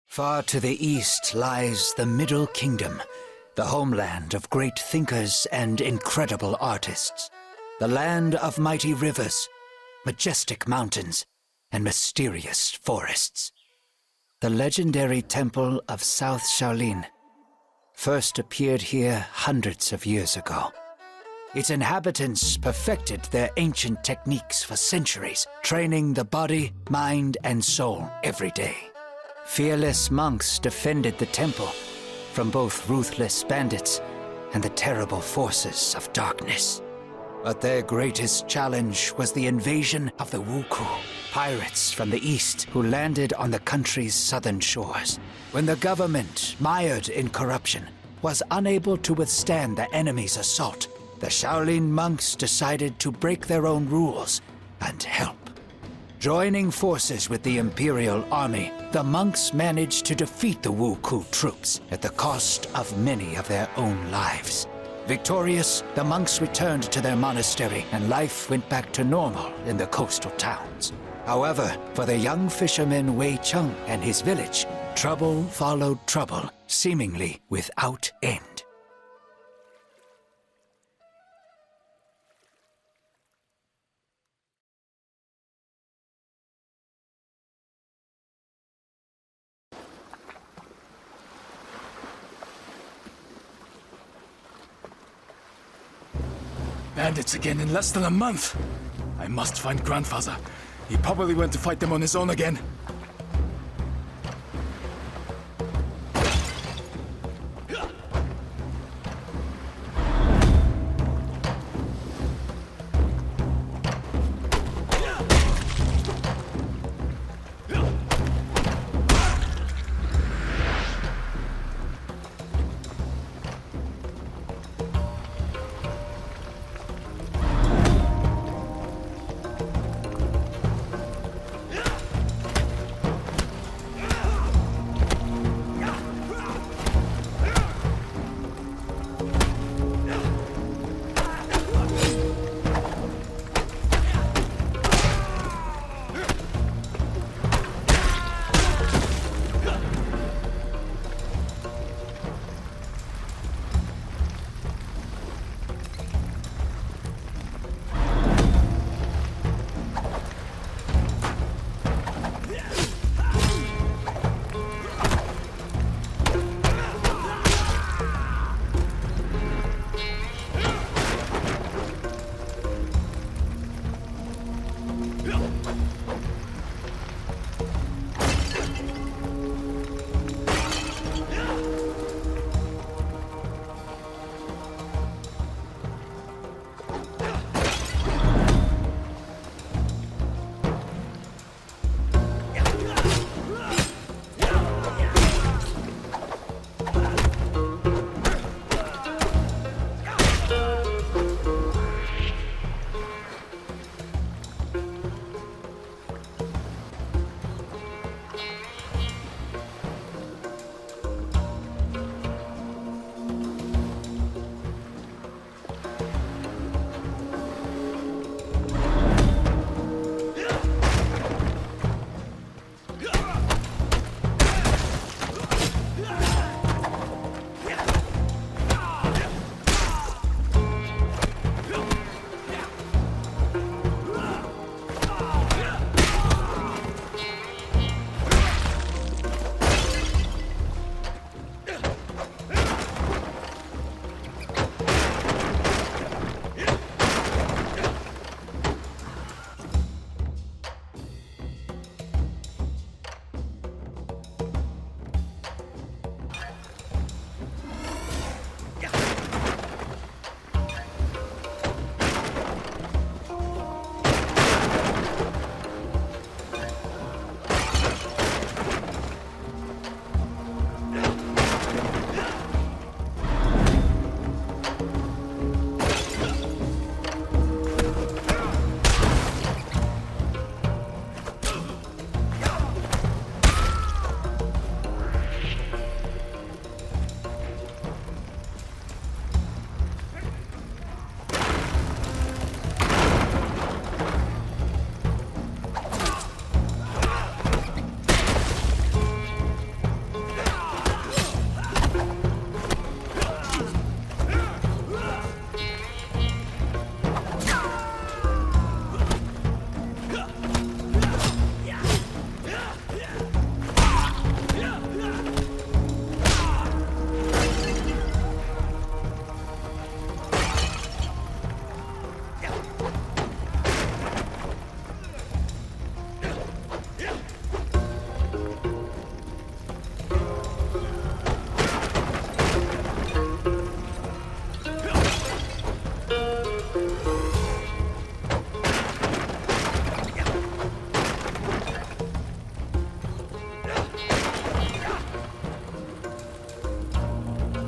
Far to the east lies the Middle Kingdom, the homeland of great thinkers and incredible artists. The land of mighty rivers, majestic mountains, and mysterious forests. The legendary temple of South Shaolin first appeared here hundreds of years ago. Its inhabitants perfected their ancient techniques for centuries, training the body, mind, and soul every day. Fearless monks defended the temple from both ruthless bandits and the terrible forces of darkness. But their greatest challenge was the invasion of the Wuku, pirates from the east who landed on the country's southern shores. When the government, mired in corruption, was unable to withstand the enemy's assault, the Shaolin monks decided to break their own rules and help. Joining forces with the Imperial Army, the monks managed to defeat the Wuku troops at the cost of many of their own lives. Victorious, the monks returned to their monastery and life went back to normal in the coastal towns. However, for the young fisherman Wei Cheng and his village, trouble followed trouble, seemingly without end. Bandits again in less than a month. I must find grandfather. He probably went to fight them on his own again.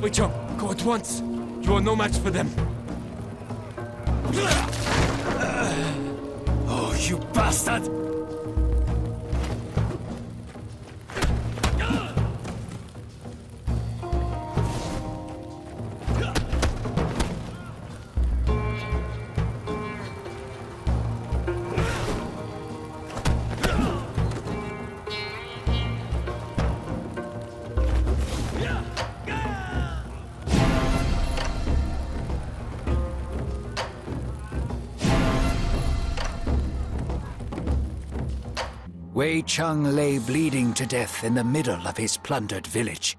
Wei Cheng, go at once. You are no match for them. Oh, you bastard! Wei Cheng lay bleeding to death in the middle of his plundered village.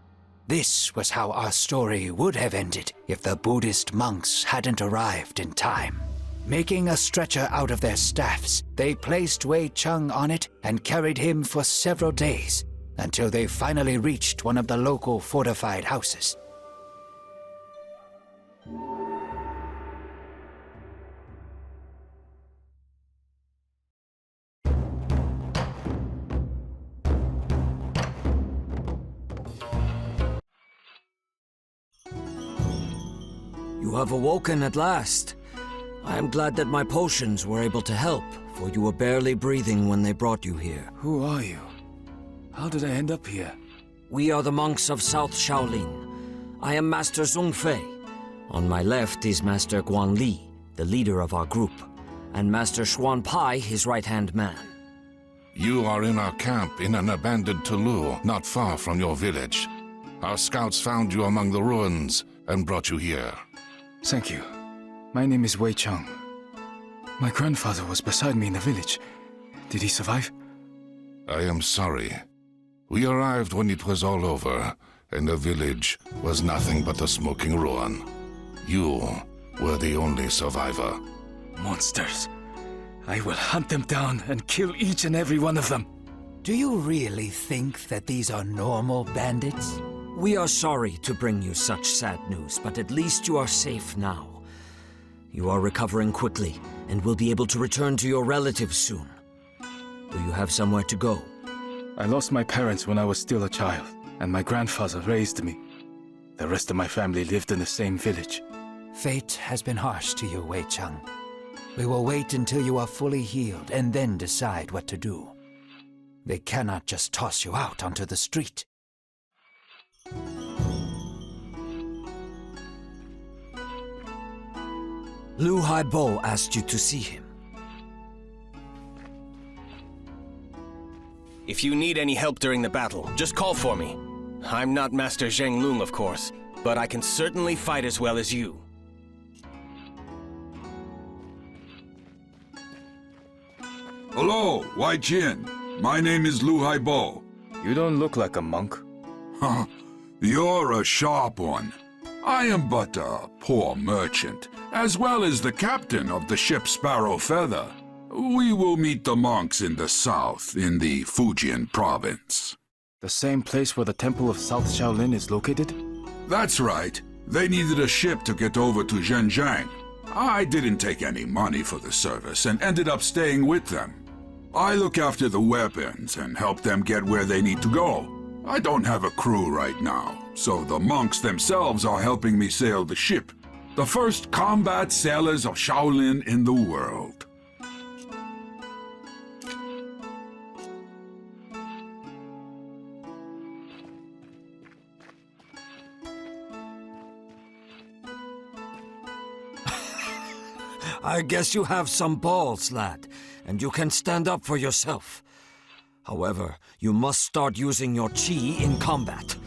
This was how our story would have ended if the Buddhist monks hadn't arrived in time. Making a stretcher out of their staffs, they placed Wei Cheng on it and carried him for several days, until they finally reached one of the local fortified houses. You have awoken at last. I am glad that my potions were able to help, for you were barely breathing when they brought you here. Who are you? How did I end up here? We are the monks of South Shaolin. I am Master Zhongfei. On my left is Master Guan Li, the leader of our group, and Master Xuan Pai, his right-hand man. You are in our camp in an abandoned Tulu, not far from your village. Our scouts found you among the ruins and brought you here. Thank you. My name is Wei Cheng. My grandfather was beside me in the village. Did he survive? I am sorry. We arrived when it was all over, and the village was nothing but a smoking ruin. You were the only survivor. Monsters. I will hunt them down and kill each and every one of them. Do you really think that these are normal bandits? We are sorry to bring you such sad news, but at least you are safe now. You are recovering quickly, and will be able to return to your relatives soon. Do you have somewhere to go? I lost my parents when I was still a child, and my grandfather raised me. The rest of my family lived in the same village. Fate has been harsh to you, Wei Cheng. We will wait until you are fully healed and then decide what to do. They cannot just toss you out onto the street. Lu Haibo asked you to see him. If you need any help during the battle, just call for me. I'm not Master Zheng Lung, of course, but I can certainly fight as well as you. Hello, Wei Cheng. My name is Lu Haibo. You don't look like a monk. Huh, you're a sharp one. I am but a poor merchant, as well as the captain of the ship Sparrow Feather. We will meet the monks in the south, in the Fujian province. The same place where the Temple of South Shaolin is located? That's right. They needed a ship to get over to Zhenjiang. I didn't take any money for the service and ended up staying with them. I look after the weapons and help them get where they need to go. I don't have a crew right now, so the monks themselves are helping me sail the ship. The first combat sailors of Shaolin in the world. I guess you have some balls, lad, and you can stand up for yourself. However, you must start using your chi in combat.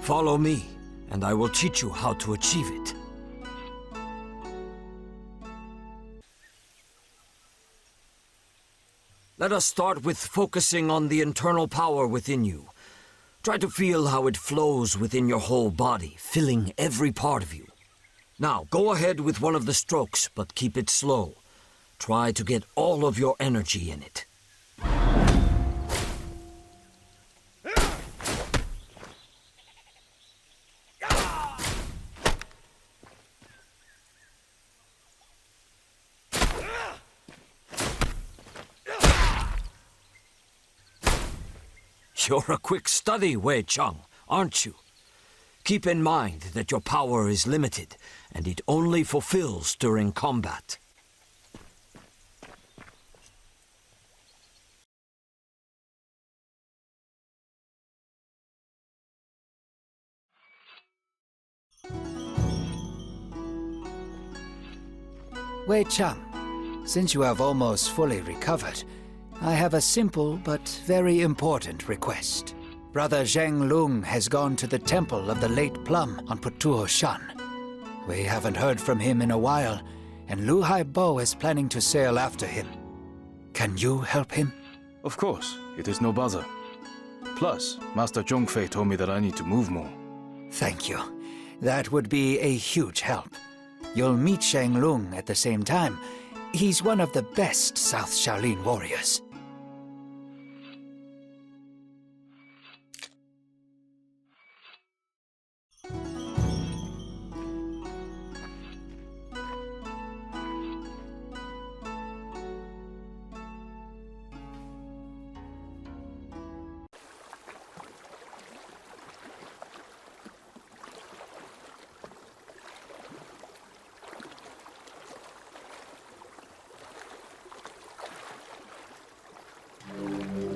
Follow me, and I will teach you how to achieve it. Let us start with focusing on the internal power within you. Try to feel how it flows within your whole body, filling every part of you. Now, go ahead with one of the strokes, but keep it slow. Try to get all of your energy in it. You're a quick study, Wei Cheng, aren't you? Keep in mind that your power is limited, and it only fulfills during combat. Wei Cheng, since you have almost fully recovered, I have a simple but very important request. Brother Zheng Lung has gone to the temple of the late Plum on Putuo Shan. We haven't heard from him in a while, and Lu Haibo is planning to sail after him. Can you help him? Of course, it is no bother. Plus, Master Zhongfei told me that I need to move more. Thank you. That would be a huge help. You'll meet Zheng Lung at the same time. He's one of the best South Shaolin warriors.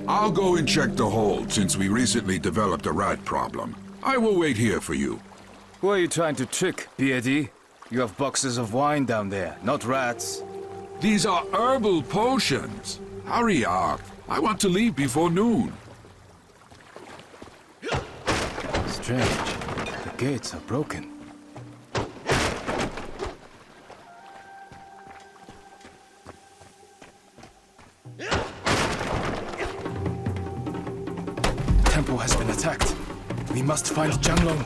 I'll go and check the hold, since we recently developed a rat problem. I will wait here for you. Who are you trying to trick, Beardy? You have boxes of wine down there, not rats. These are herbal potions. Hurry up. I want to leave before noon. Strange. The gates are broken. The temple has been attacked. We must find Jianglong.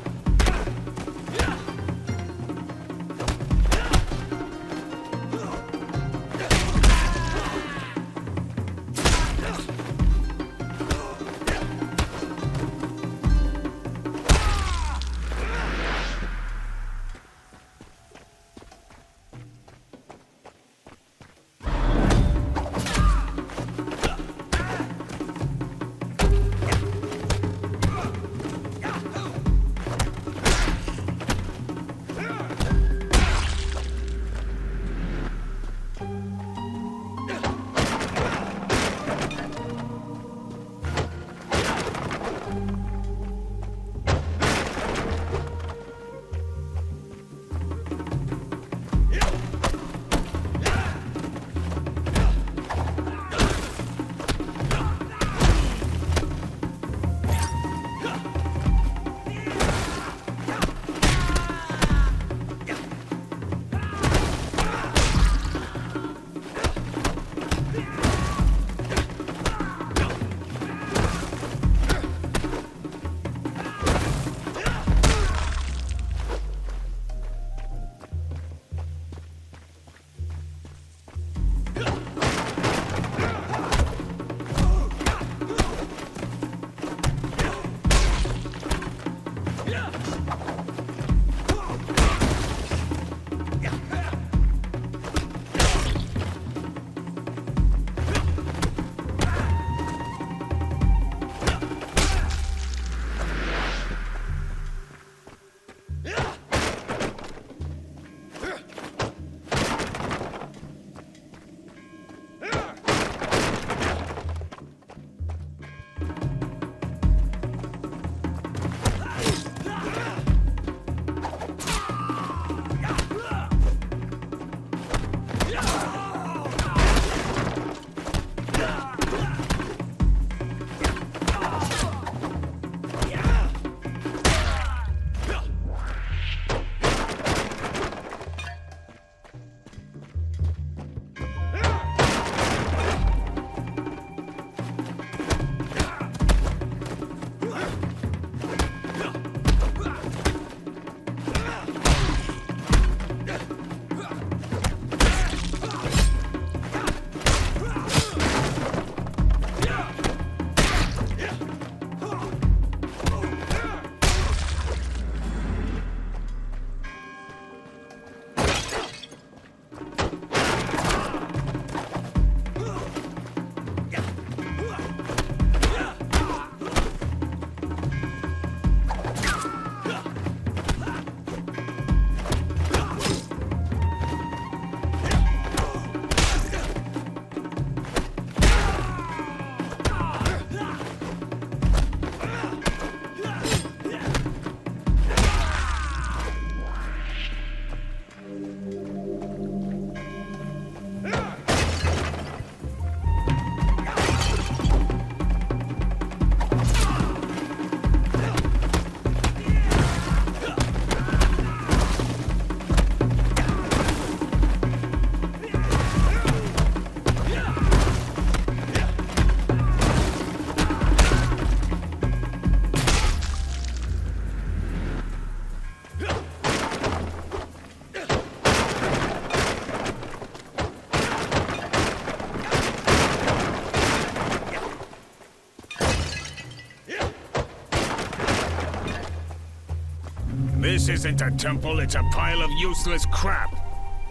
This isn't a temple, it's a pile of useless crap.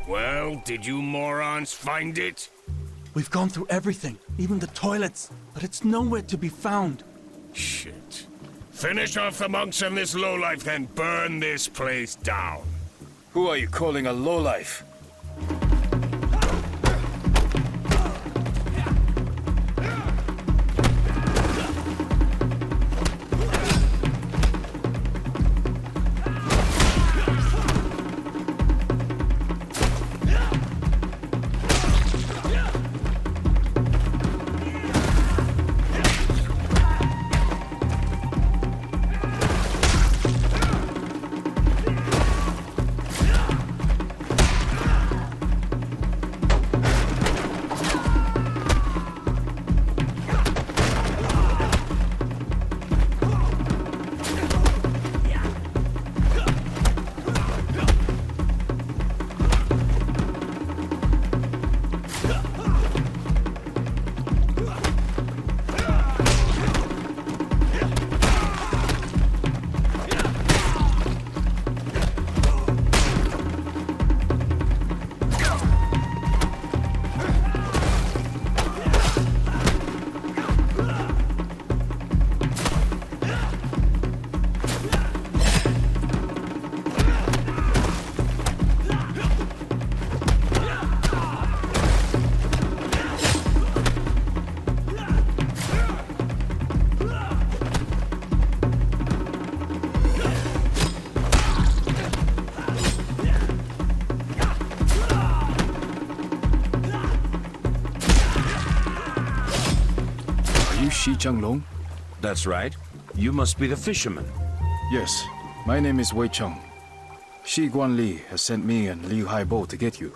Well, did you morons find it? We've gone through everything, even the toilets, but it's nowhere to be found. Shit. Finish off the monks and this lowlife, then burn this place down. Who are you calling a lowlife? Long? That's right. You must be the fisherman. Yes, my name is Wei Cheng. Shi Guan Li has sent me and Liu Haibo to get you.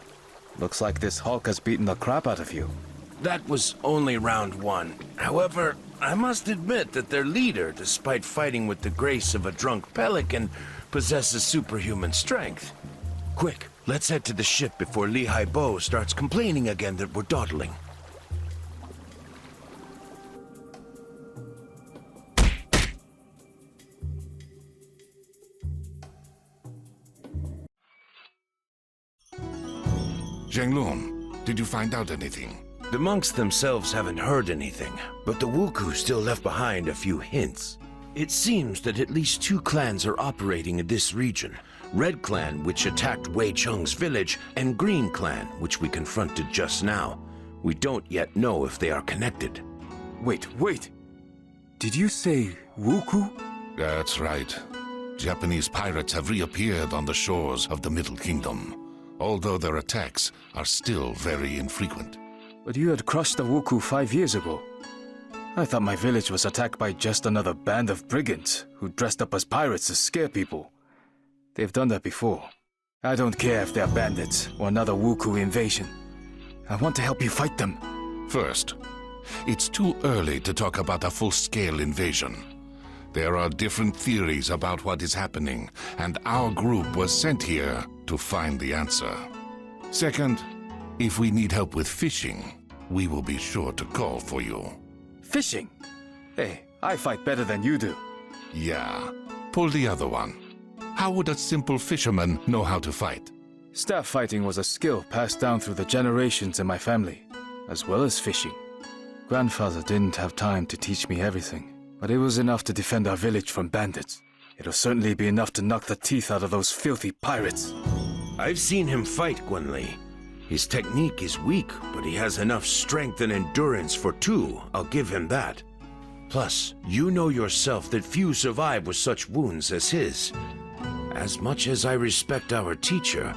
Looks like this Hulk has beaten the crap out of you. That was only round one. However, I must admit that their leader, despite fighting with the grace of a drunk pelican, possesses superhuman strength. Quick, let's head to the ship before Li Haibo starts complaining again that we're dawdling. Zhenglong, did you find out anything? The monks themselves haven't heard anything, but the Wuku still left behind a few hints. It seems that at least two clans are operating in this region. Red Clan, which attacked Wei Cheng's village, and Green Clan, which we confronted just now. We don't yet know if they are connected. Wait. Did you say Wuku? That's right. Japanese pirates have reappeared on the shores of the Middle Kingdom, although their attacks are still very infrequent. But you had crushed the Wuku 5 years ago. I thought my village was attacked by just another band of brigands who dressed up as pirates to scare people. They've done that before. I don't care if they're bandits or another Wuku invasion. I want to help you fight them. First, it's too early to talk about a full-scale invasion. There are different theories about what is happening, and our group was sent here to find the answer. Second, if we need help with fishing, we will be sure to call for you. Fishing? Hey, I fight better than you do. Yeah, pull the other one. How would a simple fisherman know how to fight? Staff fighting was a skill passed down through the generations in my family, as well as fishing. Grandfather didn't have time to teach me everything, but it was enough to defend our village from bandits. It'll certainly be enough to knock the teeth out of those filthy pirates. I've seen him fight, Guanli. His technique is weak, but he has enough strength and endurance for two, I'll give him that. Plus, you know yourself that few survive with such wounds as his. As much as I respect our teacher,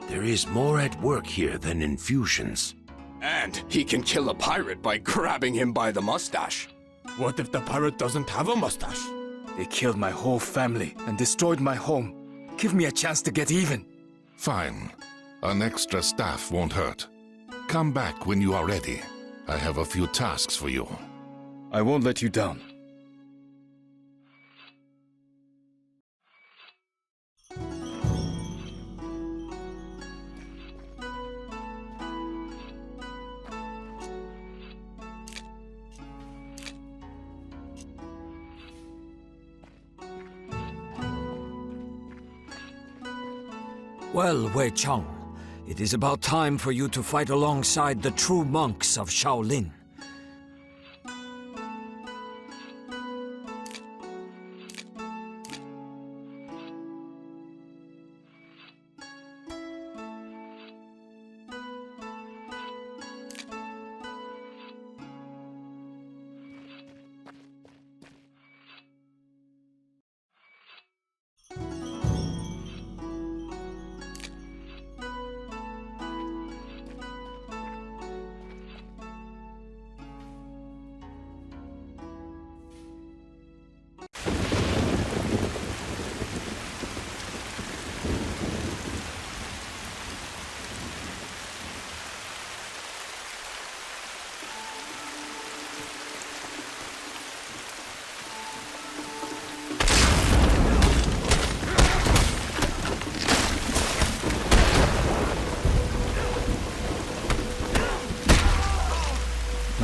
there is more at work here than infusions. And he can kill a pirate by grabbing him by the mustache. What if the pirate doesn't have a mustache? They killed my whole family and destroyed my home. Give me a chance to get even. Fine. An extra staff won't hurt. Come back when you are ready. I have a few tasks for you. I won't let you down. Well, Wei Cheng, it is about time for you to fight alongside the true monks of Shaolin.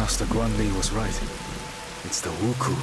Master Guan Li was right. It's the Wuku.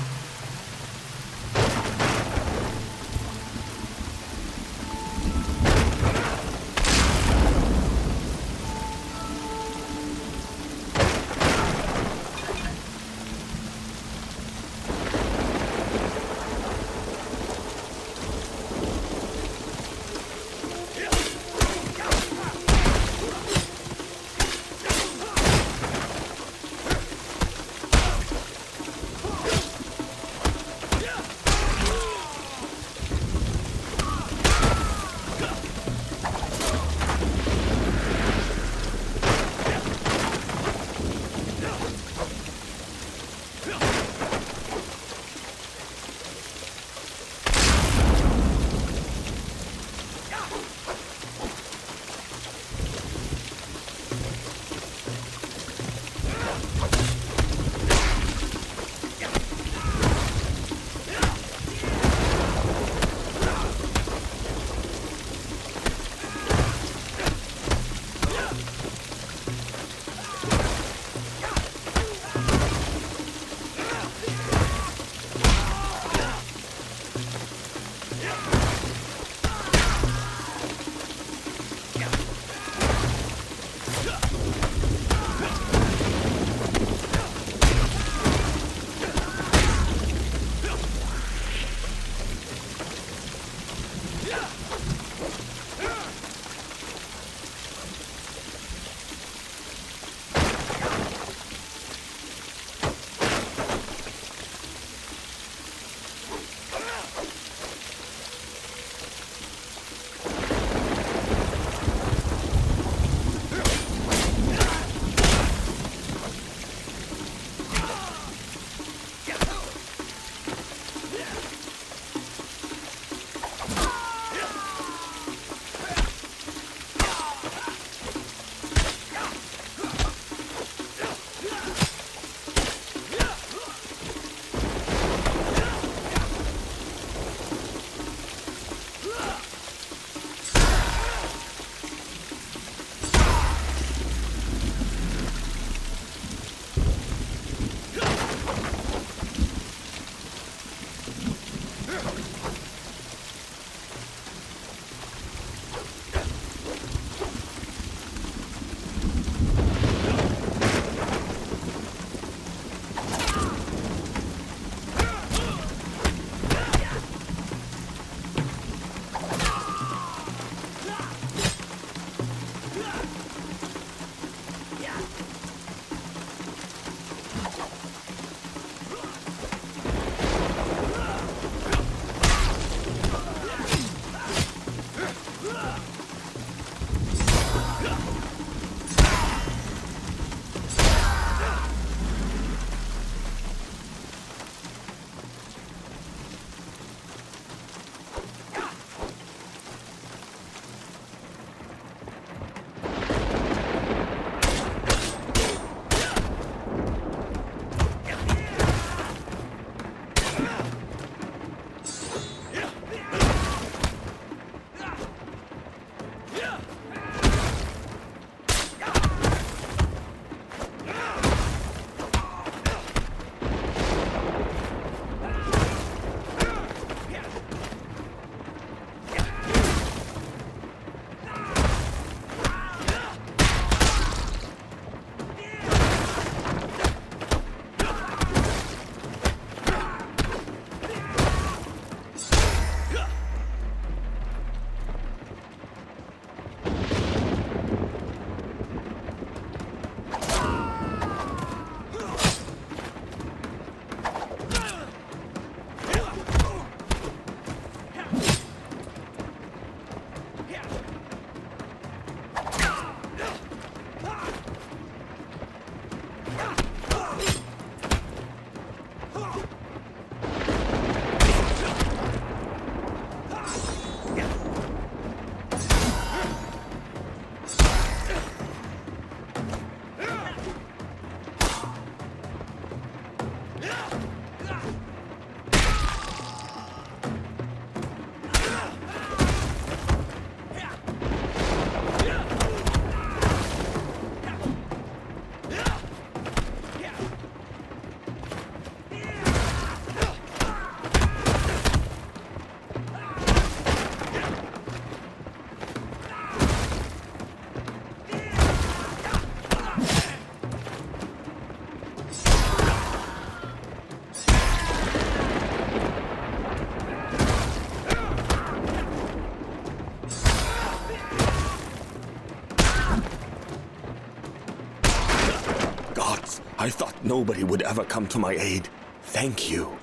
I thought nobody would ever come to my aid. Thank you.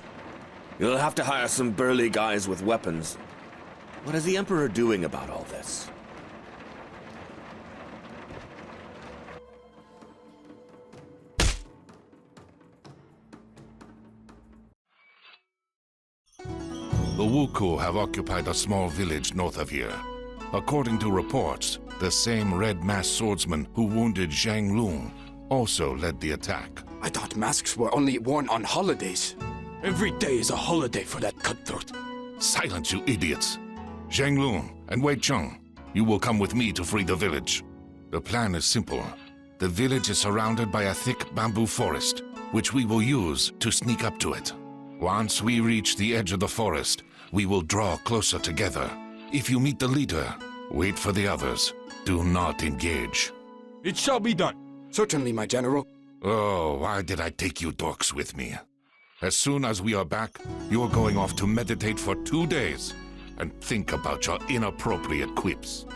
You'll have to hire some burly guys with weapons. What is the Emperor doing about all this? The Wuku have occupied a small village north of here. According to reports, the same red-masked swordsman who wounded Zhang Lung also led the attack. I thought masks were only worn on holidays. Every day is a holiday for that cutthroat. Silence, you idiots! Zhang Lung and Wei Cheng, you will come with me to free the village. The plan is simple. The village is surrounded by a thick bamboo forest, which we will use to sneak up to it. Once we reach the edge of the forest, we will draw closer together. If you meet the leader, wait for the others. Do not engage. It shall be done. Certainly, my general. Oh, why did I take you dorks with me? As soon as we are back, you are going off to meditate for 2 days and think about your inappropriate quips.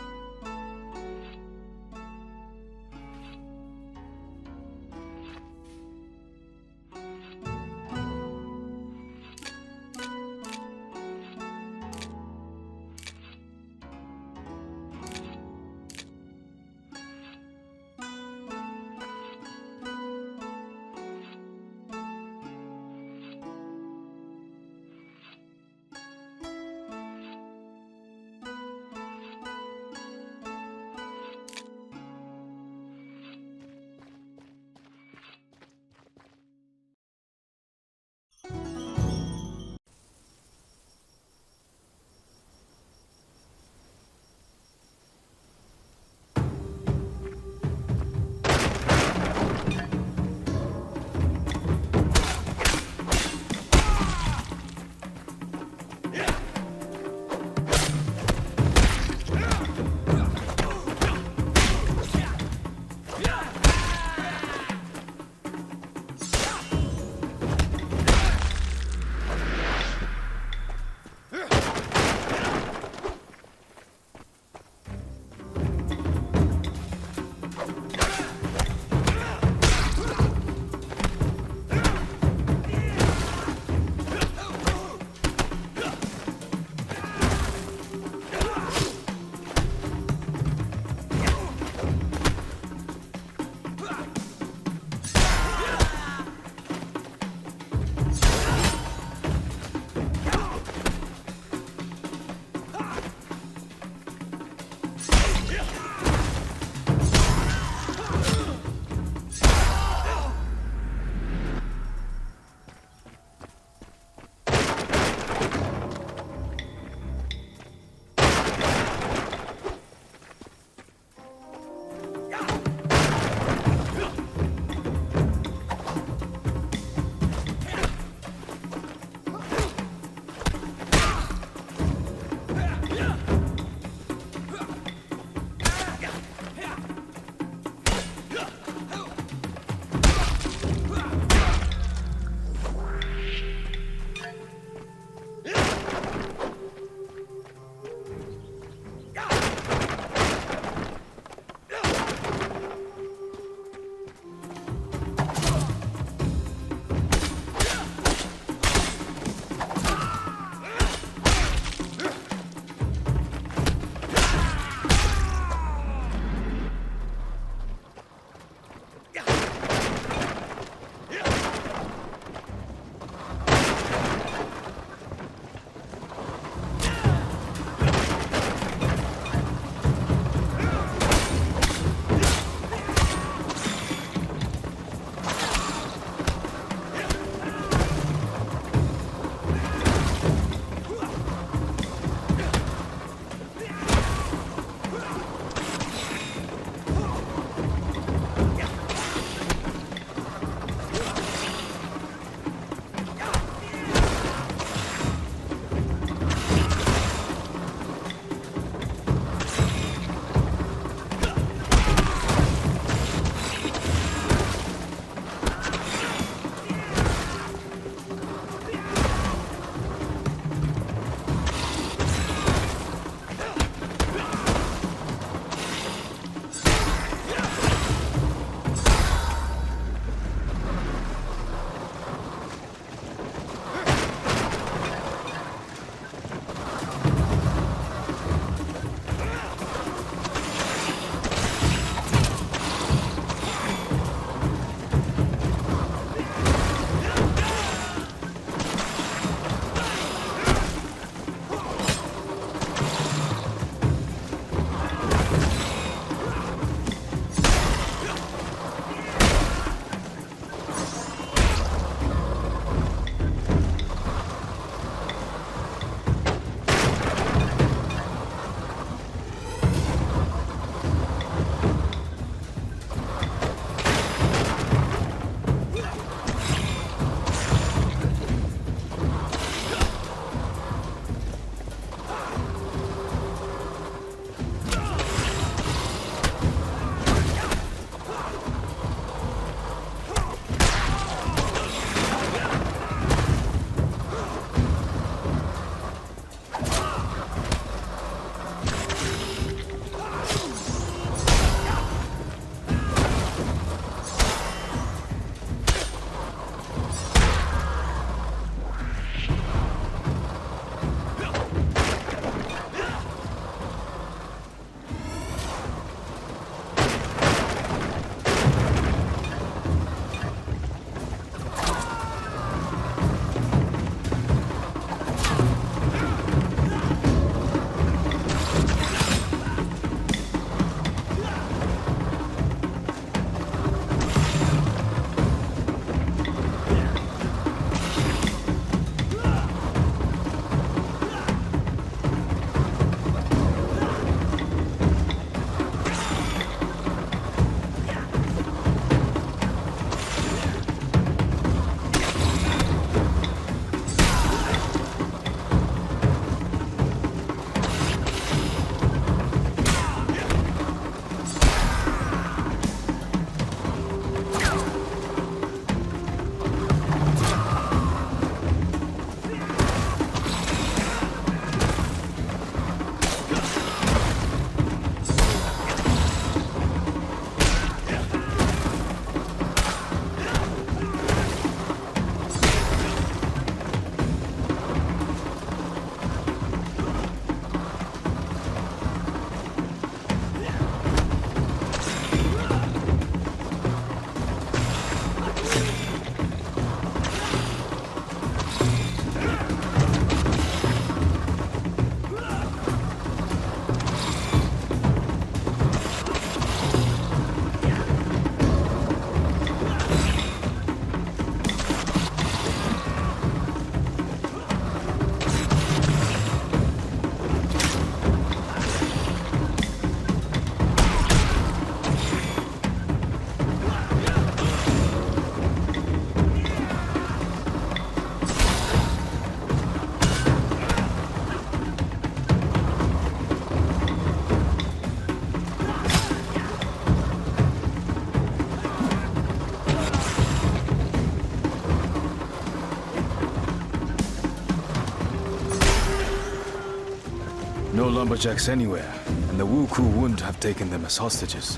lumberjacks anywhere, and the Wuku wouldn't have taken them as hostages.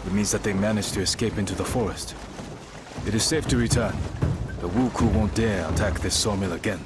It means that they managed to escape into the forest. It is safe to return. The Wuku won't dare attack this sawmill again.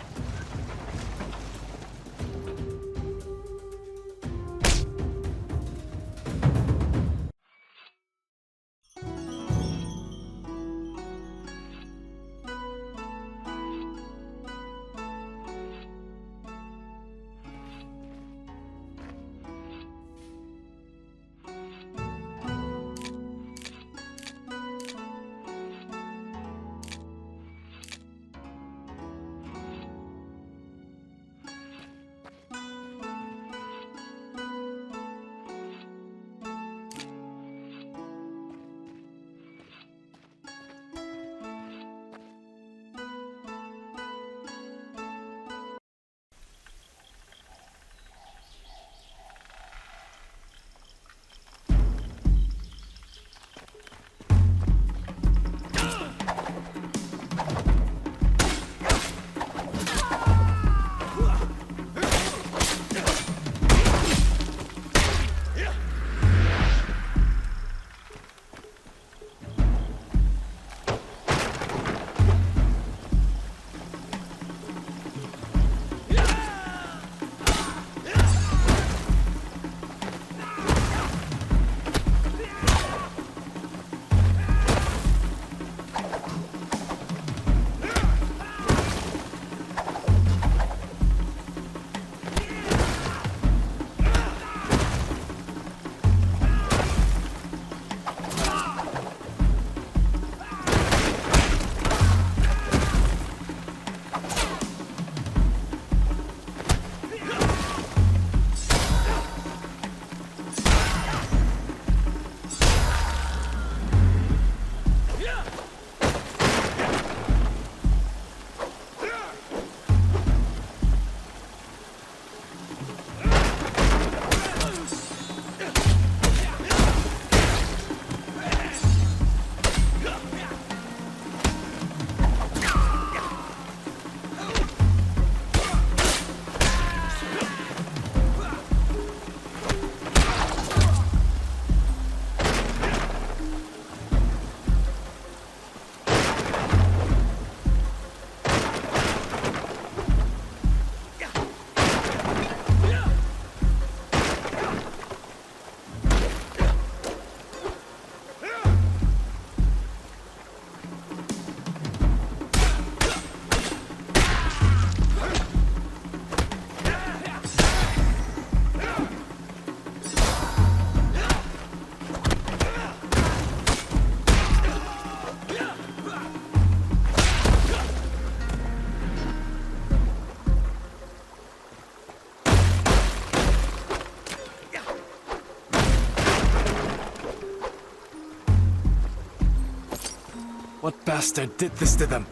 What bastard did this to them?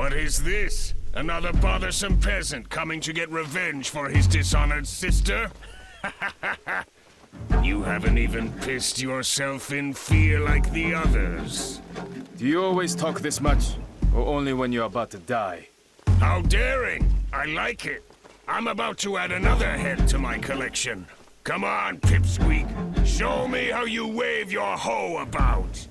What is this? Another bothersome peasant coming to get revenge for his dishonored sister? You haven't even pissed yourself in fear like the others. Do you always talk this much? Or only when you're about to die? How daring! I like it. I'm about to add another head to my collection. Come on, Pipsqueak. Show me how you wave your hoe about.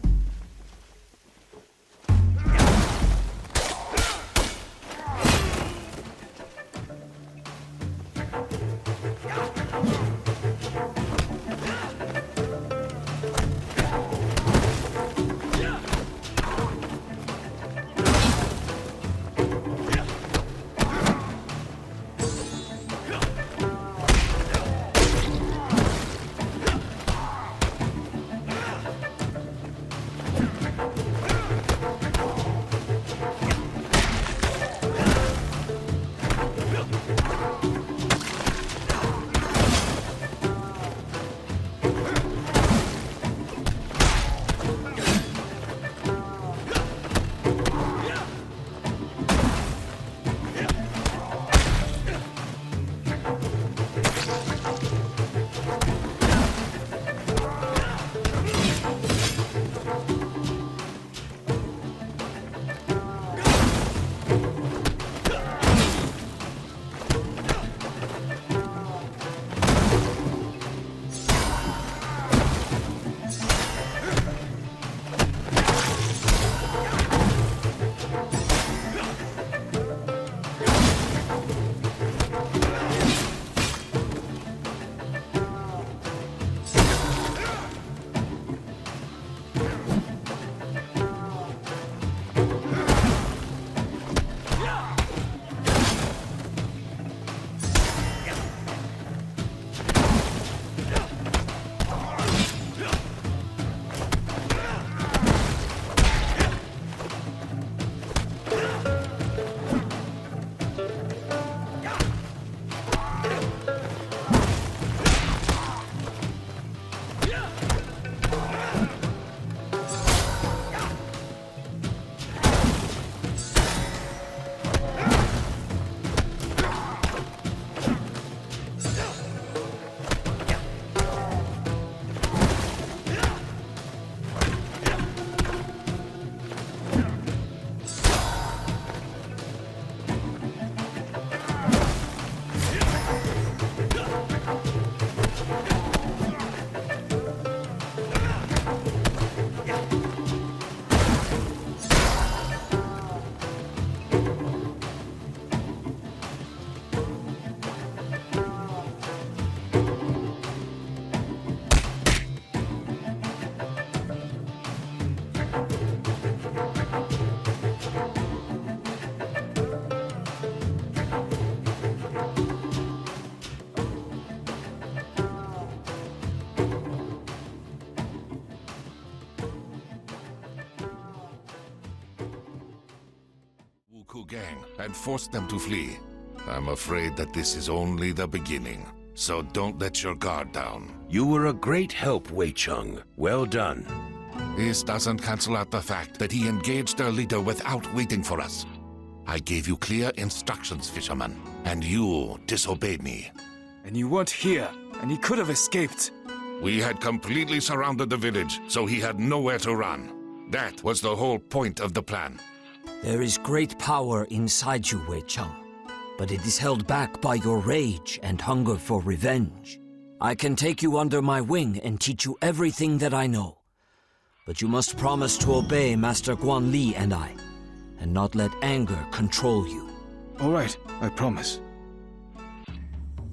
Gang and forced them to flee. I'm afraid that this is only the beginning, so don't let your guard down. You were a great help, Wei Cheng. Well done. This doesn't cancel out the fact that he engaged their leader without waiting for us. I gave you clear instructions, fisherman, and you disobeyed me. And you weren't here, and he could have escaped. We had completely surrounded the village, so he had nowhere to run. That was the whole point of the plan. There is great power inside you, Wei Cheng, but it is held back by your rage and hunger for revenge. I can take you under my wing and teach you everything that I know. But you must promise to obey Master Guan Li and I, and not let anger control you. All right, I promise.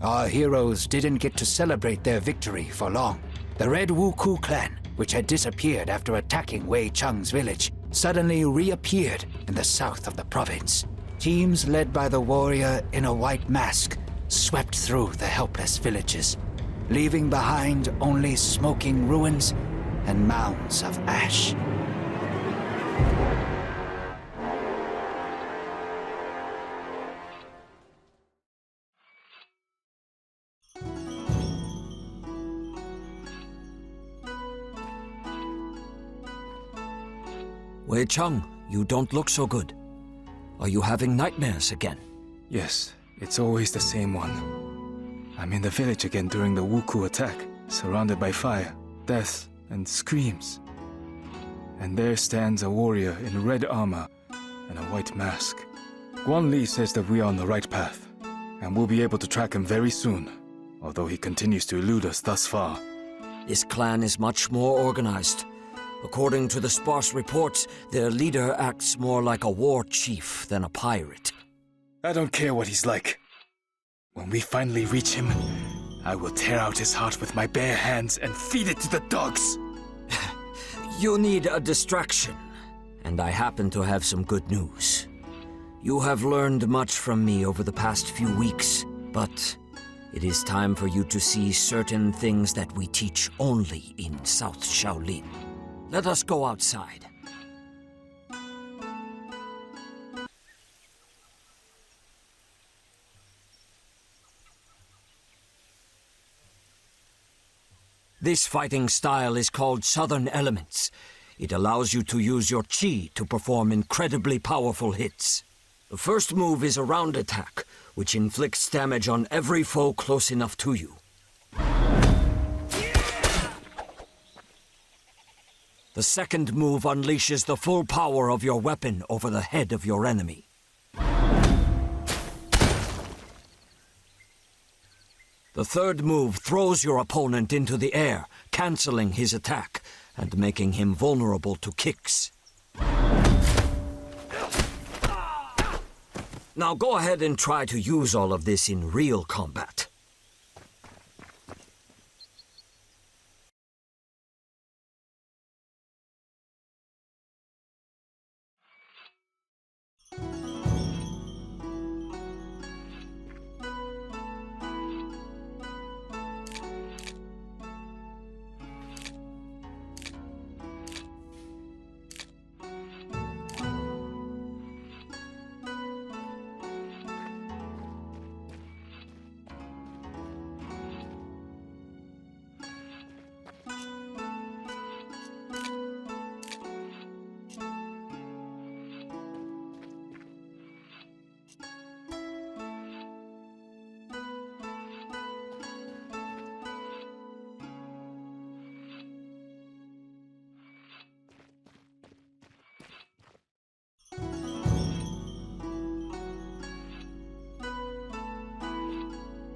Our heroes didn't get to celebrate their victory for long. The Red Wuku clan, which had disappeared after attacking Wei Cheng's village, suddenly reappeared in the south of the province. Teams led by the warrior in a white mask swept through the helpless villages, leaving behind only smoking ruins and mounds of ash. Wei Cheng, you don't look so good. Are you having nightmares again? Yes, it's always the same one. I'm in the village again during the Wuku attack, surrounded by fire, death, and screams. And there stands a warrior in red armor and a white mask. Guan Li says that we are on the right path, and we'll be able to track him very soon, although he continues to elude us thus far. This clan is much more organized. According to the sparse reports, their leader acts more like a war chief than a pirate. I don't care what he's like. When we finally reach him, I will tear out his heart with my bare hands and feed it to the dogs. You need a distraction, and I happen to have some good news. You have learned much from me over the past few weeks, but it is time for you to see certain things that we teach only in South Shaolin. Let us go outside. This fighting style is called Southern Elements. It allows you to use your chi to perform incredibly powerful hits. The first move is a round attack, which inflicts damage on every foe close enough to you. The second move unleashes the full power of your weapon over the head of your enemy. The third move throws your opponent into the air, canceling his attack and making him vulnerable to kicks. Now go ahead and try to use all of this in real combat.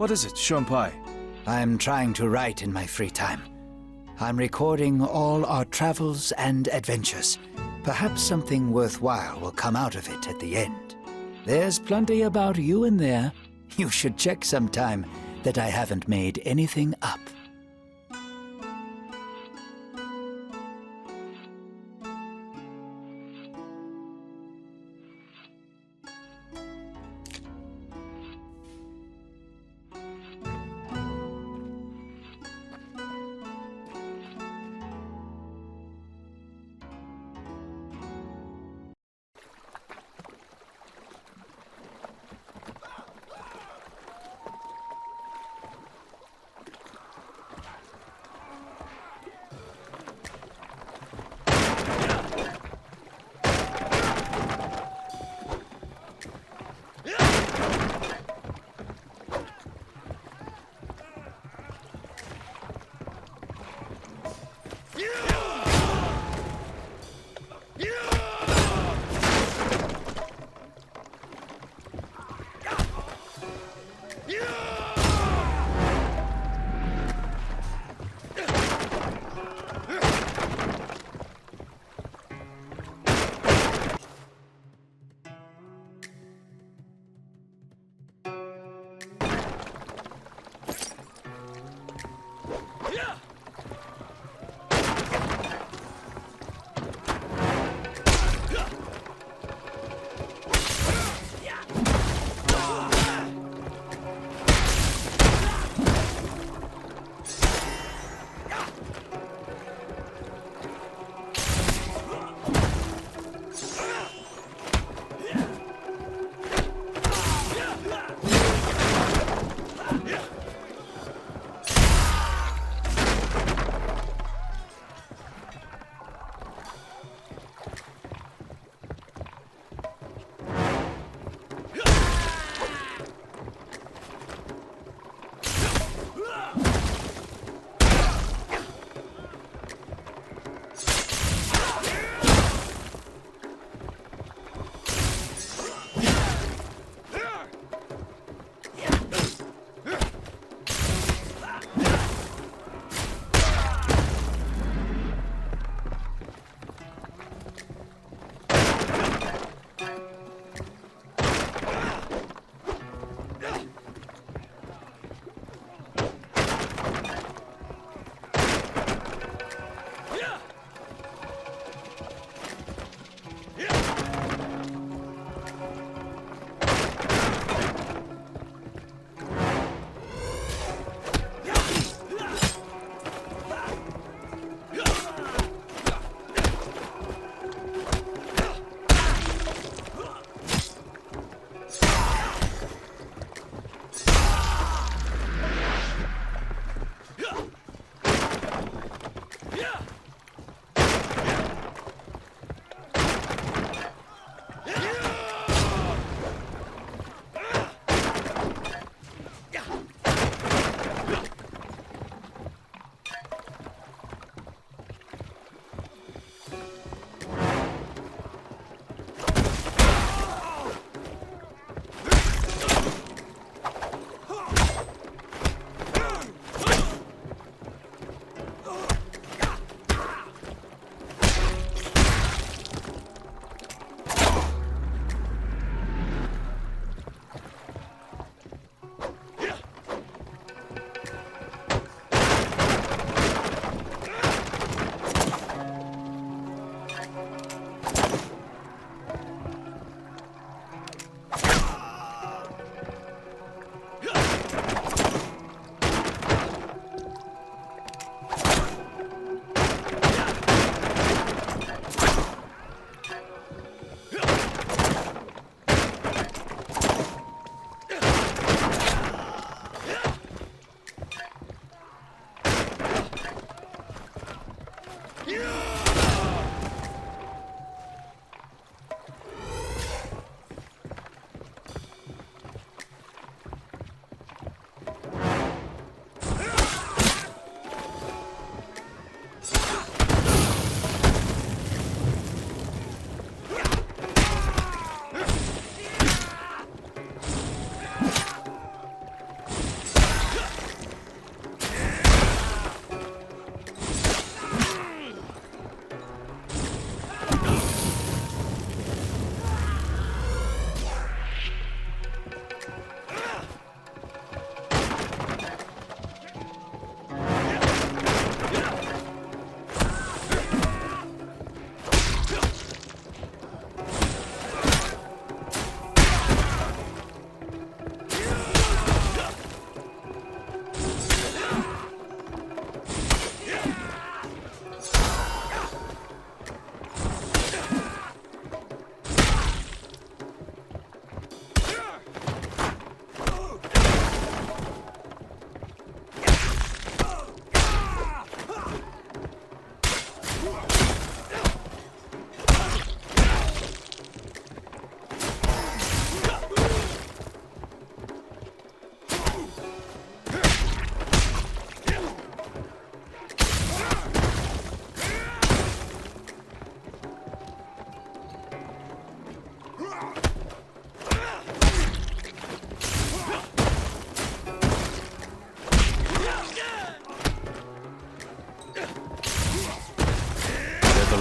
What is it, Shunpai? I'm trying to write in my free time. I'm recording all our travels and adventures. Perhaps something worthwhile will come out of it at the end. There's plenty about you in there. You should check sometime that I haven't made anything up.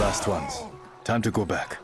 last ones. Time to go back.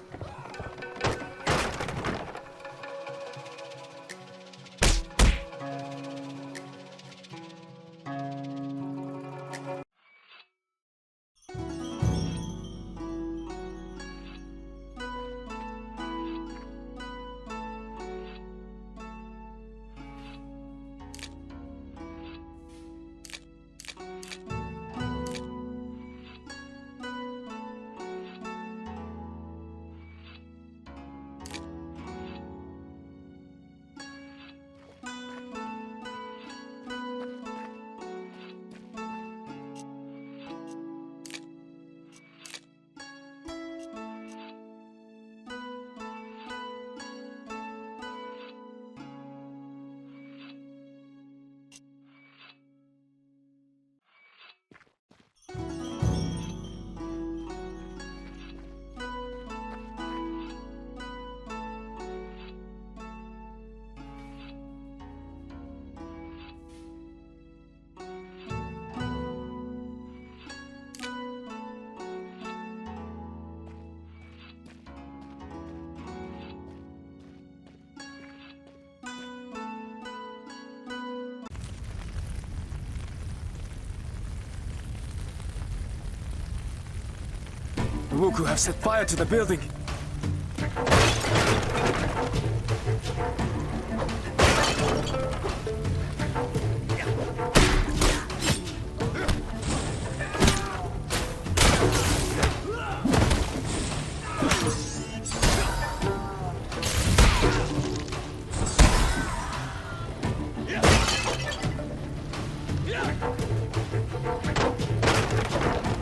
The Wuku have set fire to the building.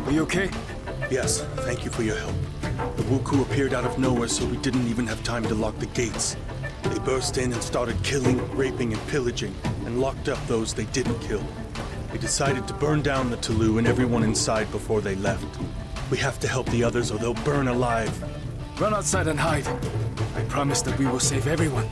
Are you okay? Yes, thank you for your help. The Wuku appeared out of nowhere, so we didn't even have time to lock the gates. They burst in and started killing, raping, and pillaging, and locked up those they didn't kill. They decided to burn down the Tulu and everyone inside before they left. We have to help the others or they'll burn alive. Run outside and hide. I promise that we will save everyone.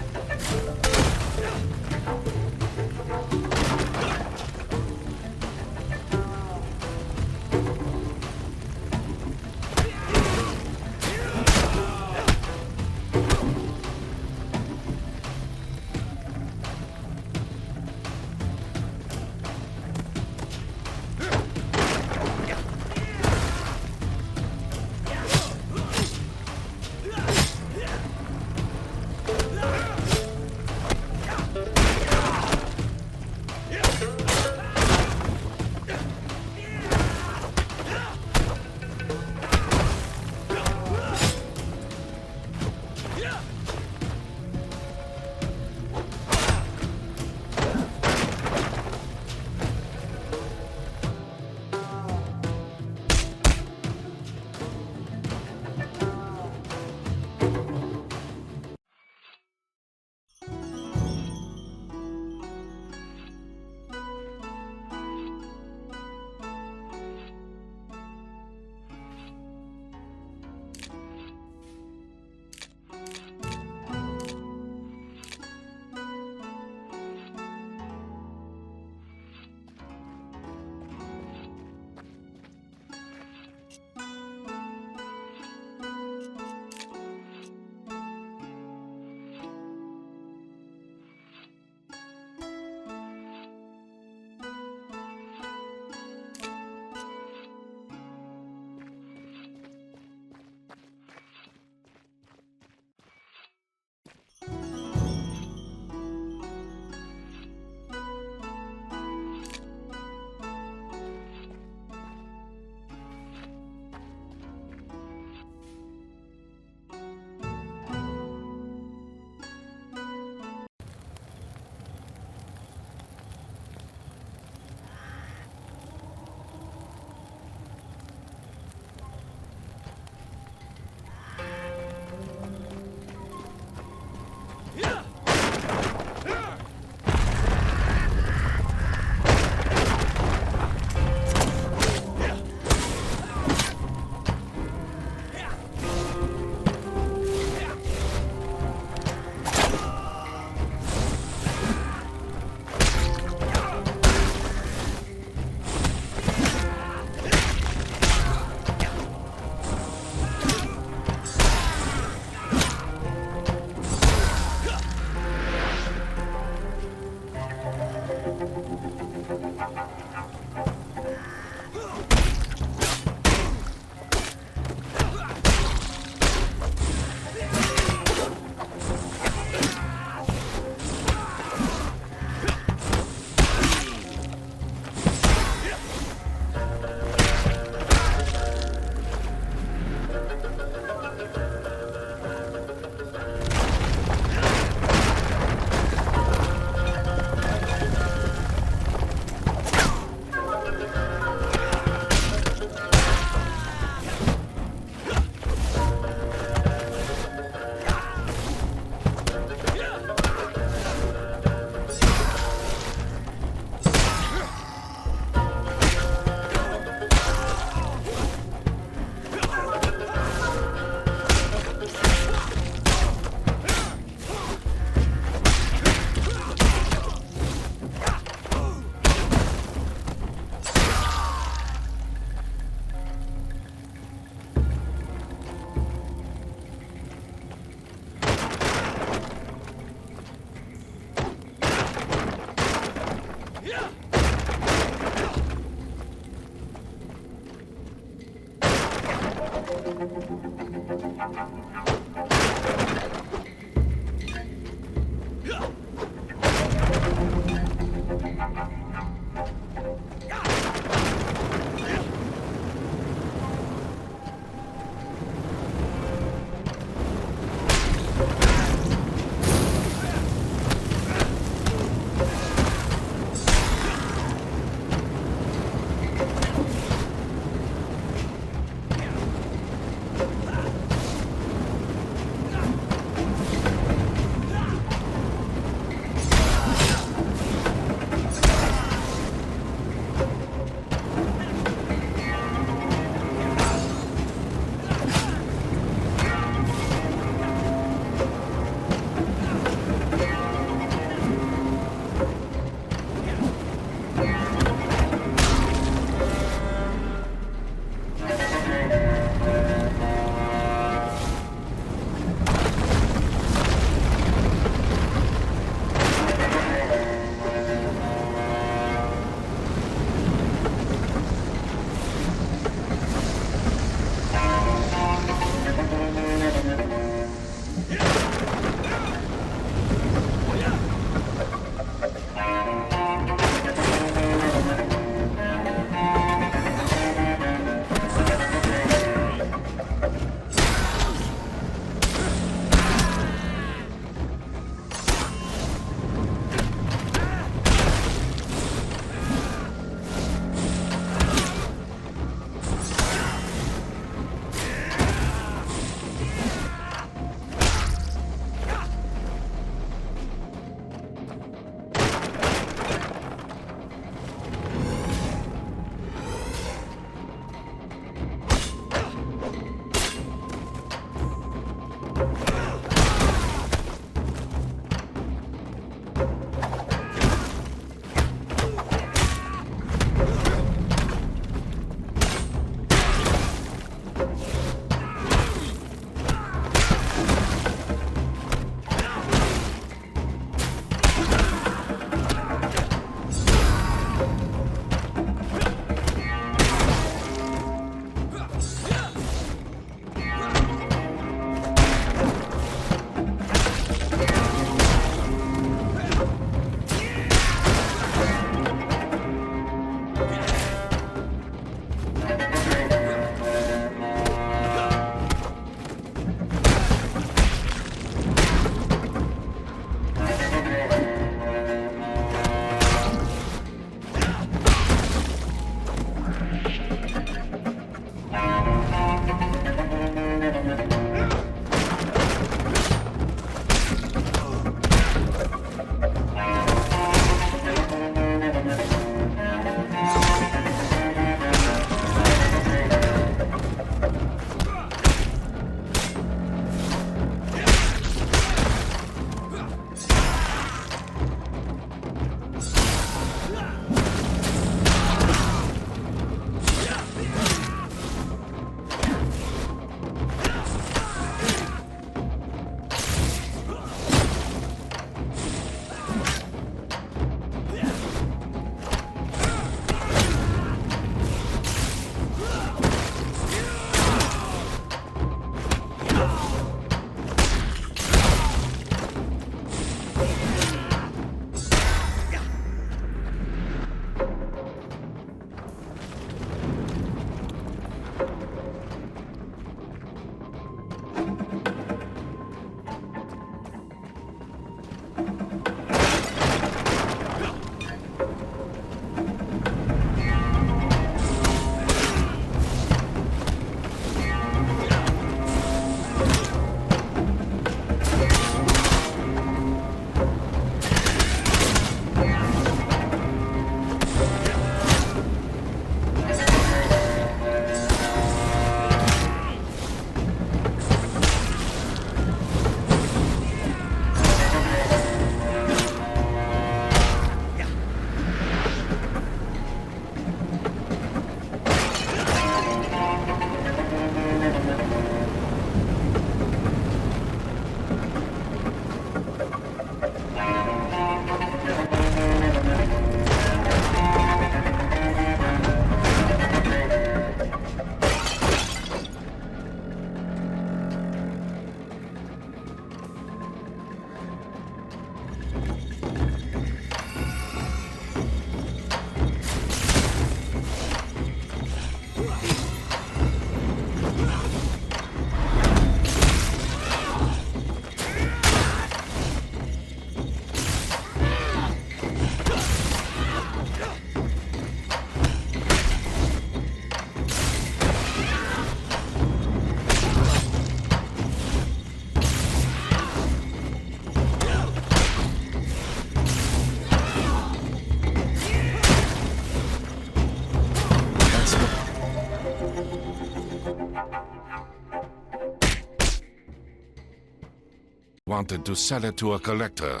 wanted to sell it to a collector.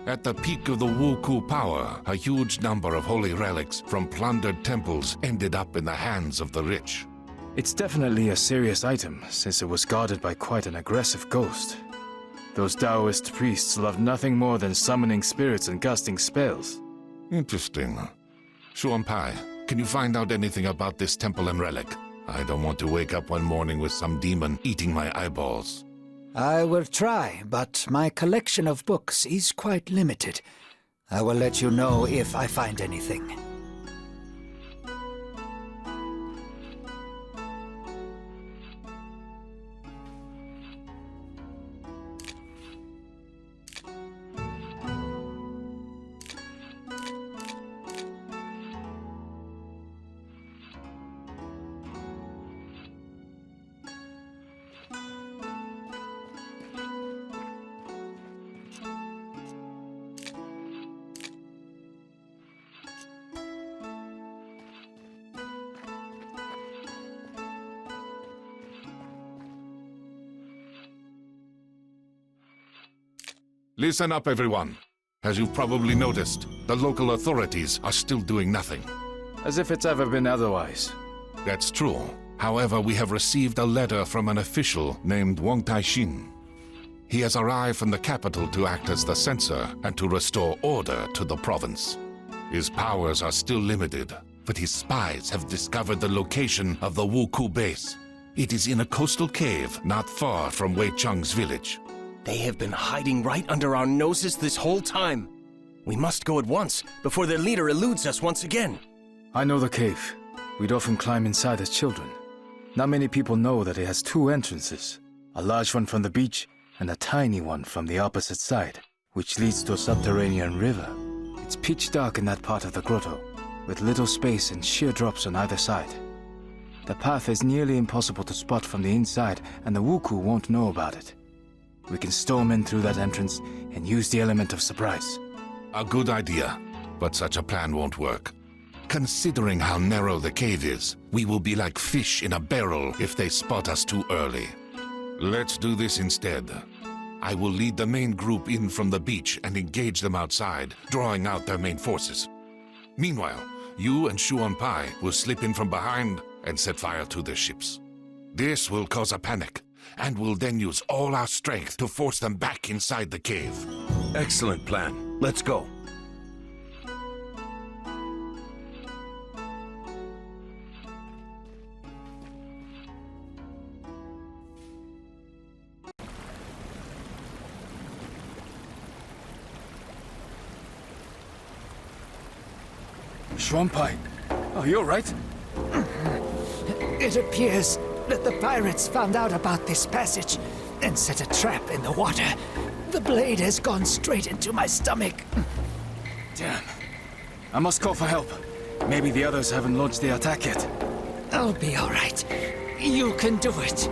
At the peak of the Wuku power, a huge number of holy relics from plundered temples ended up in the hands of the rich. It's definitely a serious item, since it was guarded by quite an aggressive ghost. Those Taoist priests love nothing more than summoning spirits and casting spells. Interesting. Xuanpai, can you find out anything about this temple and relic? I don't want to wake up one morning with some demon eating my eyeballs. I will try, but my collection of books is quite limited. I will let you know if I find anything. Listen up, everyone. As you've probably noticed, the local authorities are still doing nothing. As if it's ever been otherwise. That's true. However, we have received a letter from an official named Wang Taixin. He has arrived from the capital to act as the censor and to restore order to the province. His powers are still limited, but his spies have discovered the location of the Wuku base. It is in a coastal cave not far from Wei Cheng's village. They have been hiding right under our noses this whole time. We must go at once, before their leader eludes us once again. I know the cave. We'd often climb inside as children. Not many people know that it has two entrances. A large one from the beach, and a tiny one from the opposite side, which leads to a subterranean river. It's pitch dark in that part of the grotto, with little space and sheer drops on either side. The path is nearly impossible to spot from the inside, and the Wuku won't know about it. We can storm in through that entrance and use the element of surprise. A good idea, but such a plan won't work. Considering how narrow the cave is, we will be like fish in a barrel if they spot us too early. Let's do this instead. I will lead the main group in from the beach and engage them outside, drawing out their main forces. Meanwhile, you and Xuanpai will slip in from behind and set fire to their ships. This will cause a panic, and we'll then use all our strength to force them back inside the cave. Excellent plan. Let's go. Xuanpai, are you alright? It appears that the pirates found out about this passage and set a trap in the water. The blade has gone straight into my stomach. Damn. I must call for help. Maybe the others haven't launched the attack yet. I'll be all right. You can do it.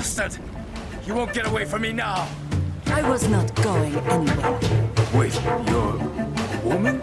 bastard! You won't get away from me now! I was not going anywhere. Wait, you're a woman?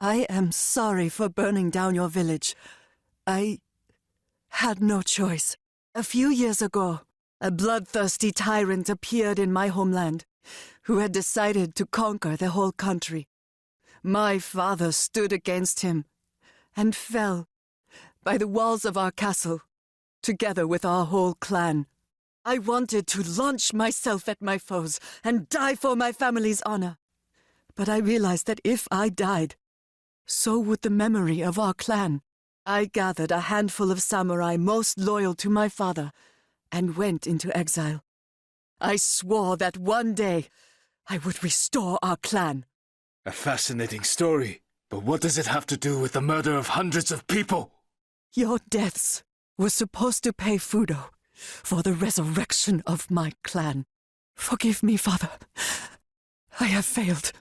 I am sorry for burning down your village. I had no choice. A few years ago, a bloodthirsty tyrant appeared in my homeland, who had decided to conquer the whole country. My father stood against him and fell by the walls of our castle, together with our whole clan. I wanted to launch myself at my foes and die for my family's honor. But I realized that if I died, so would the memory of our clan. I gathered a handful of samurai most loyal to my father and went into exile. I swore that one day I would restore our clan. A fascinating story, but what does it have to do with the murder of hundreds of people? Your deaths were supposed to pay Fudo for the resurrection of my clan. Forgive me, father. I have failed.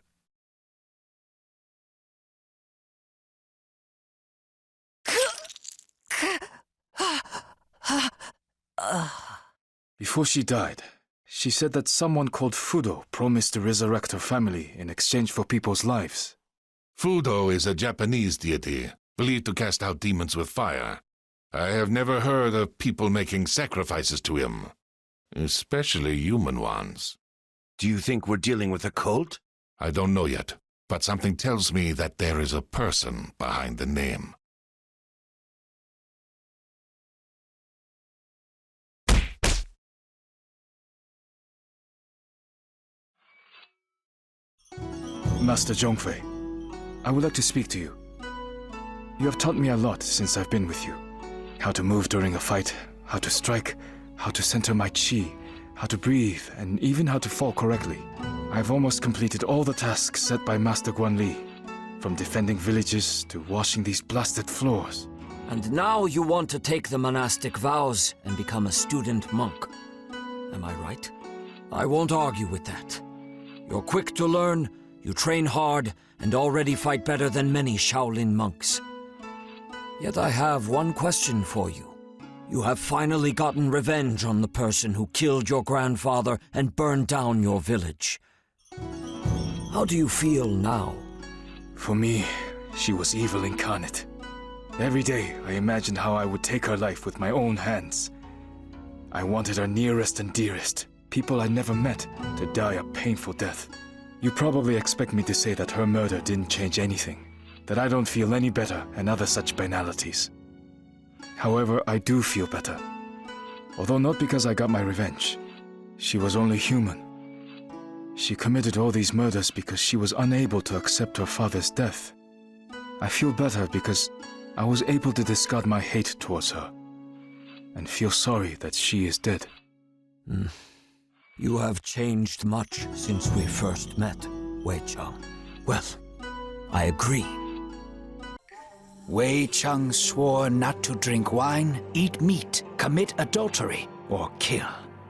Before she died, she said that someone called Fudo promised to resurrect her family in exchange for people's lives. Fudo is a Japanese deity, believed to cast out demons with fire. I have never heard of people making sacrifices to him, especially human ones. Do you think we're dealing with a cult? I don't know yet, but something tells me that there is a person behind the name. Master Zhongfei, I would like to speak to you. You have taught me a lot since I've been with you. How to move during a fight, how to strike, how to center my chi, how to breathe, and even how to fall correctly. I've almost completed all the tasks set by Master Guanli, from defending villages to washing these blasted floors. And now you want to take the monastic vows and become a student monk. Am I right? I won't argue with that. You're quick to learn, You train hard and already fight better than many Shaolin monks. Yet I have one question for you. You have finally gotten revenge on the person who killed your grandfather and burned down your village. How do you feel now? For me, she was evil incarnate. Every day, I imagined how I would take her life with my own hands. I wanted her nearest and dearest, people I never met, to die a painful death. You probably expect me to say that her murder didn't change anything, that I don't feel any better and other such banalities. However, I do feel better. Although not because I got my revenge. She was only human. She committed all these murders because she was unable to accept her father's death. I feel better because I was able to discard my hate towards her and feel sorry that she is dead. You have changed much since we first met, Wei Cheng. Well, I agree. Wei Cheng swore not to drink wine, eat meat, commit adultery, or kill.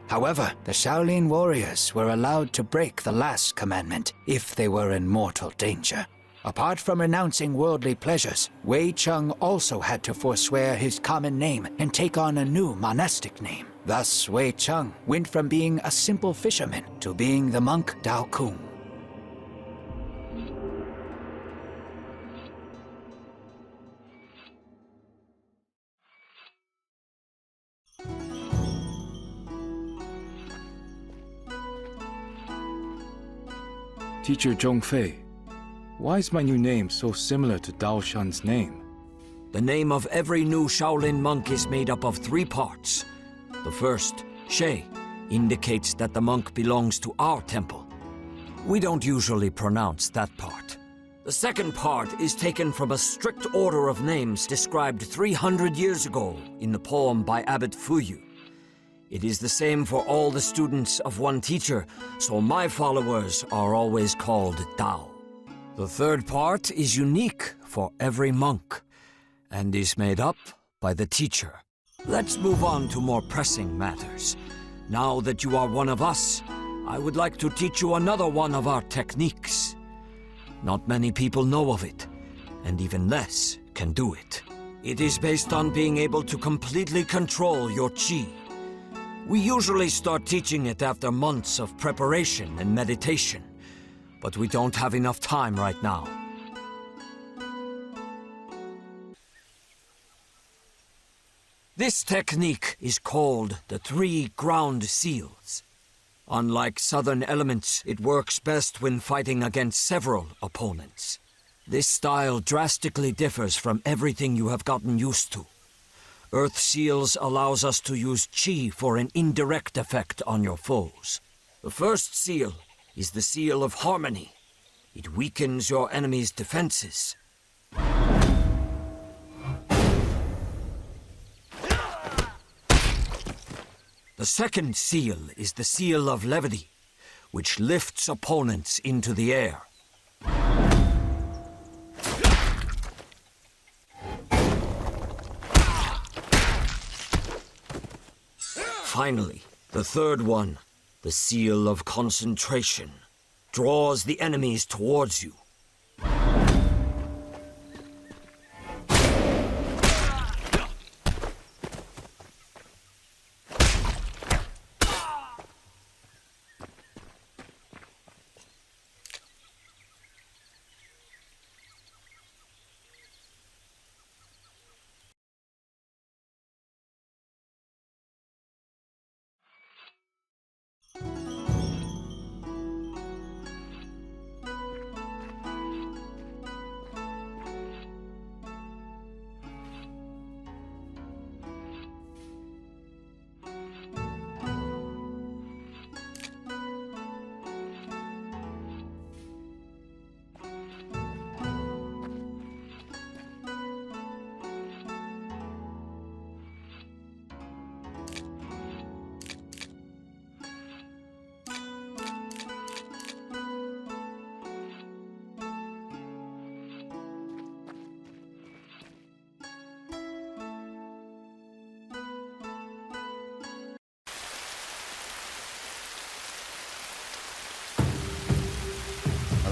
However, the Shaolin warriors were allowed to break the last commandment if they were in mortal danger. Apart from renouncing worldly pleasures, Wei Cheng also had to forswear his common name and take on a new monastic name. Thus, Wei Cheng went from being a simple fisherman to being the monk Dao Kung. Teacher Zhongfei, why is my new name so similar to Dao Shan's name? The name of every new Shaolin monk is made up of 3 parts. The first, She, indicates that the monk belongs to our temple. We don't usually pronounce that part. The second part is taken from a strict order of names described 300 years ago in the poem by Abbot Fuyu. It is the same for all the students of one teacher, so my followers are always called Dao. The third part is unique for every monk, and is made up by the teacher. Let's move on to more pressing matters. Now that you are one of us, I would like to teach you another one of our techniques. Not many people know of it, and even less can do it. It is based on being able to completely control your chi. We usually start teaching it after months of preparation and meditation, but we don't have enough time right now. This technique is called the 3 ground seals. Unlike southern elements, it works best when fighting against several opponents. This style drastically differs from everything you have gotten used to. Earth Seals allows us to use chi for an indirect effect on your foes. The first seal is the seal of harmony. It weakens your enemy's defenses. The second seal is the seal of levity, which lifts opponents into the air. Finally, the third one, the seal of concentration, draws the enemies towards you.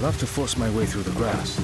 I'll have to force my way through the grass.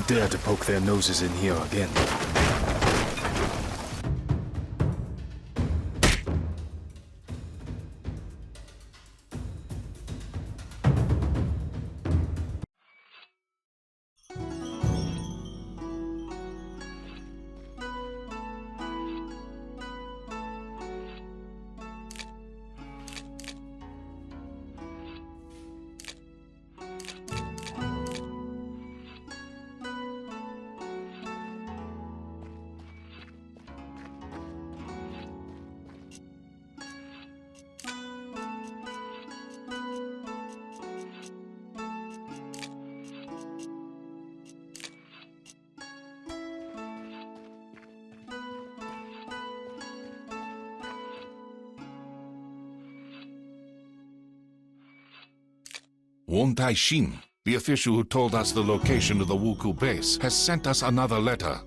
won't dare to poke their noses in here again. Won Tai-shin, the official who told us the location of the Wuku base, has sent us another letter.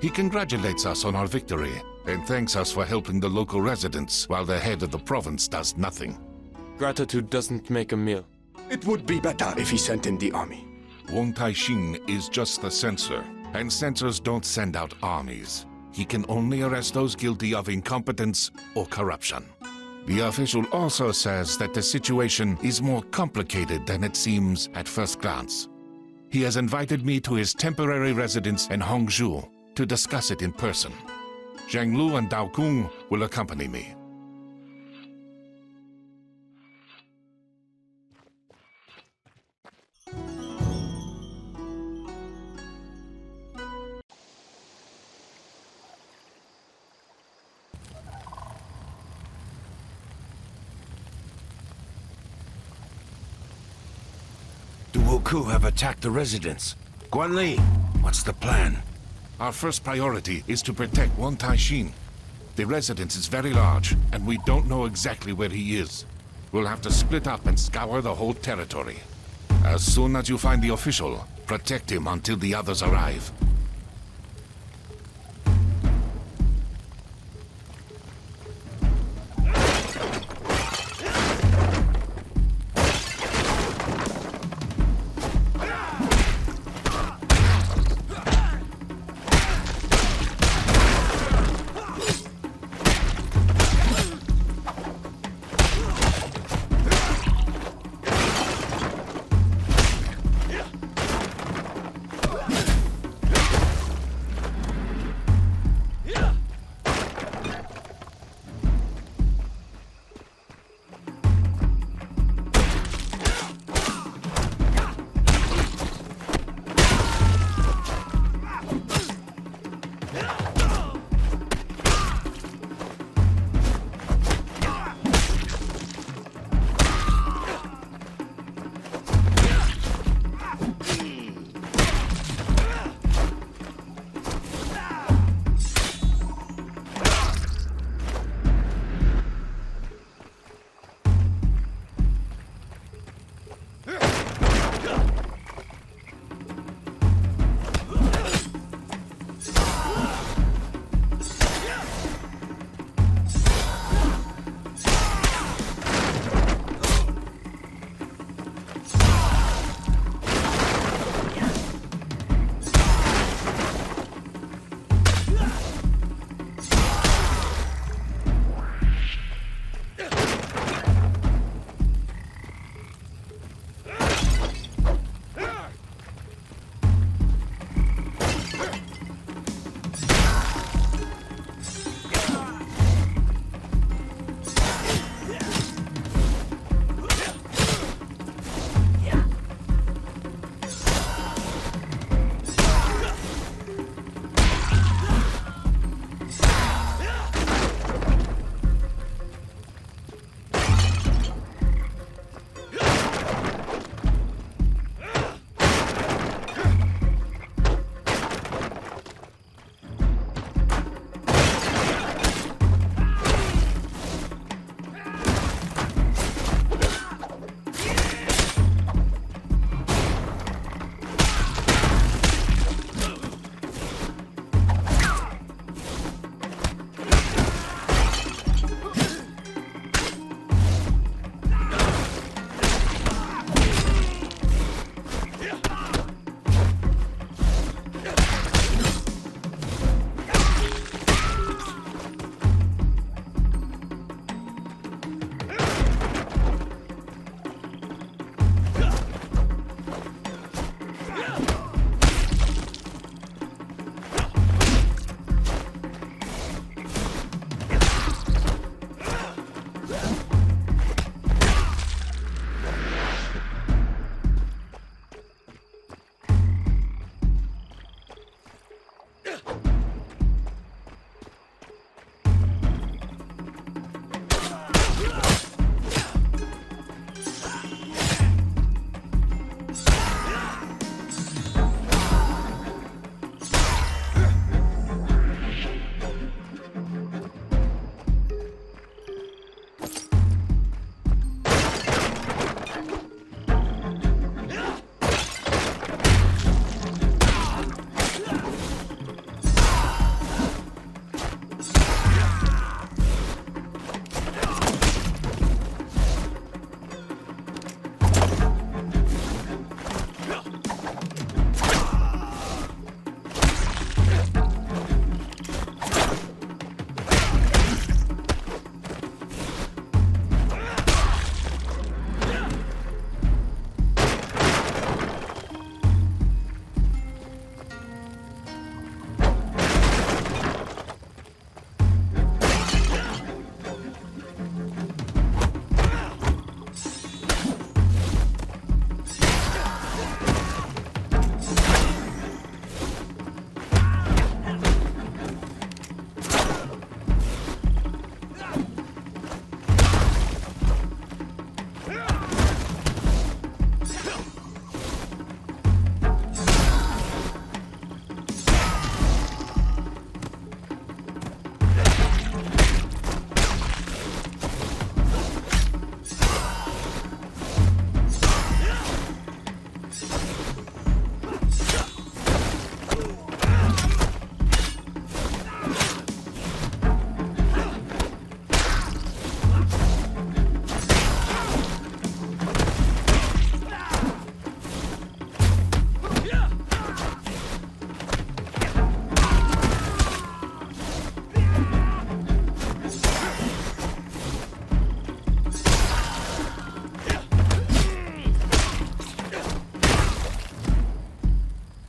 He congratulates us on our victory and thanks us for helping the local residents while the head of the province does nothing. Gratitude doesn't make a meal. It would be better if he sent in the army. Won Tai-shin is just the censor, and censors don't send out armies. He can only arrest those guilty of incompetence or corruption. The official also says that the situation is more complicated than it seems at first glance. He has invited me to his temporary residence in Hongzhou to discuss it in person. Zhang Lu and Dao Kung will accompany me. The Wuku have attacked the residence. Guanli, what's the plan? Our first priority is to protect Won Tai-shin. The residence is very large, and we don't know exactly where he is. We'll have to split up and scour the whole territory. As soon as you find the official, protect him until the others arrive.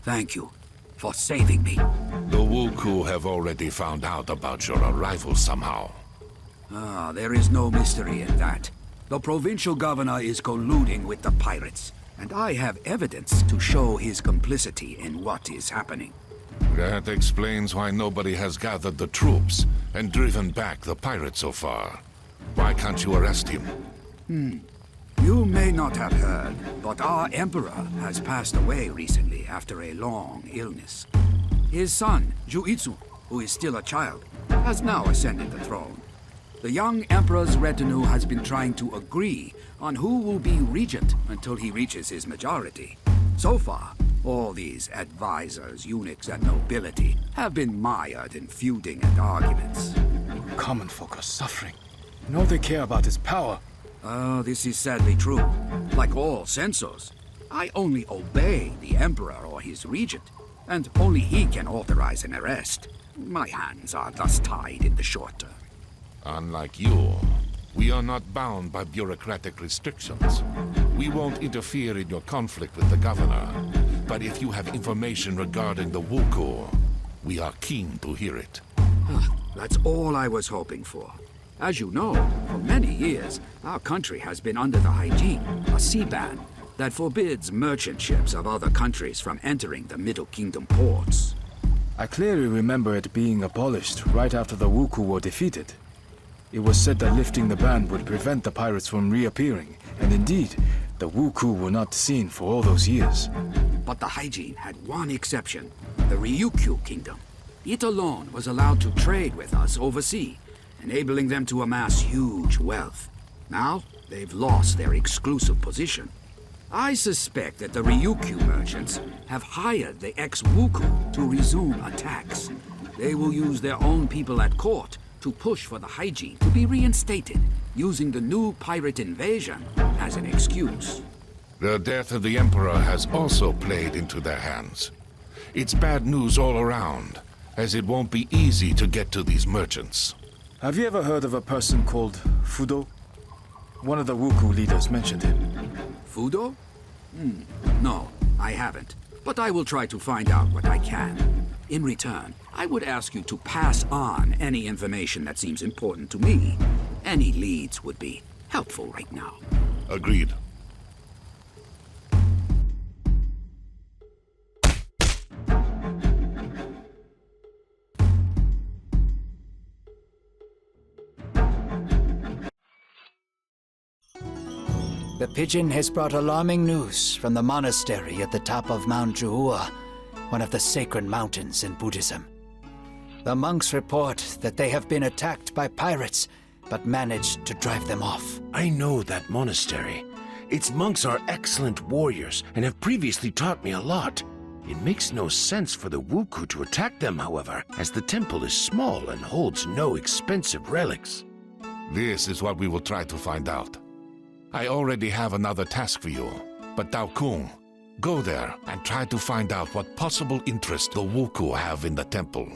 Thank you for saving me. The Wuku have already found out about your arrival somehow. Ah, there is no mystery in that. The provincial governor is colluding with the pirates, and I have evidence to show his complicity in what is happening. That explains why nobody has gathered the troops and driven back the pirates so far. Why can't you arrest him? You may not have heard, but our emperor has passed away recently after a long illness. His son, Juitsu, who is still a child, has now ascended the throne. The young emperor's retinue has been trying to agree on who will be regent until he reaches his majority. So far, all these advisors, eunuchs, and nobility have been mired in feuding and arguments. Common folk are suffering, and all they care about is power. This is sadly true. Like all censors, I only obey the emperor or his regent, and only he can authorize an arrest. My hands are thus tied in the short term. Unlike you, we are not bound by bureaucratic restrictions. We won't interfere in your conflict with the governor. But if you have information regarding the Wuku, we are keen to hear it. That's all I was hoping for. As you know, for many years, our country has been under the hygiene, a sea ban, that forbids merchant ships of other countries from entering the Middle Kingdom ports. I clearly remember it being abolished right after the Wuku were defeated. It was said that lifting the ban would prevent the pirates from reappearing, and indeed, the Wuku were not seen for all those years. But the hygiene had one exception, the Ryukyu Kingdom. It alone was allowed to trade with us overseas, enabling them to amass huge wealth. Now, they've lost their exclusive position. I suspect that the Ryukyu merchants have hired the ex-Wuku to resume attacks. They will use their own people at court to push for the hygiene to be reinstated, using the new pirate invasion as an excuse. The death of the Emperor has also played into their hands. It's bad news all around, as it won't be easy to get to these merchants. Have you ever heard of a person called Fudo? One of the Wuku leaders mentioned him. Fudo? No, I haven't. But I will try to find out what I can. In return, I would ask you to pass on any information that seems important to me. Any leads would be helpful right now. Agreed. The pigeon has brought alarming news from the monastery at the top of Mount Juhua, one of the sacred mountains in Buddhism. The monks report that they have been attacked by pirates, but managed to drive them off. I know that monastery. Its monks are excellent warriors and have previously taught me a lot. It makes no sense for the Wuku to attack them, however, as the temple is small and holds no expensive relics. This is what we will try to find out. I already have another task for you, but Dao Kung, go there and try to find out what possible interest the Wuku have in the temple.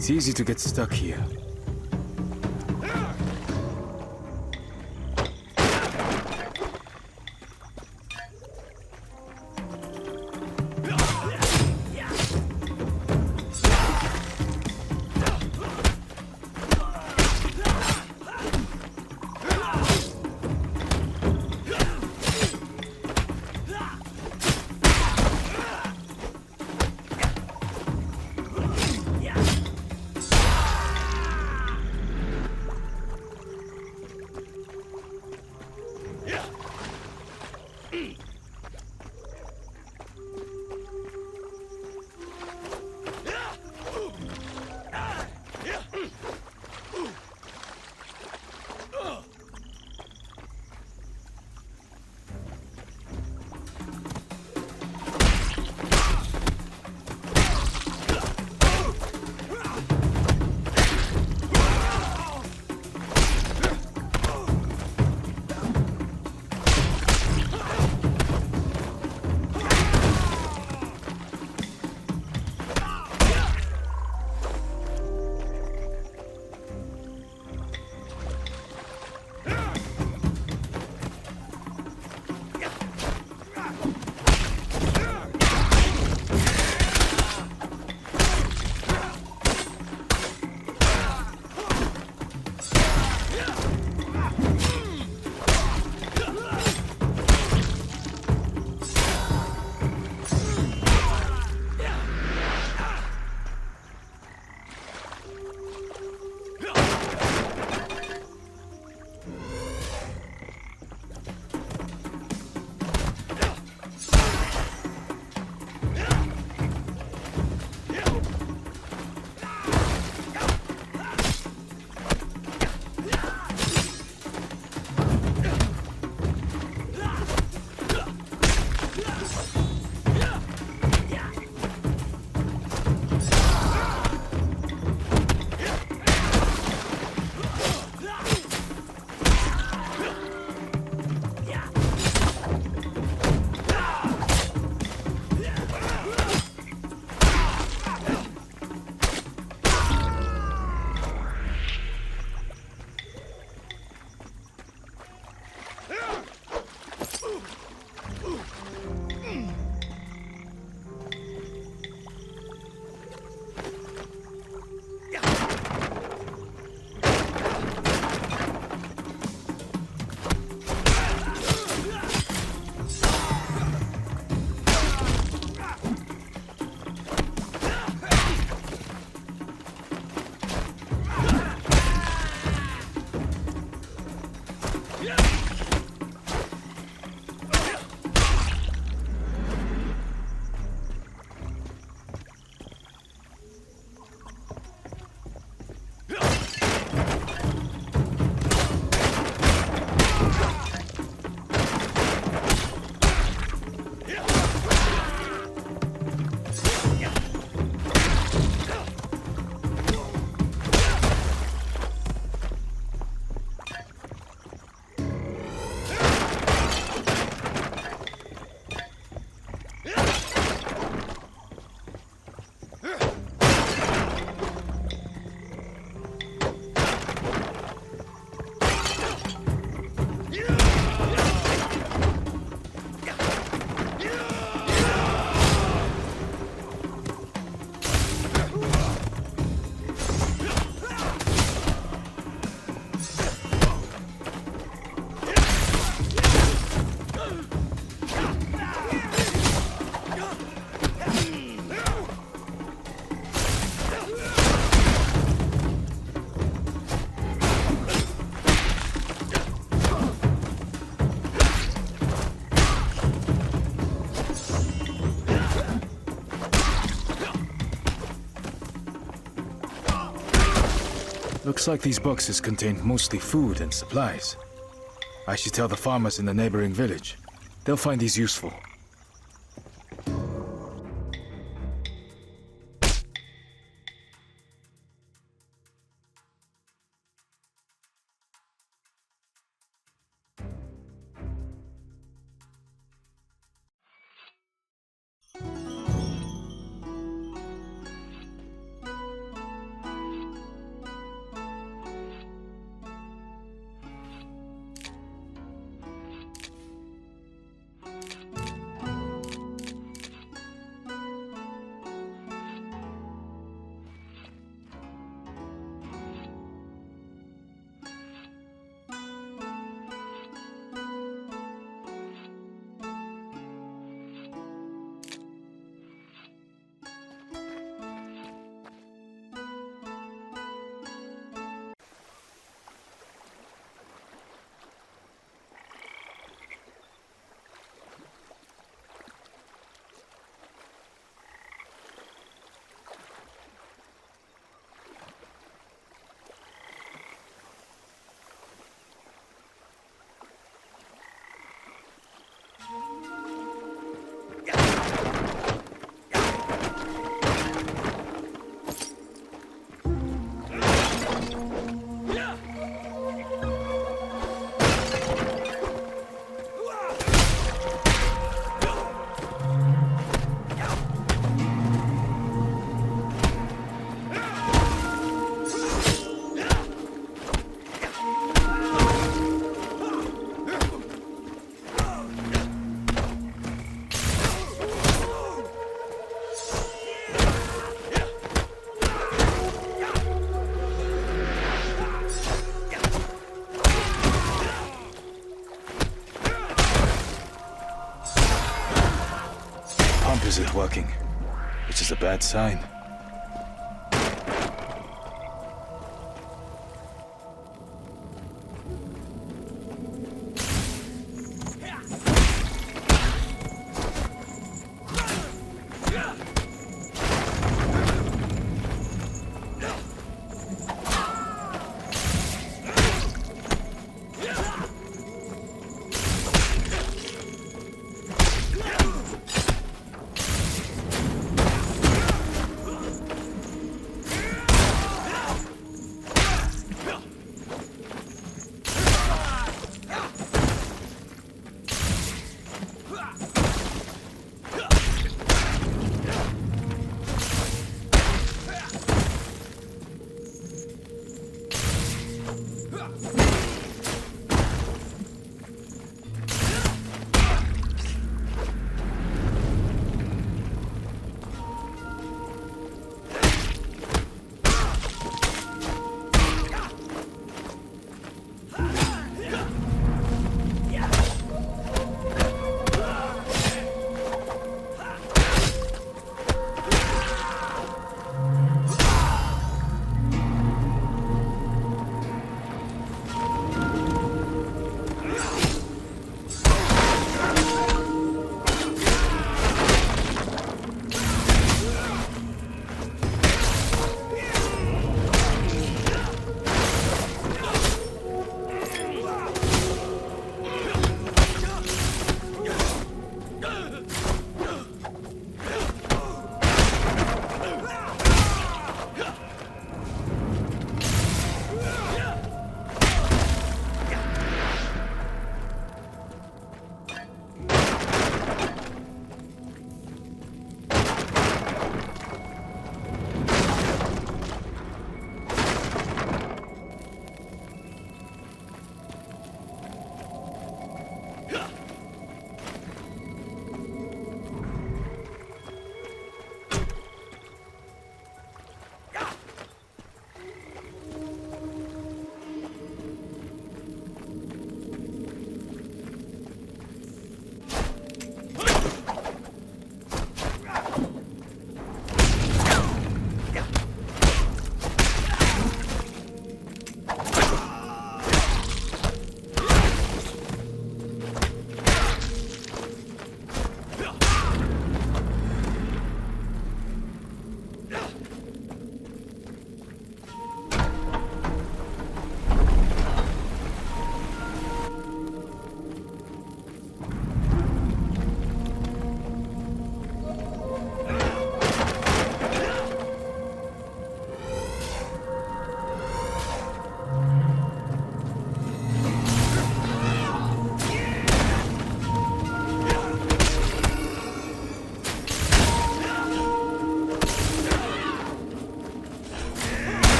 It's easy to get stuck here. Looks like these boxes contain mostly food and supplies. I should tell the farmers in the neighboring village. They'll find these useful. isn't working, which is a bad sign.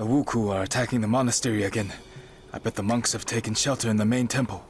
The Wuku are attacking the monastery again. I bet the monks have taken shelter in the main temple.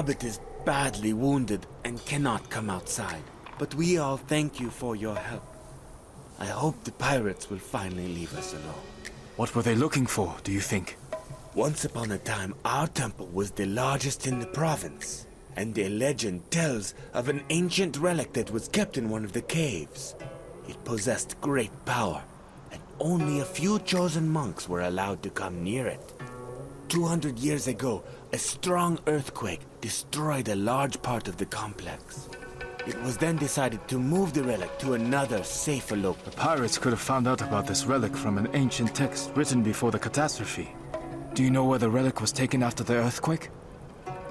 abbot is badly wounded, and cannot come outside. But we all thank you for your help. I hope the pirates will finally leave us alone. What were they looking for, do you think? Once upon a time, our temple was the largest in the province, and a legend tells of an ancient relic that was kept in one of the caves. It possessed great power, and only a few chosen monks were allowed to come near it. 200 years ago, a strong earthquake destroyed a large part of the complex. It was then decided to move the relic to another, safer location. The pirates could have found out about this relic from an ancient text written before the catastrophe. Do you know where the relic was taken after the earthquake?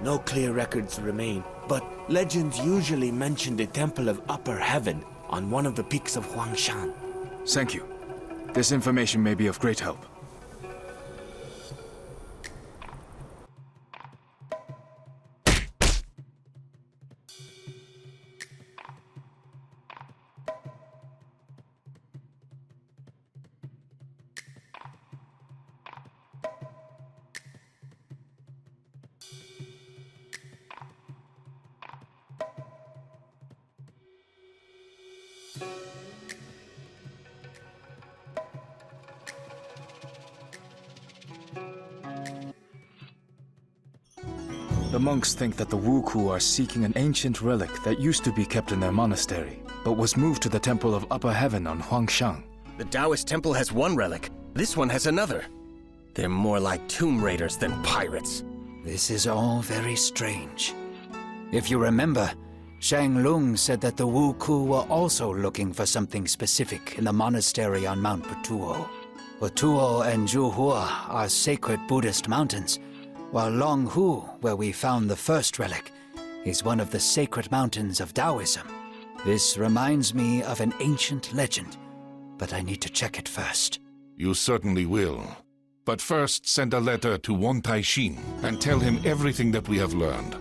No clear records remain, but legends usually mention the Temple of Upper Heaven on one of the peaks of Huangshan. Thank you. This information may be of great help. The monks think that the Wuku are seeking an ancient relic that used to be kept in their monastery, but was moved to the Temple of Upper Heaven on Huangshan. The Taoist temple has one relic. This one has another. They're more like tomb raiders than pirates. This is all very strange. If you remember, Shang Lung said that the Wuku were also looking for something specific in the monastery on Mount Batuo. Batuo and Zhuhua are sacred Buddhist mountains, while Longhu, where we found the first relic, is one of the sacred mountains of Taoism. This reminds me of an ancient legend, but I need to check it first. You certainly will. But first, send a letter to Wan Taixin and tell him everything that we have learned.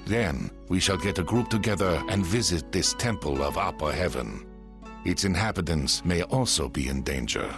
Then, we shall get a group together and visit this Temple of Upper Heaven. Its inhabitants may also be in danger.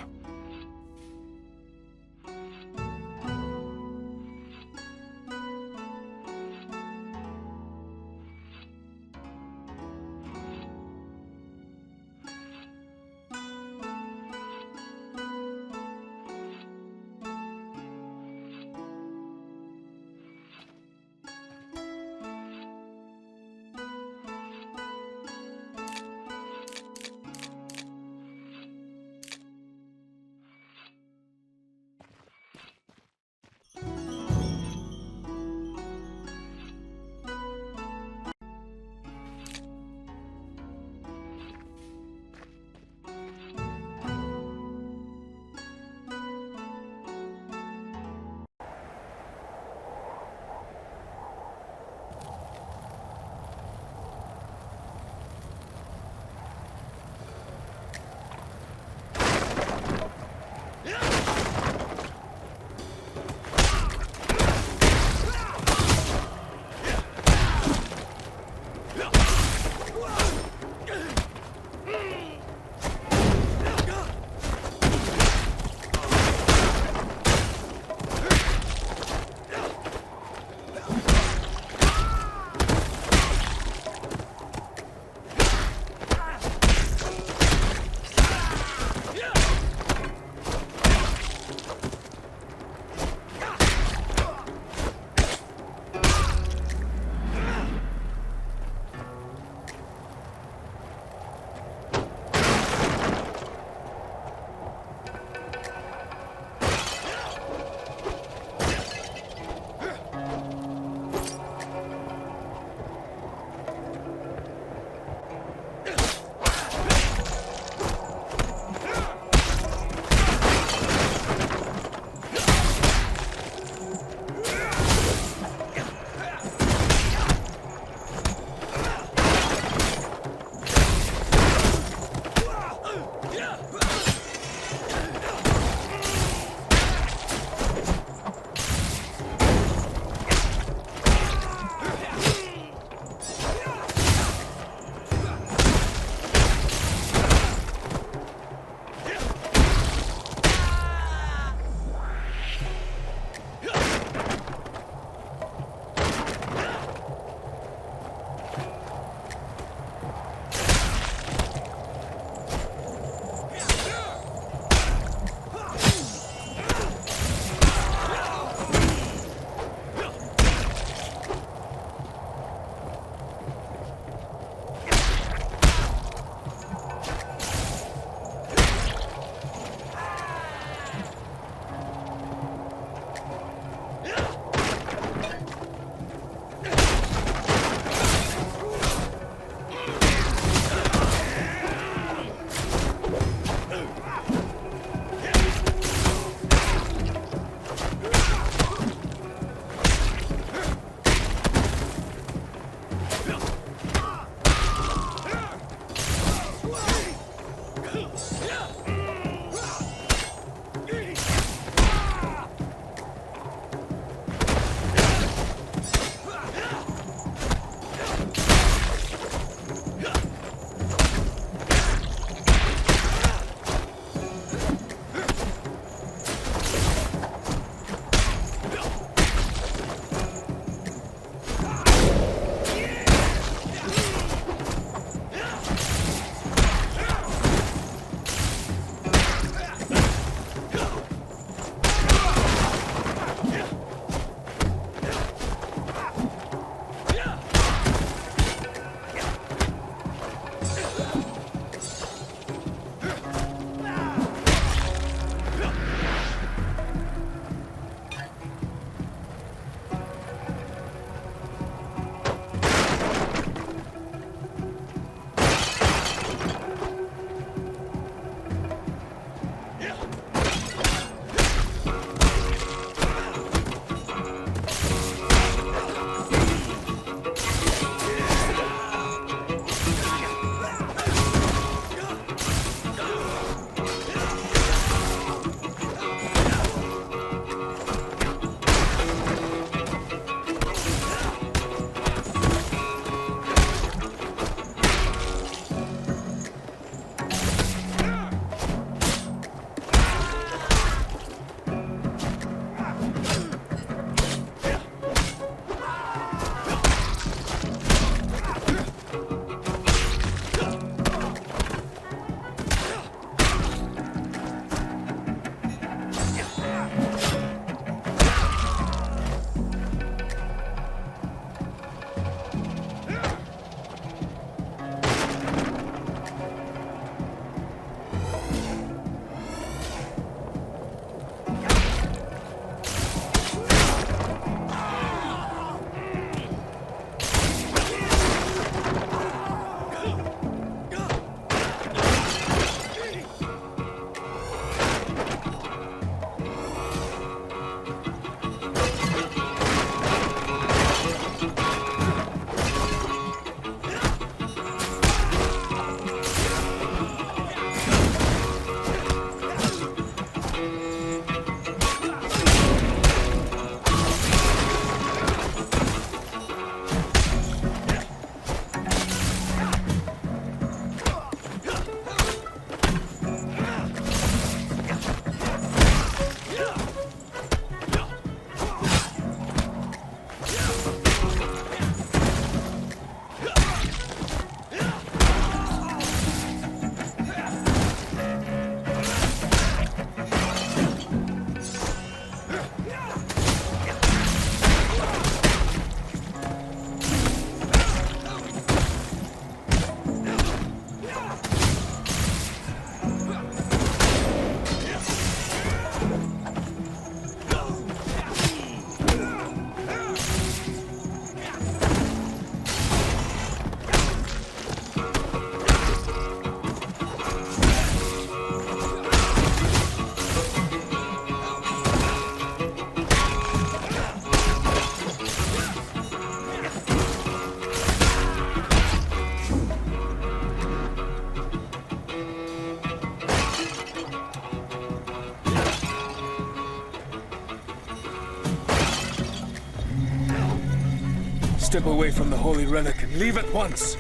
Step away from the holy relic and leave at once,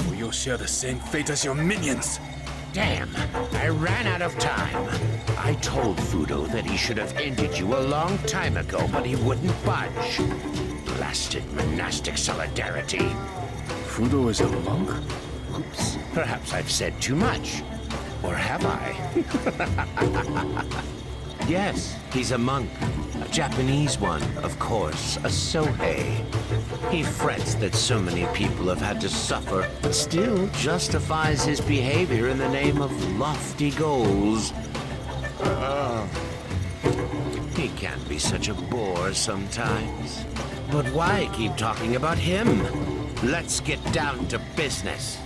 or you'll share the same fate as your minions. Damn, I ran out of time. I told Fudo that he should have ended you a long time ago, but he wouldn't budge. Blasted monastic solidarity. Fudo is a monk? Oops, perhaps I've said too much. Or have I? Yes, he's a monk. A Japanese one, of course, a Sohei. He frets that so many people have had to suffer, but still justifies his behavior in the name of lofty goals. He can be such a bore sometimes. But why keep talking about him? Let's get down to business.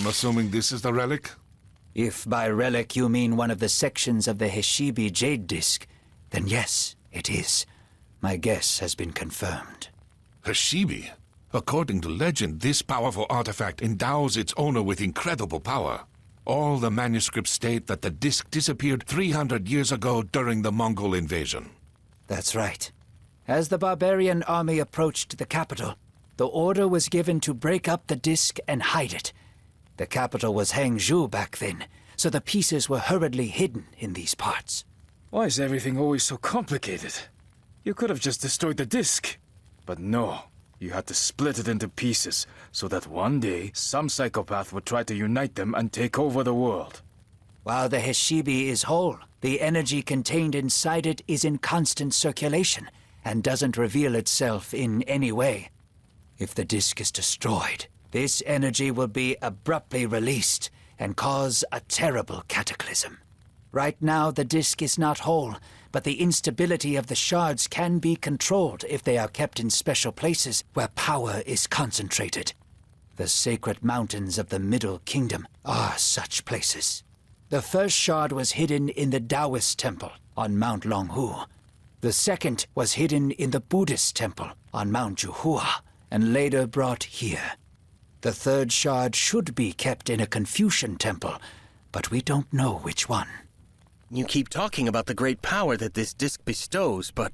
I'm assuming this is the relic? If by relic you mean one of the sections of the Heshibi jade disc, then yes, it is. My guess has been confirmed. Heshibi? According to legend, this powerful artifact endows its owner with incredible power. All the manuscripts state that the disc disappeared 300 years ago during the Mongol invasion. That's right. As the barbarian army approached the capital, the order was given to break up the disc and hide it. The capital was Hangzhou back then, so the pieces were hurriedly hidden in these parts. Why is everything always so complicated? You could have just destroyed the disc. But no, you had to split it into pieces, so that one day, some psychopath would try to unite them and take over the world. While the Heshibi is whole, the energy contained inside it is in constant circulation, and doesn't reveal itself in any way. If the disc is destroyed, this energy will be abruptly released and cause a terrible cataclysm. Right now, the disc is not whole, but the instability of the shards can be controlled if they are kept in special places where power is concentrated. The sacred mountains of the Middle Kingdom are such places. The first shard was hidden in the Taoist temple on Mount Longhu. The second was hidden in the Buddhist temple on Mount Juhua, and later brought here. The third shard should be kept in a Confucian temple, but we don't know which one. You keep talking about the great power that this disc bestows, but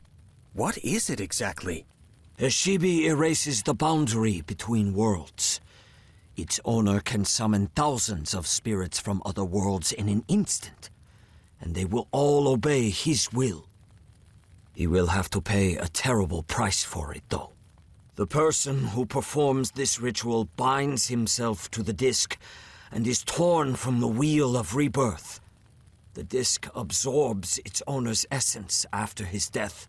what is it exactly? Heshibi erases the boundary between worlds. Its owner can summon thousands of spirits from other worlds in an instant, and they will all obey his will. He will have to pay a terrible price for it, though. The person who performs this ritual binds himself to the disc and is torn from the wheel of rebirth. The disc absorbs its owner's essence after his death,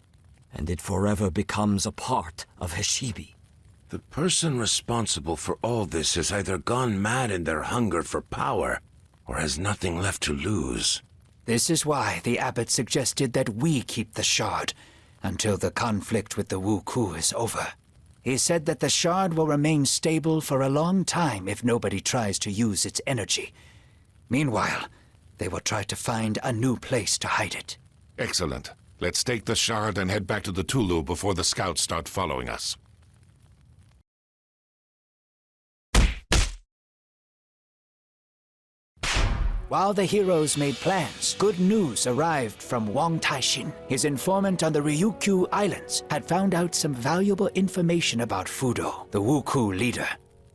and it forever becomes a part of Heshibi. The person responsible for all this has either gone mad in their hunger for power, or has nothing left to lose. This is why the abbot suggested that we keep the shard until the conflict with the Wu Ku is over. He said that the shard will remain stable for a long time if nobody tries to use its energy. Meanwhile, they will try to find a new place to hide it. Excellent. Let's take the shard and head back to the Tulu before the scouts start following us. While the heroes made plans, good news arrived from Wang Taixin. His informant on the Ryukyu Islands had found out some valuable information about Fudo, the Wu Ku leader.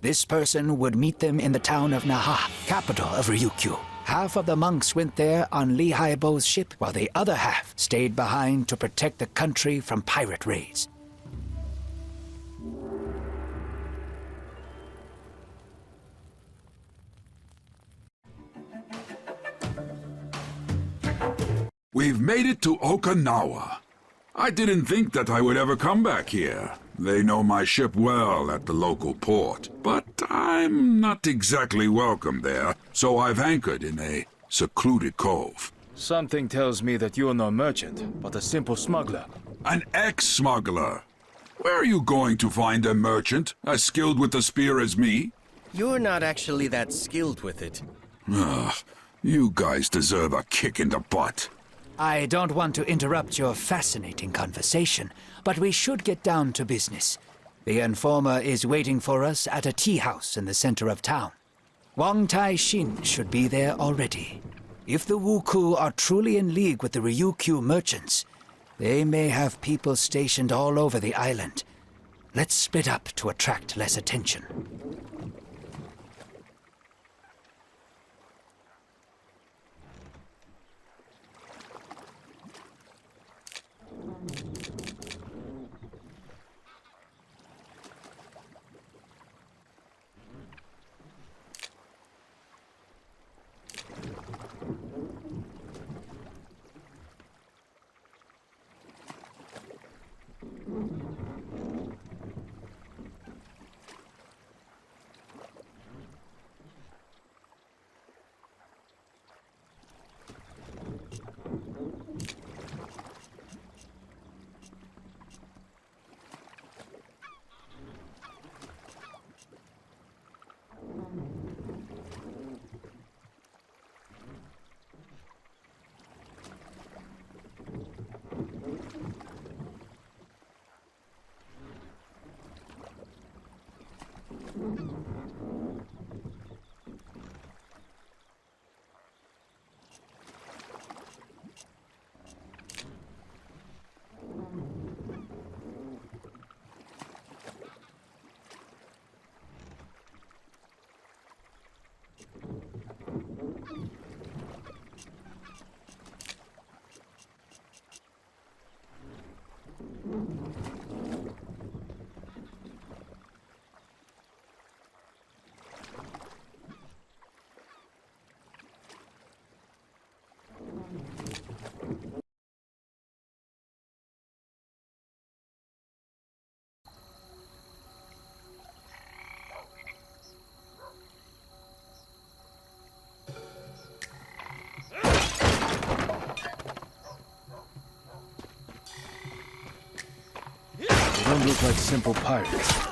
This person would meet them in the town of Naha, capital of Ryukyu. Half of the monks went there on Li Haibo's ship, while the other half stayed behind to protect the country from pirate raids. We've made it to Okinawa. I didn't think that I would ever come back here. They know my ship well at the local port, but I'm not exactly welcome there, so I've anchored in a secluded cove. Something tells me that you're no merchant, but a simple smuggler. An ex-smuggler. Where are you going to find a merchant as skilled with the spear as me? You're not actually that skilled with it. Ugh, you guys deserve a kick in the butt. I don't want to interrupt your fascinating conversation, but we should get down to business. The informer is waiting for us at a tea house in the center of town. Wang Taixin should be there already. If the Wu Ku are truly in league with the Ryukyu merchants, they may have people stationed all over the island. Let's split up to attract less attention. They don't look like simple pirates.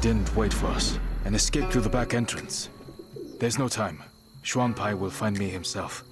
didn't wait for us and escaped through the back entrance. There's no time. Xuanpai will find me himself.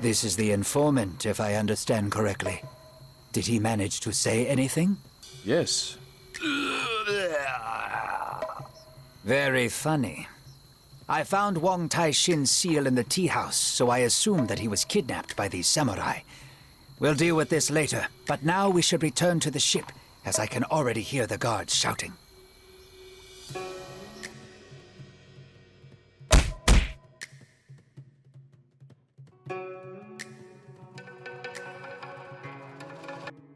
This is the informant, if I understand correctly. Did he manage to say anything? Yes. Very funny. I found Wang Taixin's seal in the tea house, so I assumed that he was kidnapped by these samurai. We'll deal with this later, but now we should return to the ship, as I can already hear the guards shouting.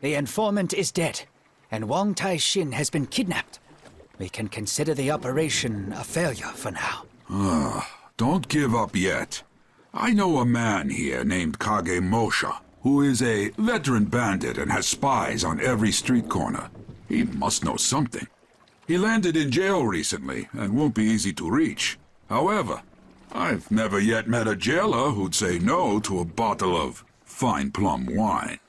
The informant is dead, and Wang Taixin has been kidnapped. We can consider the operation a failure for now. Don't give up yet. I know a man here named Kage Mosha, who is a veteran bandit and has spies on every street corner. He must know something. He landed in jail recently and won't be easy to reach. However, I've never yet met a jailer who'd say no to a bottle of fine plum wine.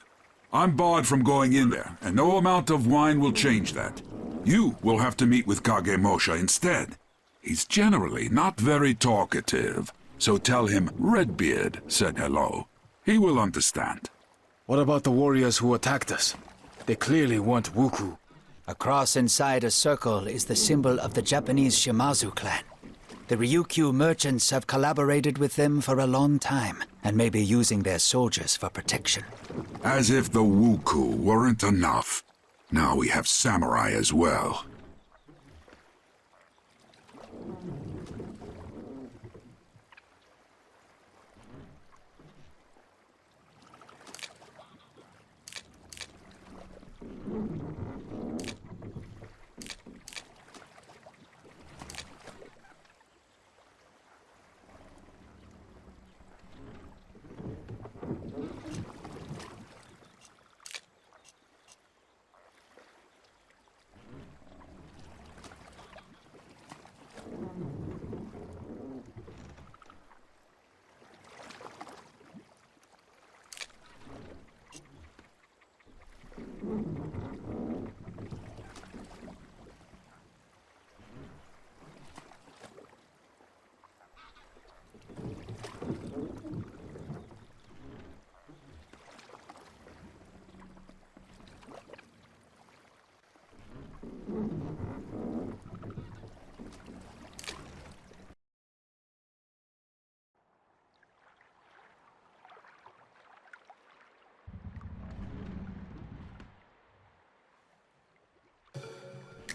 I'm barred from going in there, and no amount of wine will change that. You will have to meet with Kage Mosha instead. He's generally not very talkative, so tell him Redbeard said hello. He will understand. What about the warriors who attacked us? They clearly weren't Wuku. A cross inside a circle is the symbol of the Japanese Shimazu clan. The Ryukyu merchants have collaborated with them for a long time, and may be using their soldiers for protection. As if the Wuku weren't enough. Now we have samurai as well.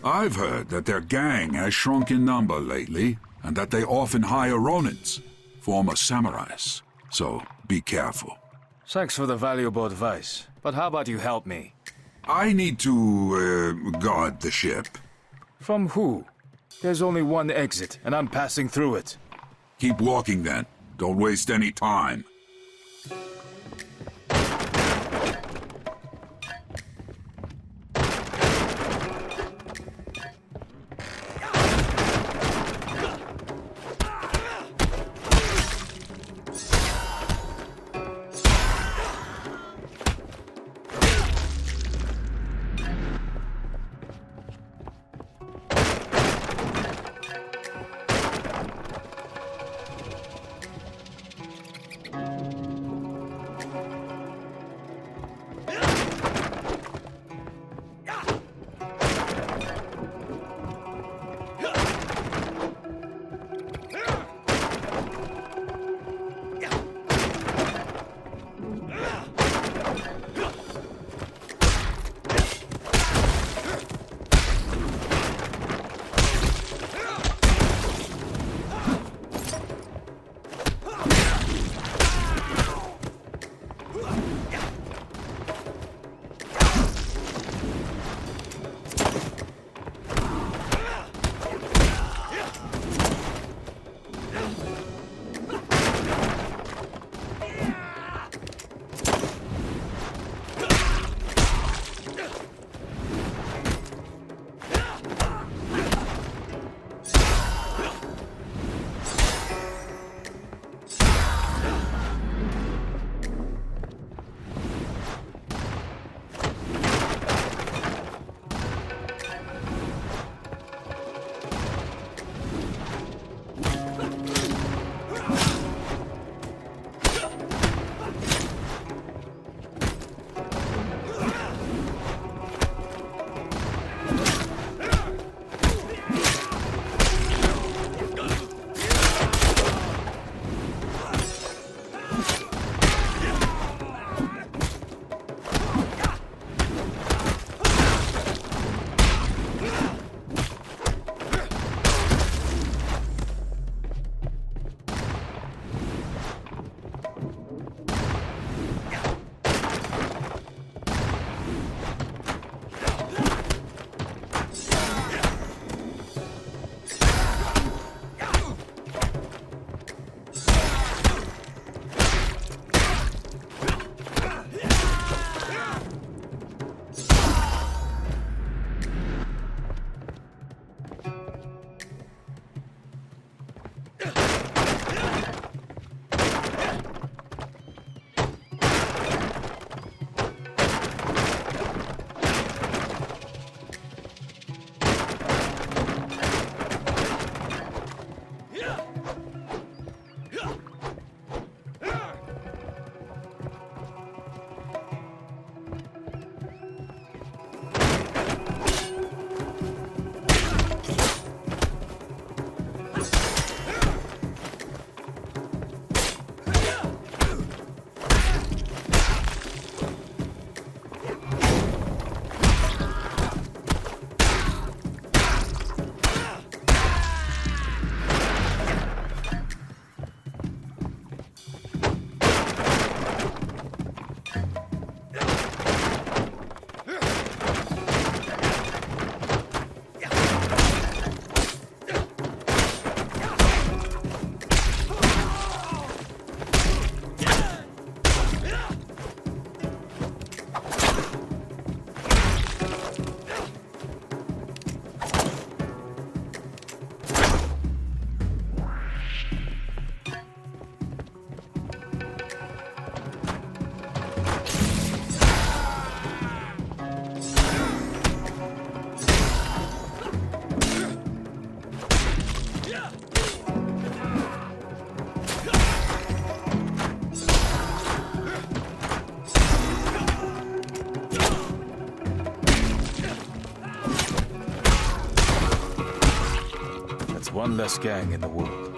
I've heard that their gang has shrunk in number lately, and that they often hire Ronins, former samurais. So, be careful. Thanks for the valuable advice, but how about you help me? I need to, guard the ship. From who? There's only one exit, and I'm passing through it. Keep walking then. Don't waste any time. one less gang in the world.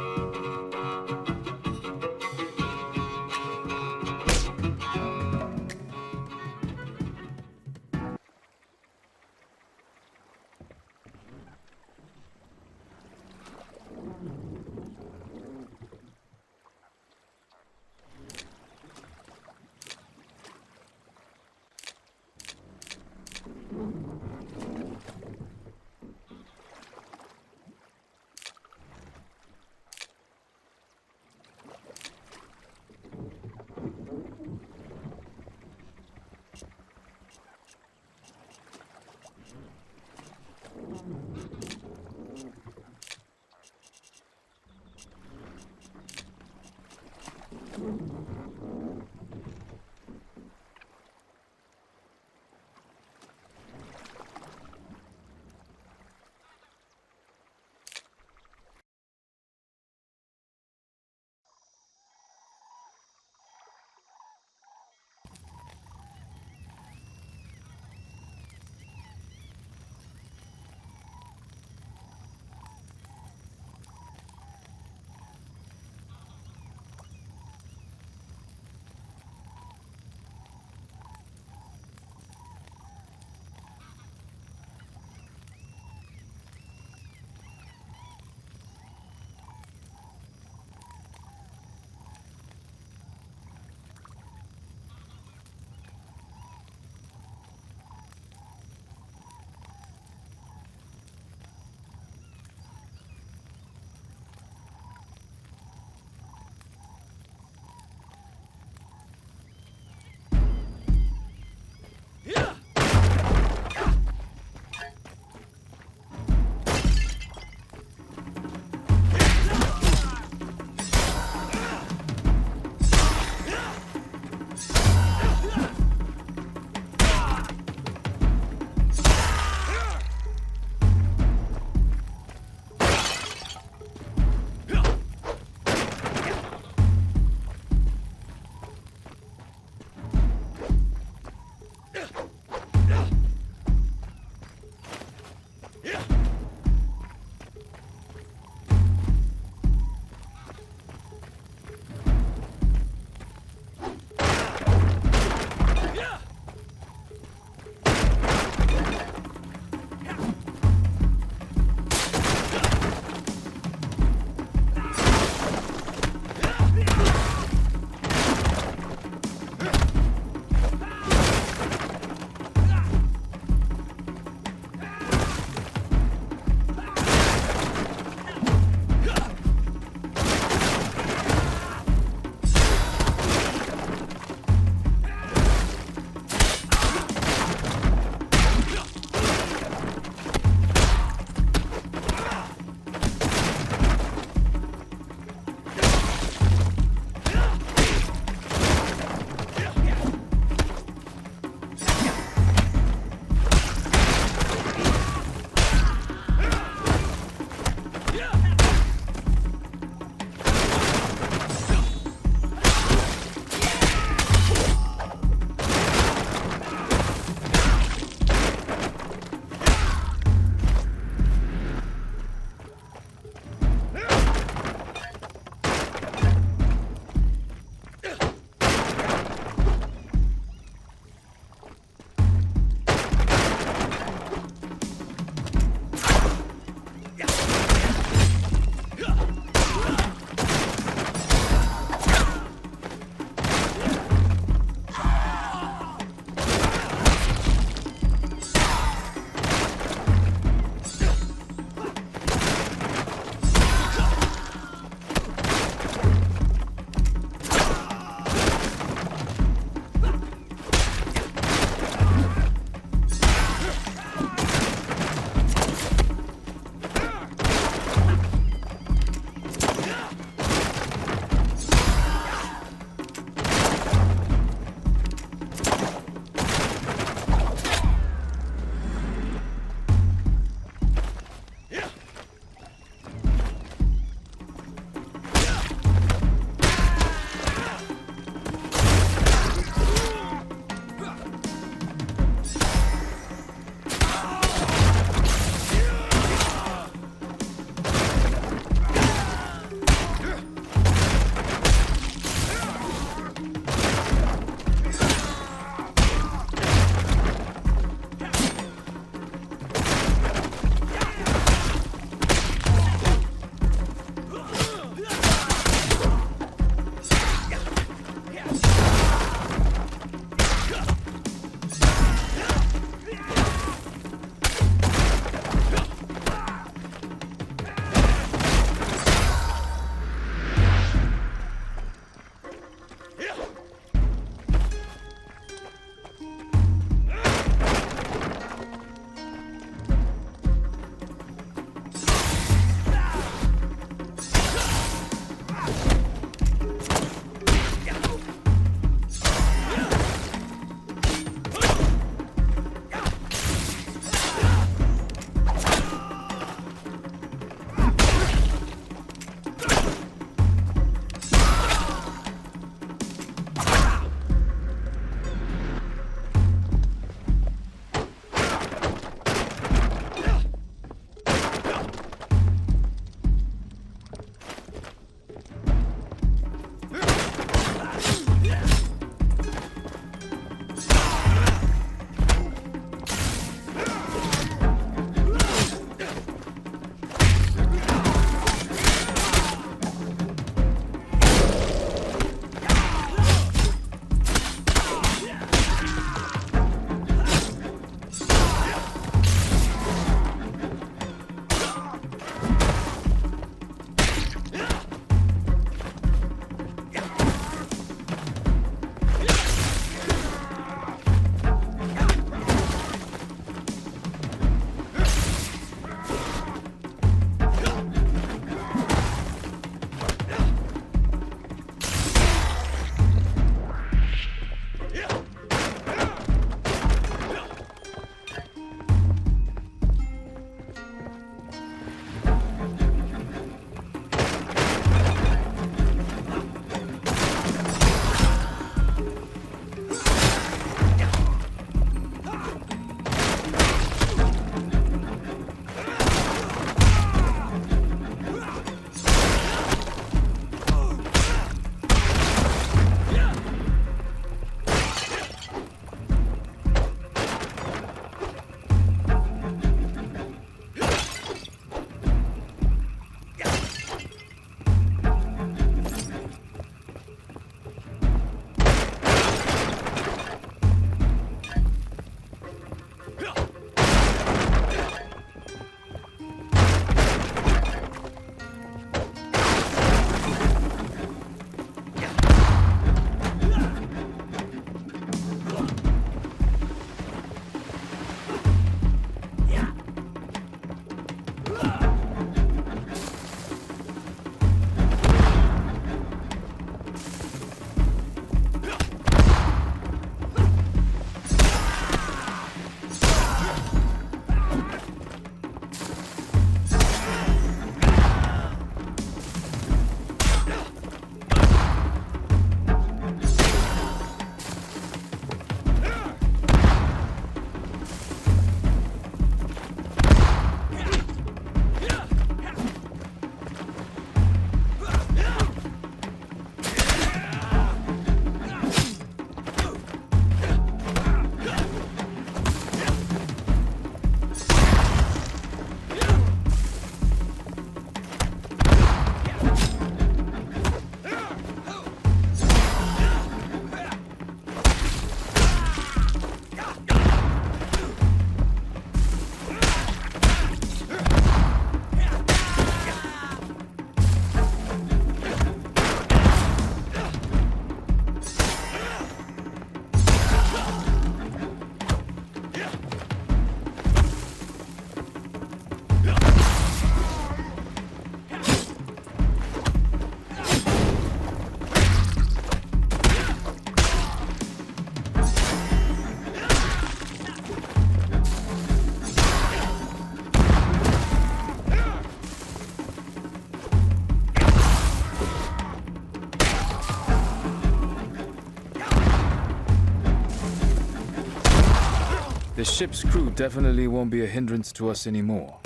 The ship's crew definitely won't be a hindrance to us anymore.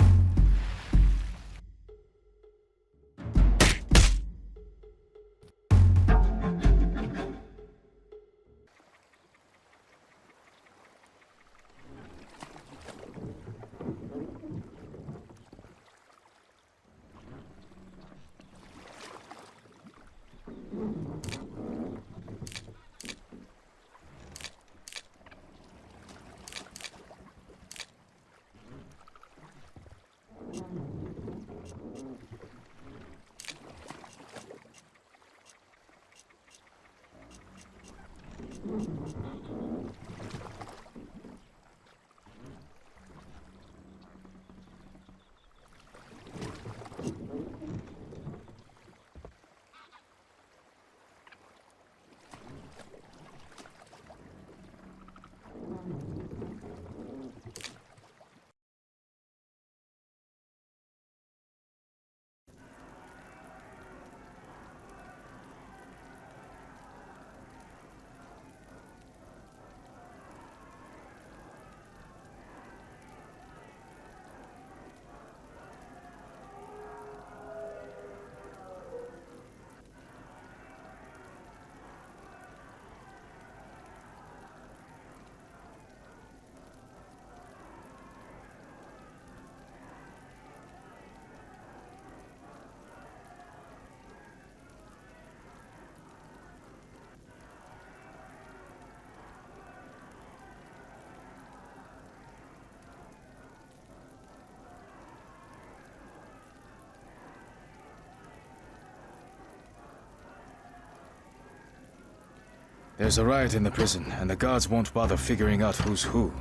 There's a riot in the prison, and the guards won't bother figuring out who's who.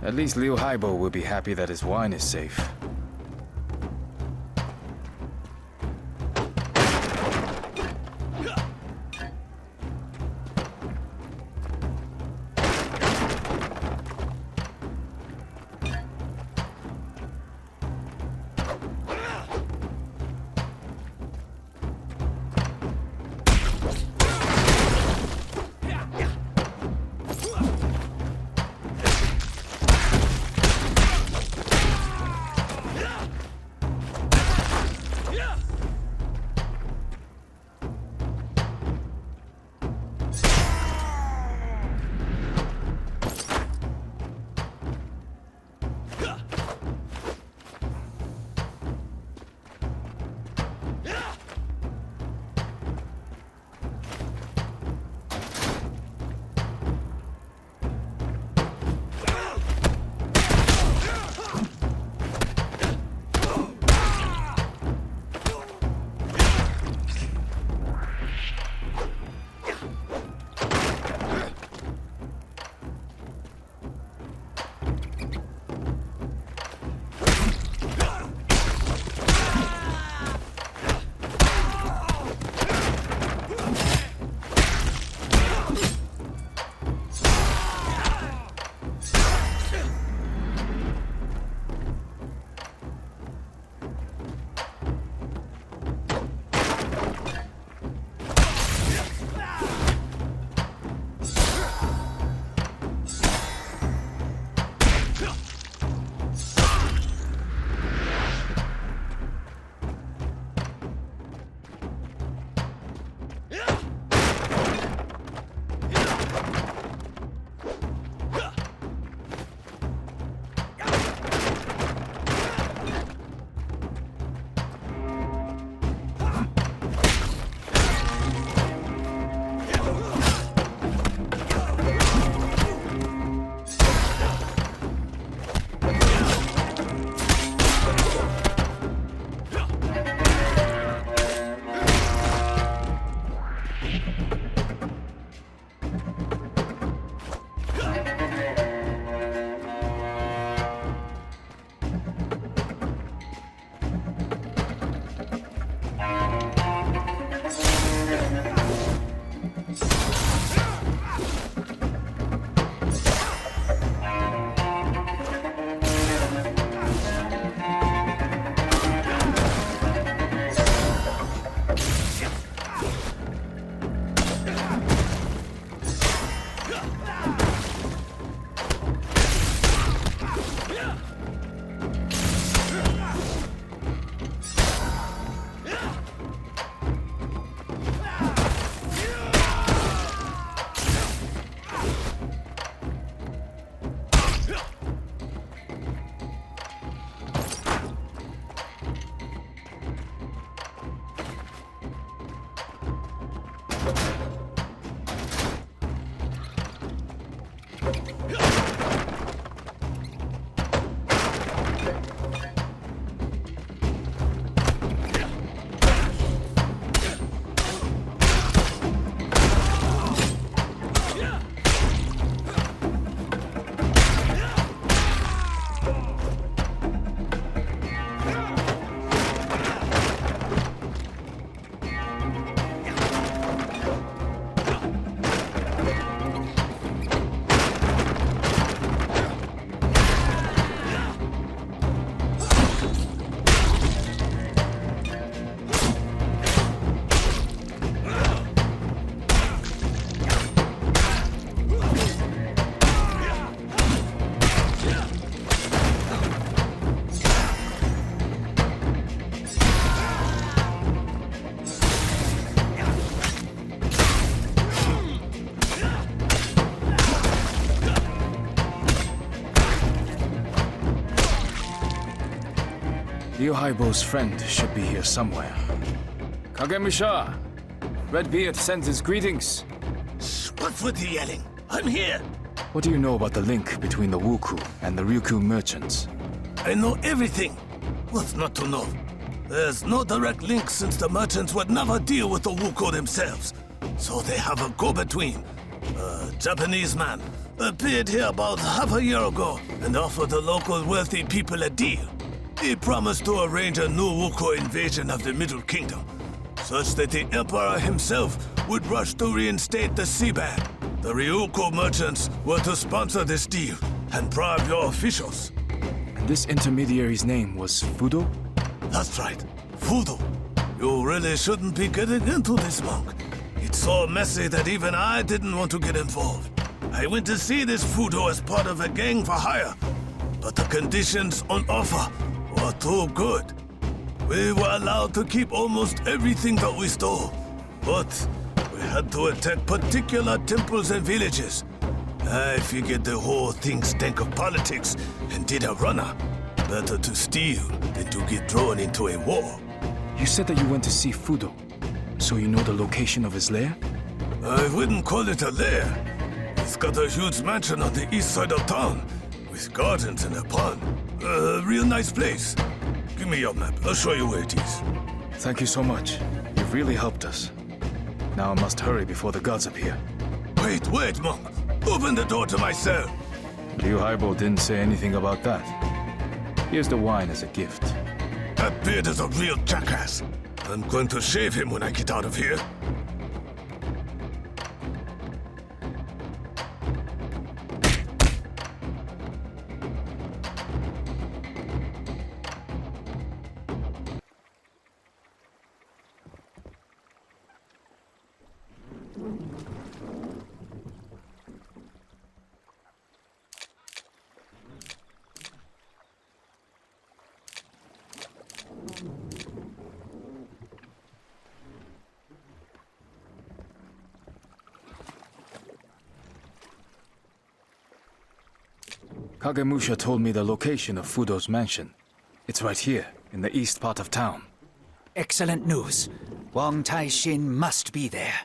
At least Liu Haibo will be happy that his wine is safe. Liu Haibo's friend should be here somewhere. Kagemusha! Redbeard sends his greetings. What's with the yelling? I'm here! What do you know about the link between the Wuku and the Ryukyu merchants? I know everything. What's not to know? There's no direct link since the merchants would never deal with the Wuku themselves. So they have a go-between. A Japanese man appeared here about half a year ago and offered the local wealthy people a deal. He promised to arrange a new Wuku invasion of the Middle Kingdom, such that the Emperor himself would rush to reinstate the sea ban. The Ryukyu merchants were to sponsor this deal and bribe your officials. And this intermediary's name was Fudo? That's right, Fudo. You really shouldn't be getting into this, monk. It's so messy that even I didn't want to get involved. I went to see this Fudo as part of a gang for hire, but the conditions on offer were too good. We were allowed to keep almost everything that we stole, but we had to attack particular temples and villages. I figured the whole thing stank of politics and did a runner. Better to steal than to get drawn into a war. You said that you went to see Fudo, so you know the location of his lair? I wouldn't call it a lair. He's got a huge mansion on the east side of town, with gardens and a pond. A real nice place. Give me your map, I'll show you where it is. Thank you so much. You've really helped us. Now I must hurry before the gods appear. Wait, monk. Open the door to my cell. Liu Haibo didn't say anything about that. Here's the wine as a gift. That beard is a real jackass. I'm going to shave him when I get out of here. Kagemusha told me the location of Fudo's mansion. It's right here, in the east part of town. Excellent news. Wang Taishin must be there.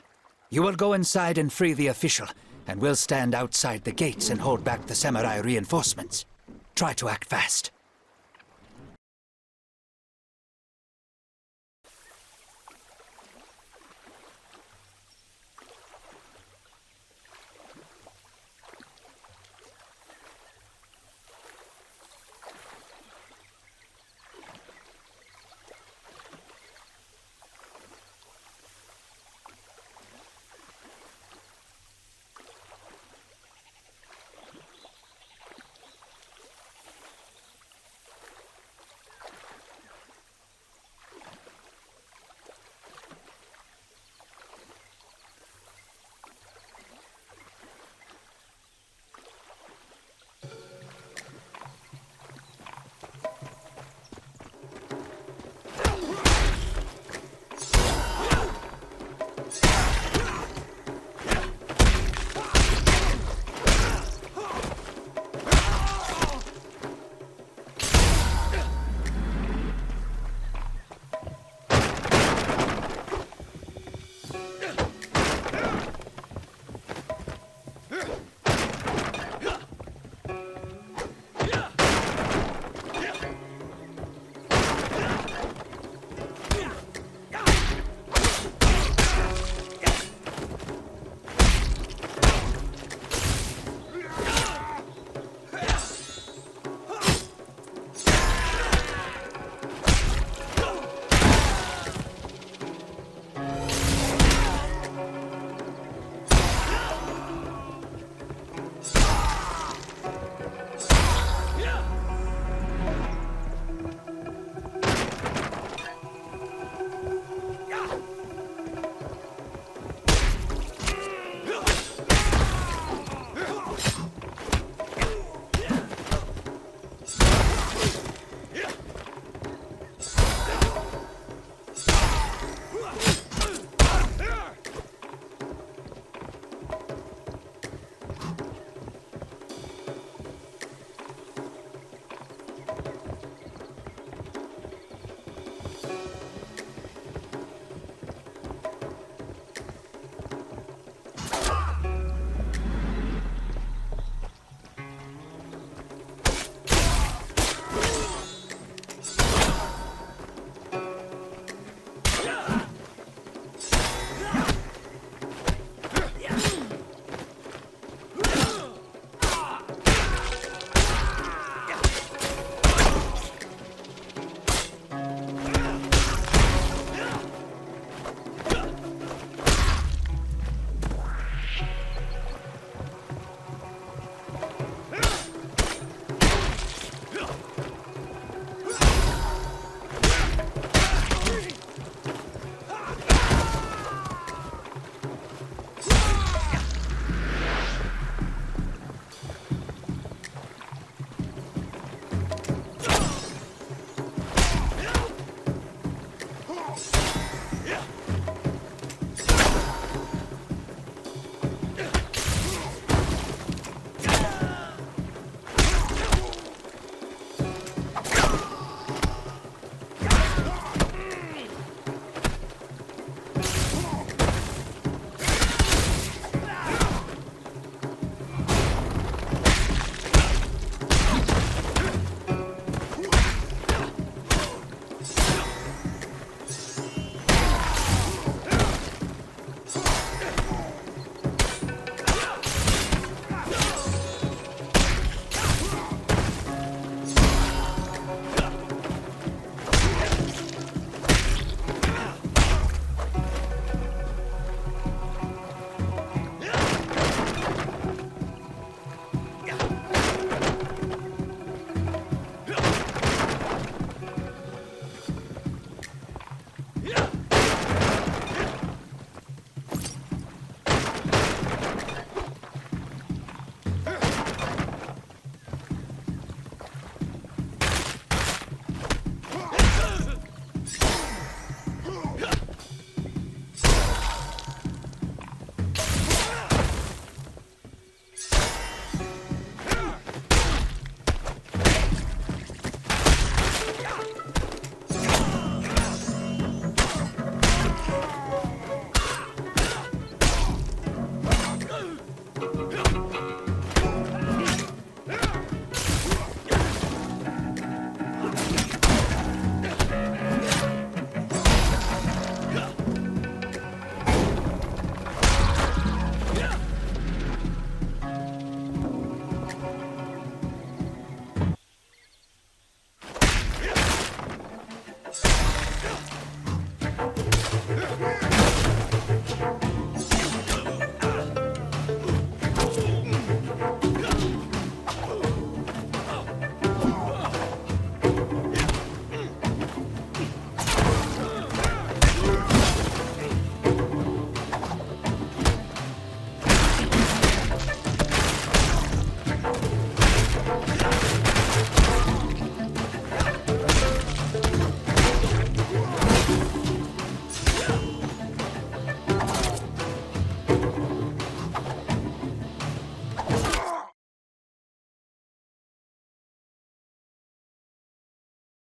You will go inside and free the official, and we'll stand outside the gates and hold back the samurai reinforcements. Try to act fast.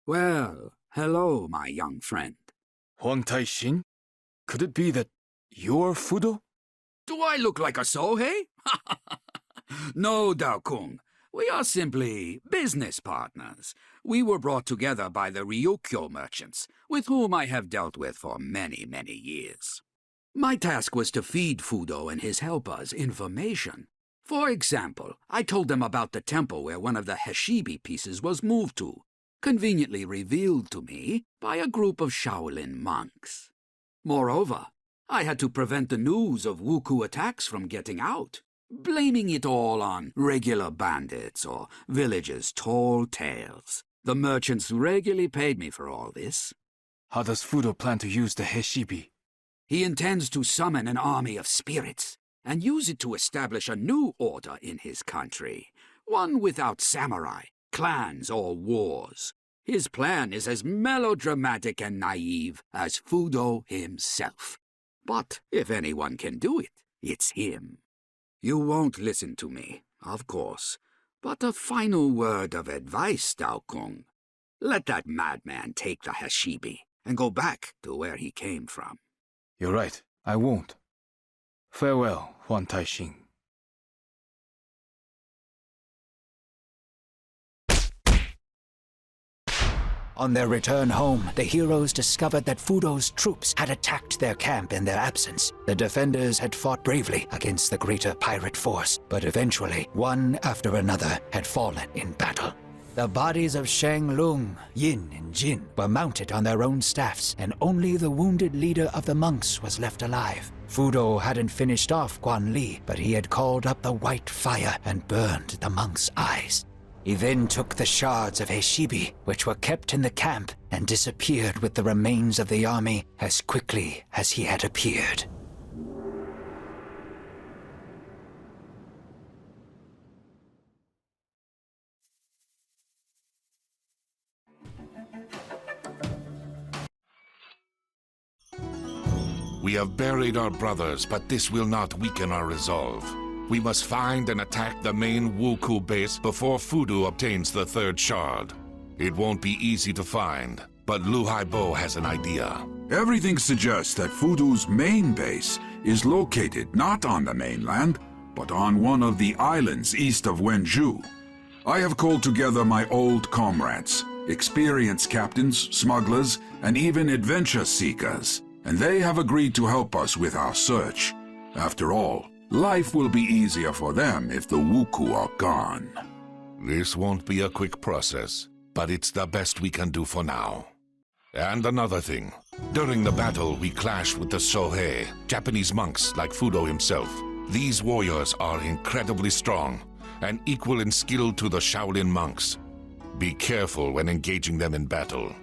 Well, hello, my young friend. Huang Tai-shin? Could it be that you're Fudo? Do I look like a Sohei? No, Dao Kung. We are simply business partners. We were brought together by the Ryukyo merchants, with whom I have dealt with for many, many years. My task was to feed Fudo and his helpers information. For example, I told them about the temple where one of the Heshibi pieces was moved to, conveniently revealed to me by a group of Shaolin monks. Moreover, I had to prevent the news of Wuku attacks from getting out, blaming it all on regular bandits or villagers' tall tales. The merchants regularly paid me for all this. How does Fudo plan to use the Heshibi? He intends to summon an army of spirits and use it to establish a new order in his country, one without samurai, clans, or wars. His plan is as melodramatic and naive as Fudo himself. But if anyone can do it, it's him. You won't listen to me, of course, but a final word of advice, Dao Kung. Let that madman take the Heshibi and go back to where he came from. You're right, I won't. Farewell, Huang Tai-shin. On their return home, the heroes discovered that Fudo's troops had attacked their camp in their absence. The defenders had fought bravely against the greater pirate force, but eventually, one after another had fallen in battle. The bodies of Shang Lung, Yin, and Jin were mounted on their own staffs, and only the wounded leader of the monks was left alive. Fudo hadn't finished off Guan Li, but he had called up the white fire and burned the monks' eyes. He then took the shards of Heshibi, which were kept in the camp, and disappeared with the remains of the army as quickly as he had appeared. We have buried our brothers, but this will not weaken our resolve. We must find and attack the main Wuku base before Fudo obtains the third shard. It won't be easy to find, but Lu Haibo has an idea. Everything suggests that Fudo's main base is located not on the mainland, but on one of the islands east of Wenju. I have called together my old comrades, experienced captains, smugglers, and even adventure seekers, and they have agreed to help us with our search. After all, life will be easier for them if the Wuku are gone. This won't be a quick process, but it's the best we can do for now. And another thing. During the battle, we clashed with the Sohei, Japanese monks like Fudo himself. These warriors are incredibly strong and equal in skill to the Shaolin monks. Be careful when engaging them in battle.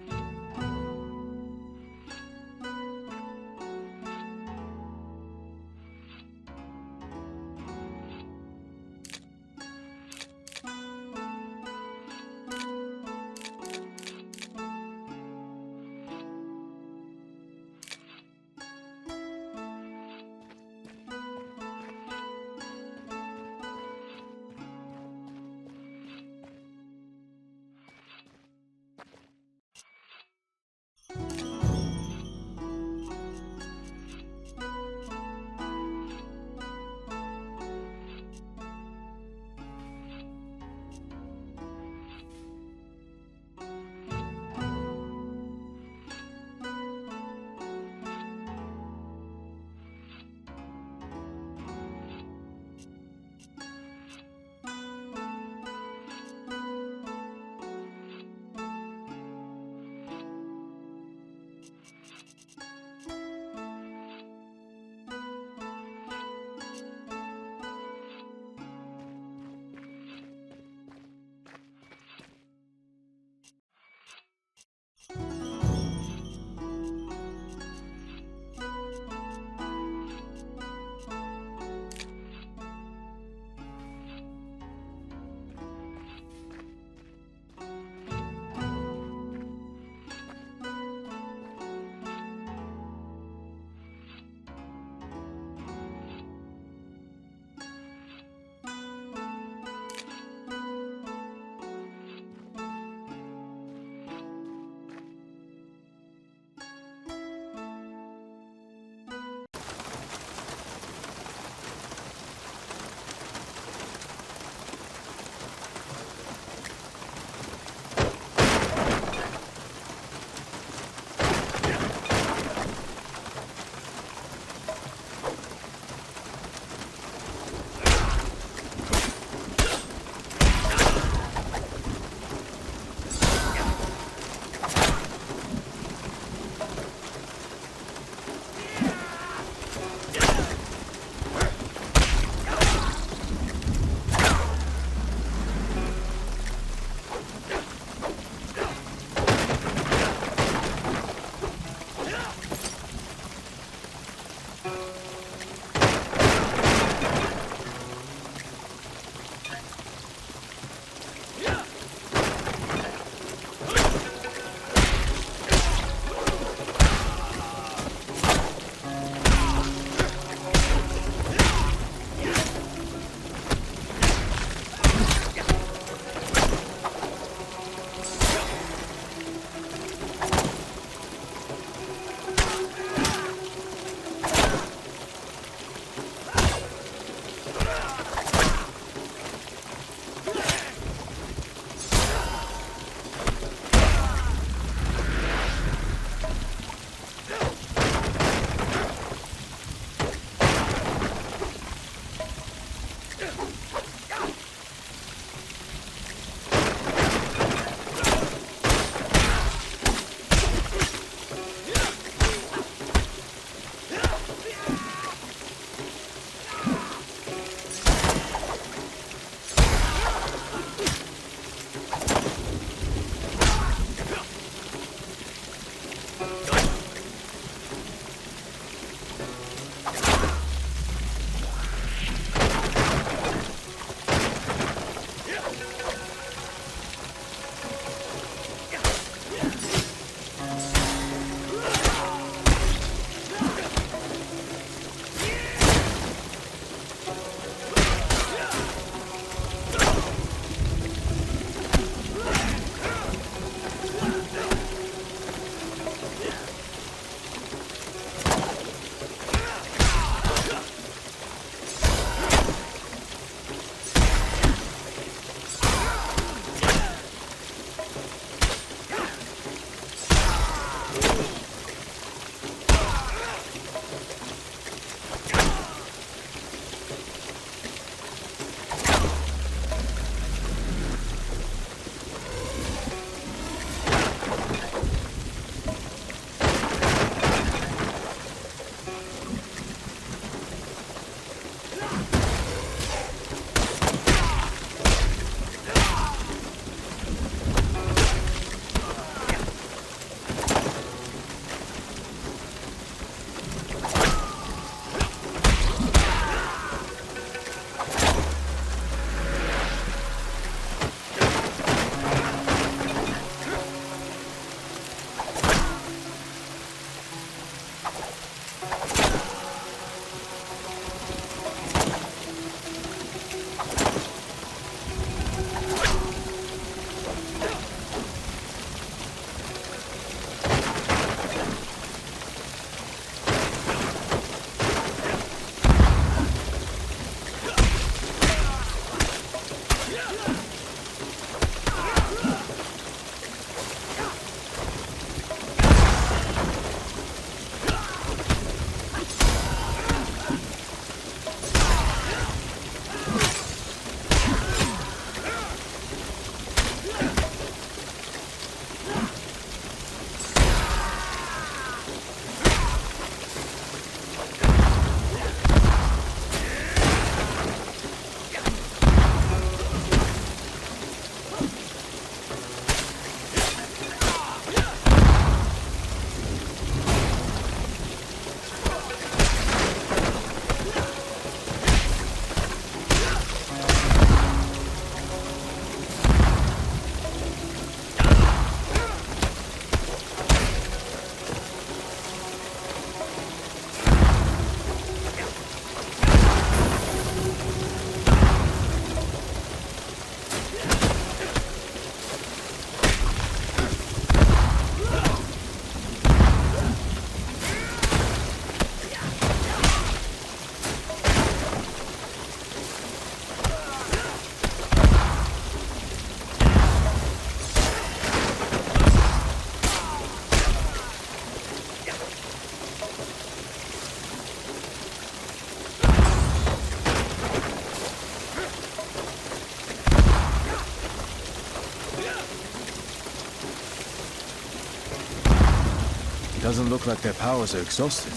Doesn't look like their powers are exhausted,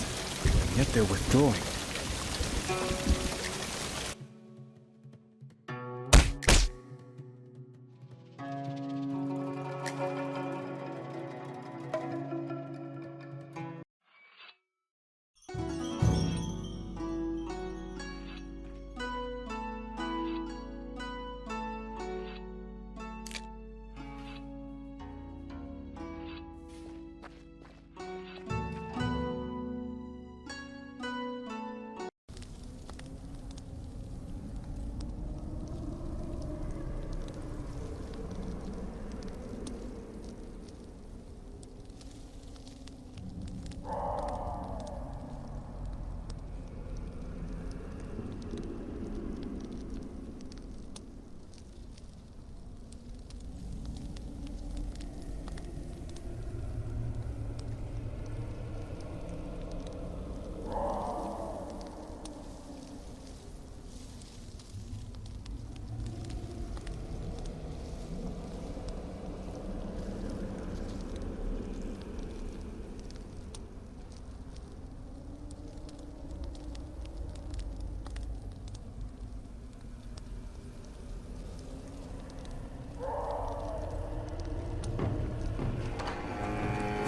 yet they're withdrawing.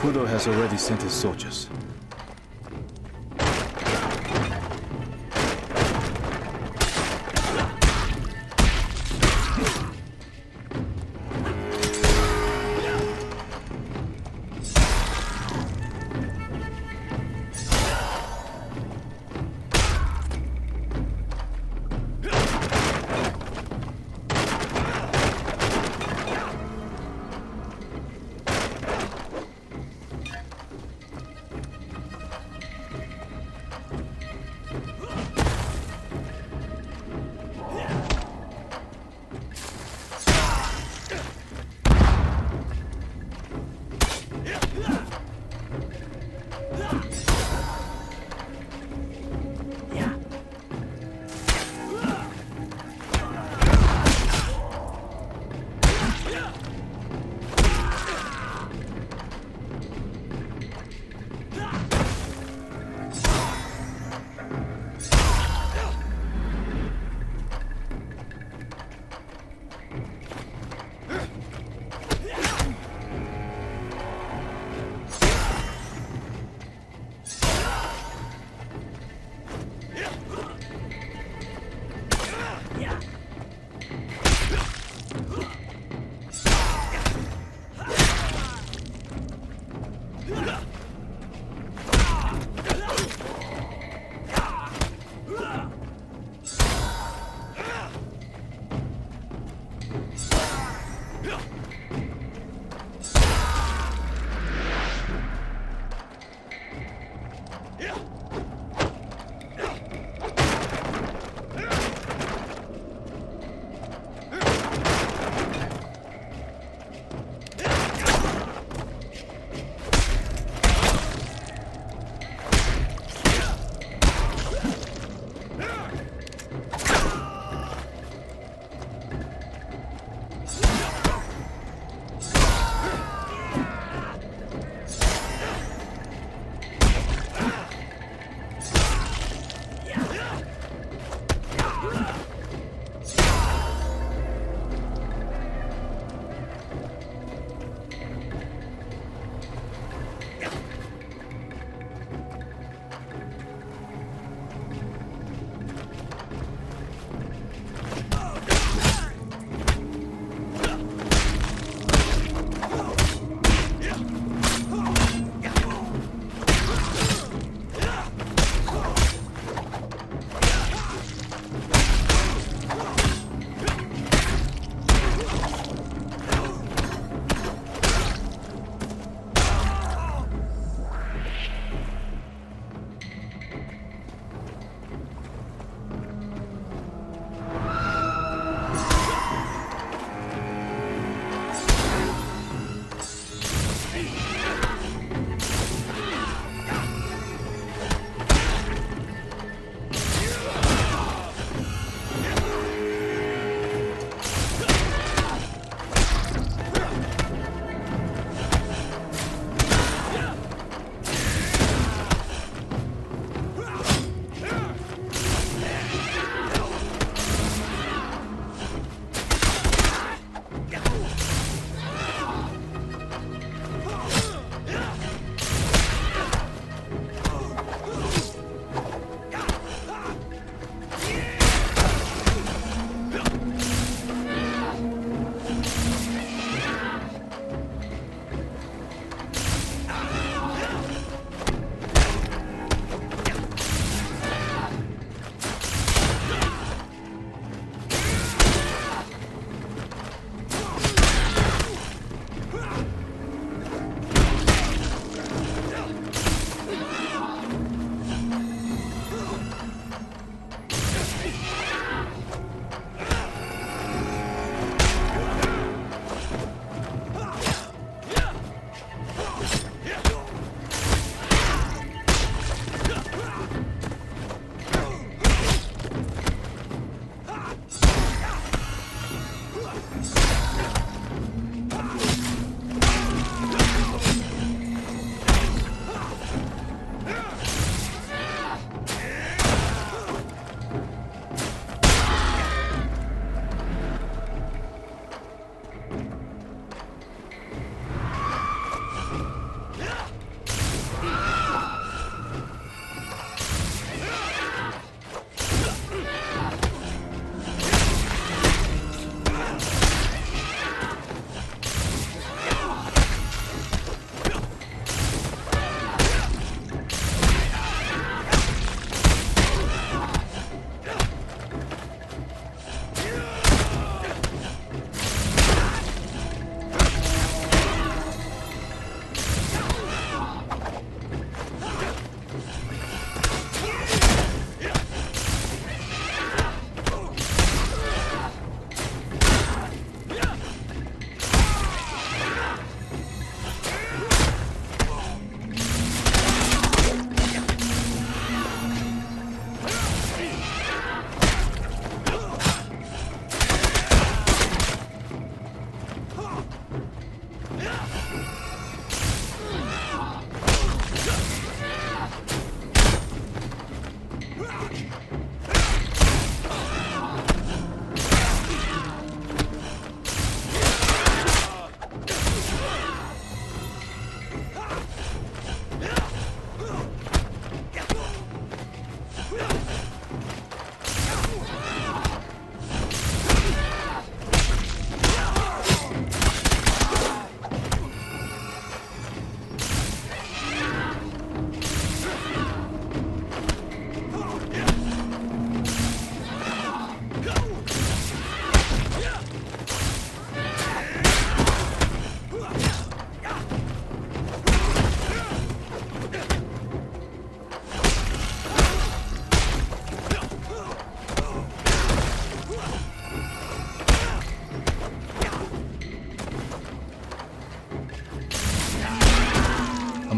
Fudo has already sent his soldiers.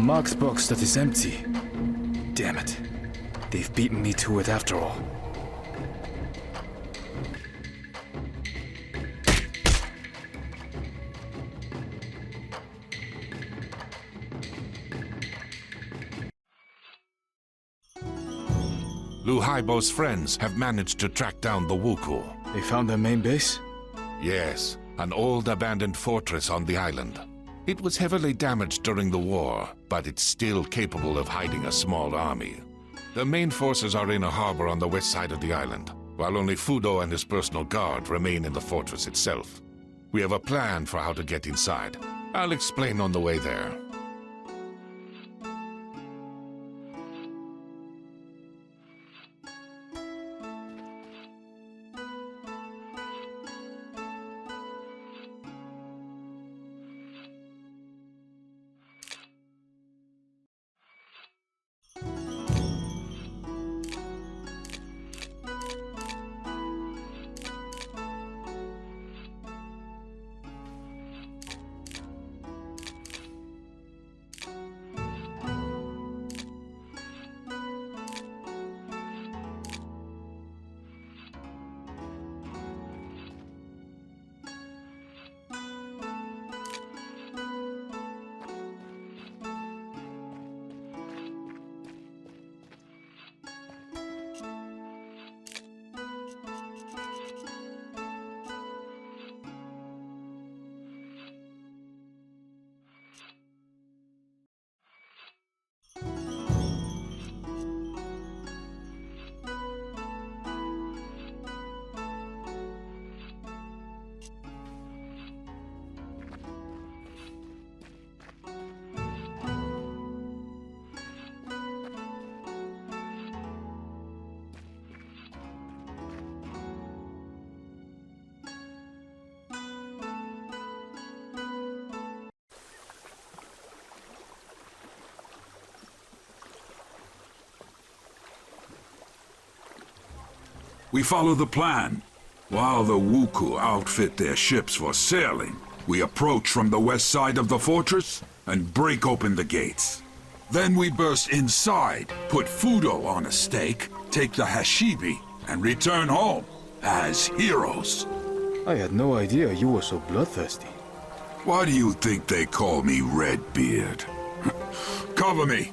marked box that is empty. Damn it. They've beaten me to it after all. Lu Haibo's friends have managed to track down the Wuku. They found their main base? Yes, an old abandoned fortress on the island. It was heavily damaged during the war, but it's still capable of hiding a small army. The main forces are in a harbor on the west side of the island, while only Fudo and his personal guard remain in the fortress itself. We have a plan for how to get inside. I'll explain on the way there. We follow the plan. While the Wuku outfit their ships for sailing, we approach from the west side of the fortress and break open the gates. Then we burst inside, put Fudo on a stake, take the Hashibi, and return home as heroes. I had no idea you were so bloodthirsty. Why do you think they call me Redbeard? Cover me!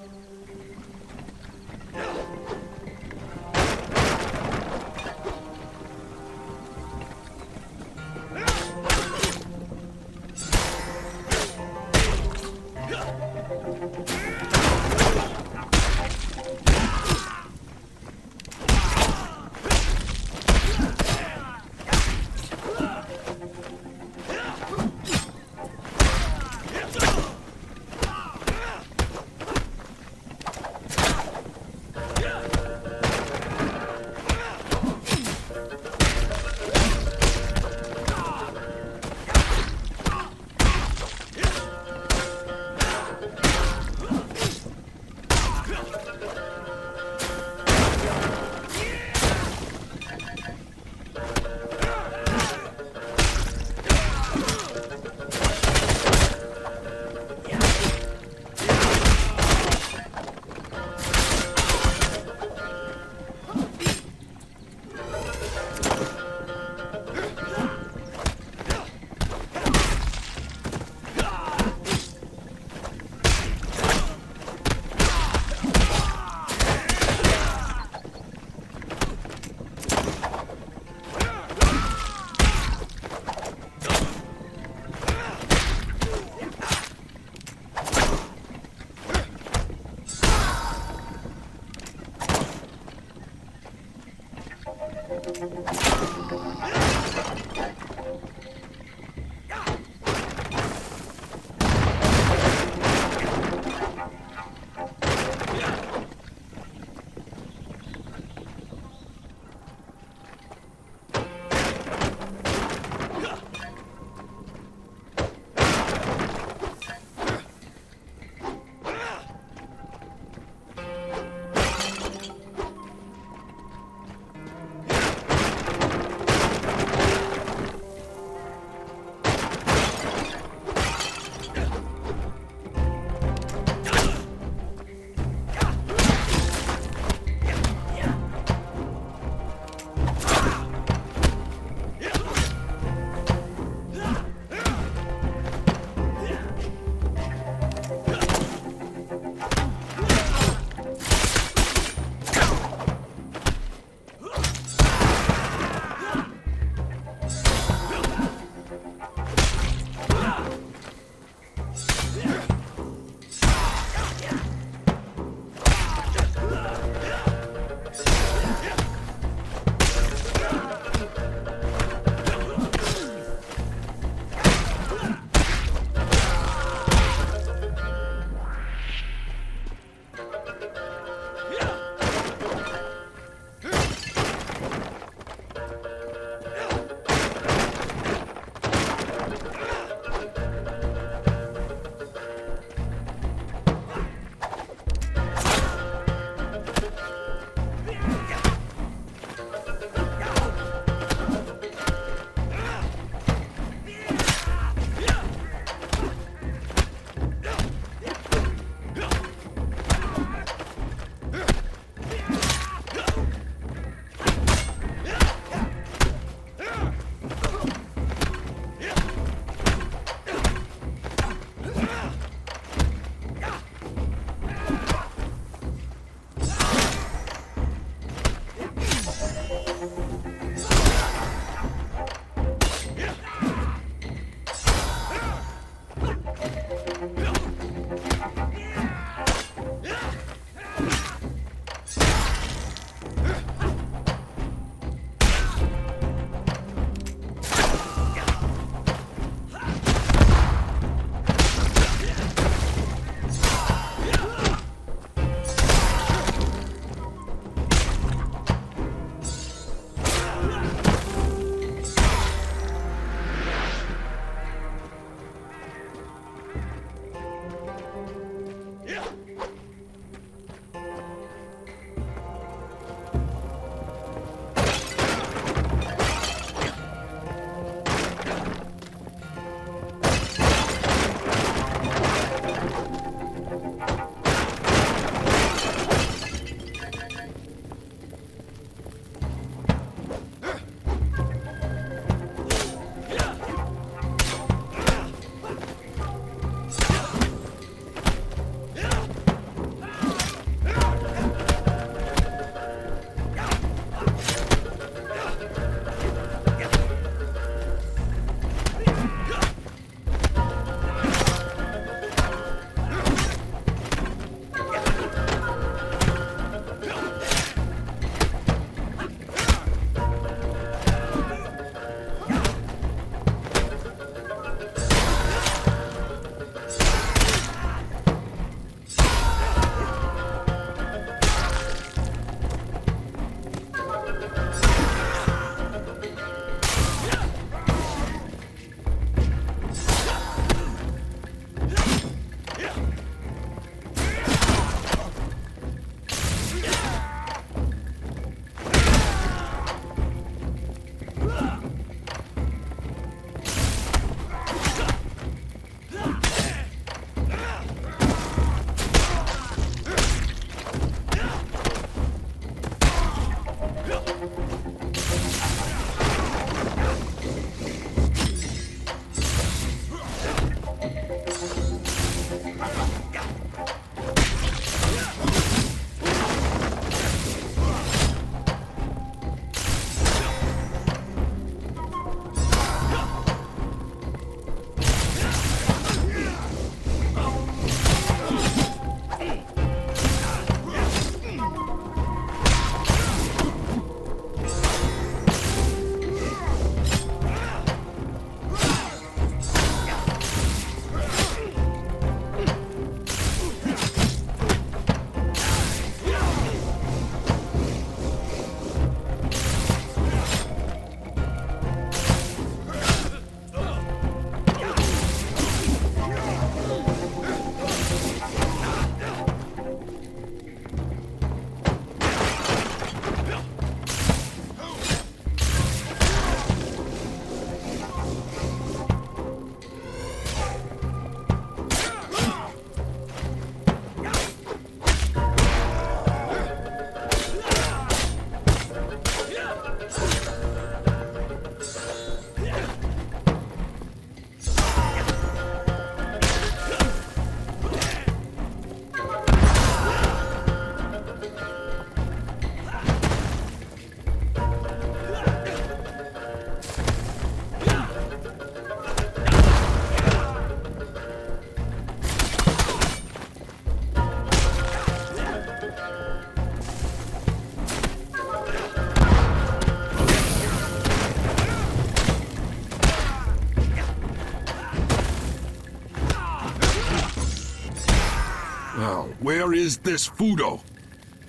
Well, where is this Fudo?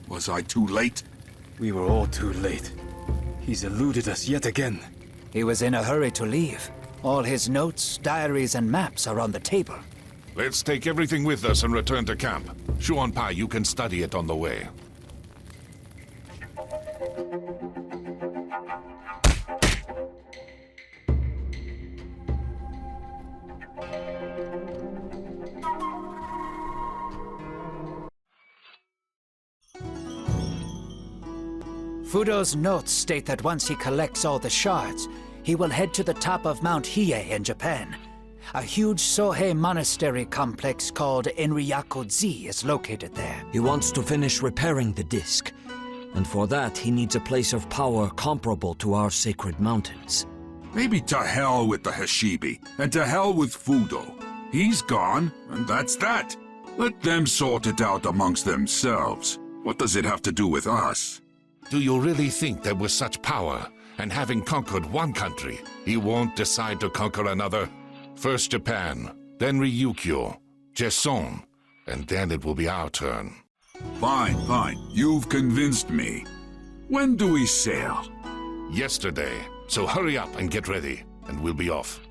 Was I too late? We were all too late. He's eluded us yet again. He was in a hurry to leave. All his notes, diaries, and maps are on the table. Let's take everything with us and return to camp. Shuan Pai, you can study it on the way. Fudo's notes state that once he collects all the shards, he will head to the top of Mount Hiei in Japan. A huge Sohei monastery complex called Enryaku-ji is located there. He wants to finish repairing the disc, and for that he needs a place of power comparable to our sacred mountains. Maybe to hell with the Hashibi, and to hell with Fudo. He's gone, and that's that. Let them sort it out amongst themselves. What does it have to do with us? Do you really think that with such power, and having conquered one country, he won't decide to conquer another? First Japan, then Ryukyu, Jeson, and then it will be our turn. Fine, fine. You've convinced me. When do we sail? Yesterday. So hurry up and get ready, and we'll be off.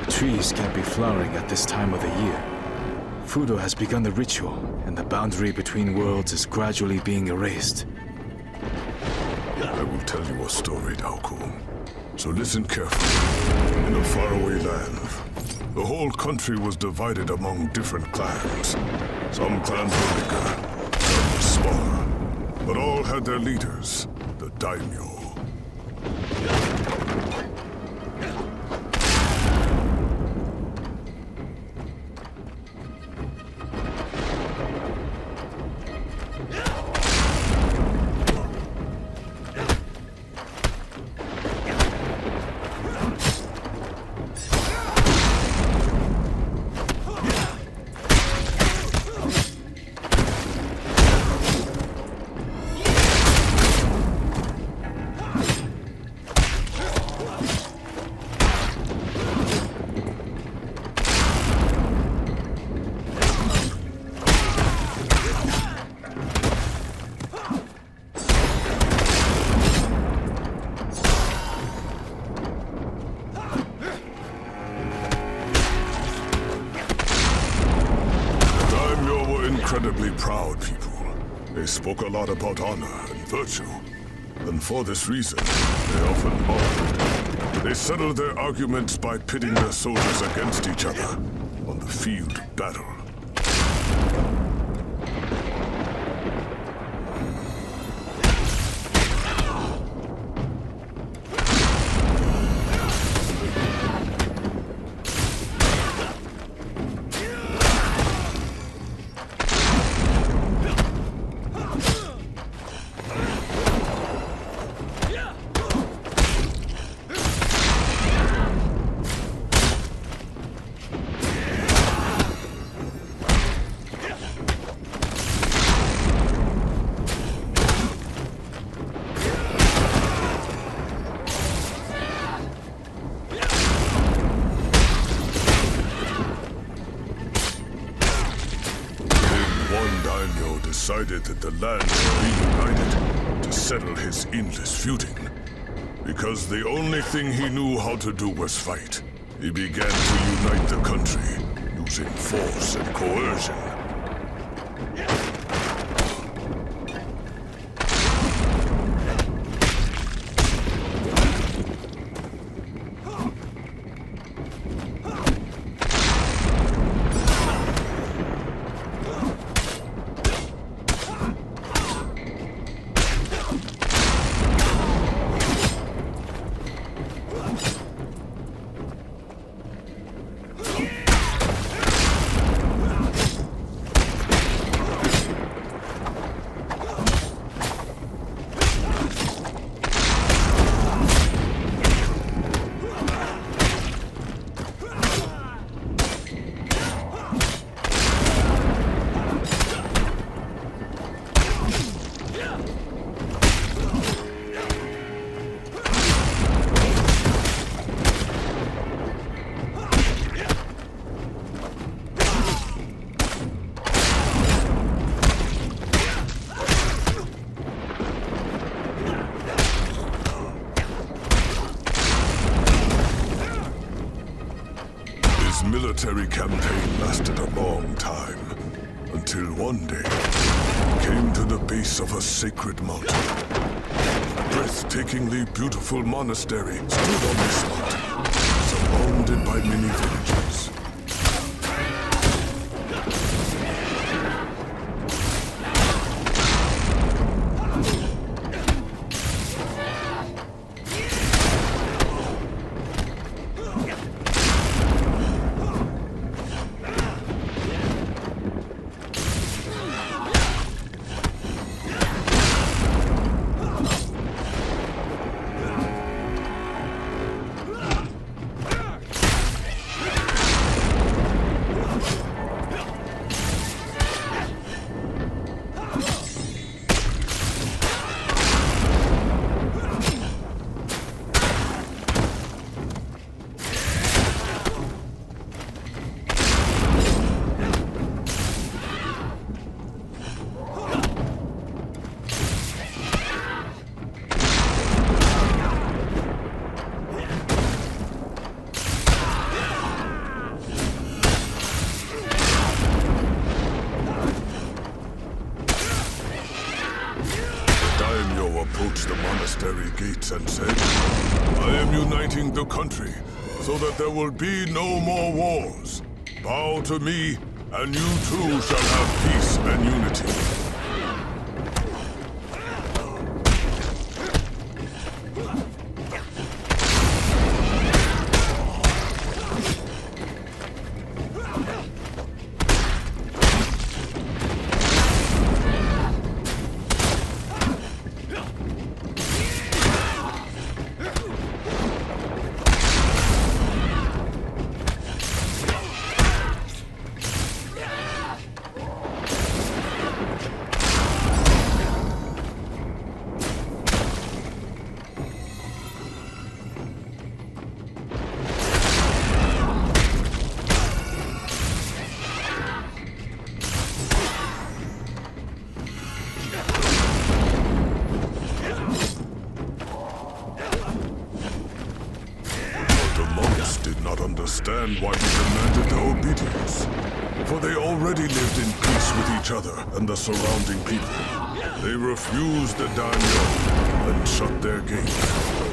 Trees can't be flowering at this time of the year. Fudo has begun the ritual, and the boundary between worlds is gradually being erased. I will tell you a story, Daokun. So listen carefully. In a faraway land, the whole country was divided among different clans. Some clans were bigger, some were smaller, but all had their leaders, the daimyo. Incredibly proud people. They spoke a lot about honor and virtue. And for this reason, they often argued. They settled their arguments by pitting their soldiers against each other on the field of battle. One daimyo decided that the land should be united to settle his endless feuding. Because the only thing he knew how to do was fight, he began to unite the country using force and coercion. Military campaign lasted a long time, until one day he came to the base of a sacred mountain. A breathtakingly beautiful monastery stood on this mountain, surrounded by many villages. Approached the monastery gates and said, I am uniting the country so that there will be no more wars. Bow to me, and you too shall have peace and unity. Understand why he demanded their obedience. For they already lived in peace with each other and the surrounding people. They refused the daimyo and shut their gates.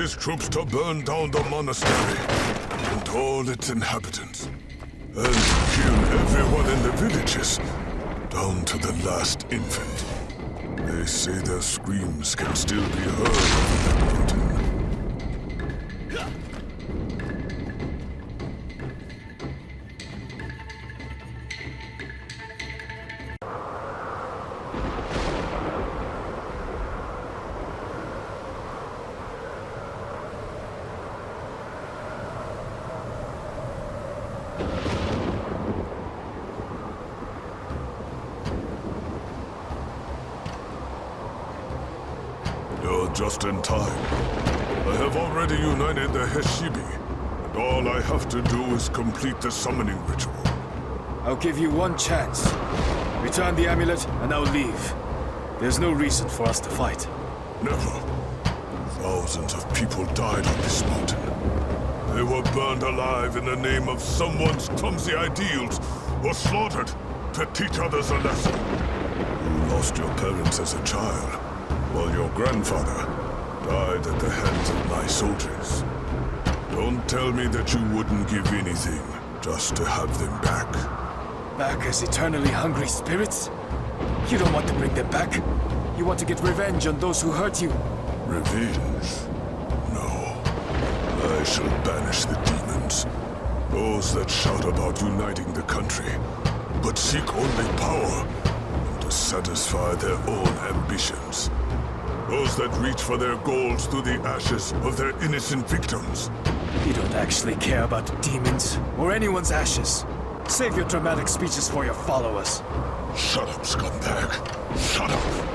his troops to burn down the monastery and all its inhabitants, and kill everyone in the villages, down to the last infant. They say their screams can still be heard over that mountain. You're just in time. I have already united the Heshibi, and all I have to do is complete the summoning ritual. I'll give you one chance. Return the amulet, and I'll leave. There's no reason for us to fight. Never. Thousands of people died on this mountain. They were burned alive in the name of someone's clumsy ideals, or slaughtered to teach others a lesson. You lost your parents as a child, while your grandfather died at the hands of my soldiers. Don't tell me that you wouldn't give anything just to have them back. Back as eternally hungry spirits? You don't want to bring them back. You want to get revenge on those who hurt you. Revenge? No. I shall banish the demons. Those that shout about uniting the country, but seek only power and to satisfy their own ambitions. Those that reach for their goals through the ashes of their innocent victims. You don't actually care about demons or anyone's ashes. Save your dramatic speeches for your followers. Shut up, scumbag. Shut up.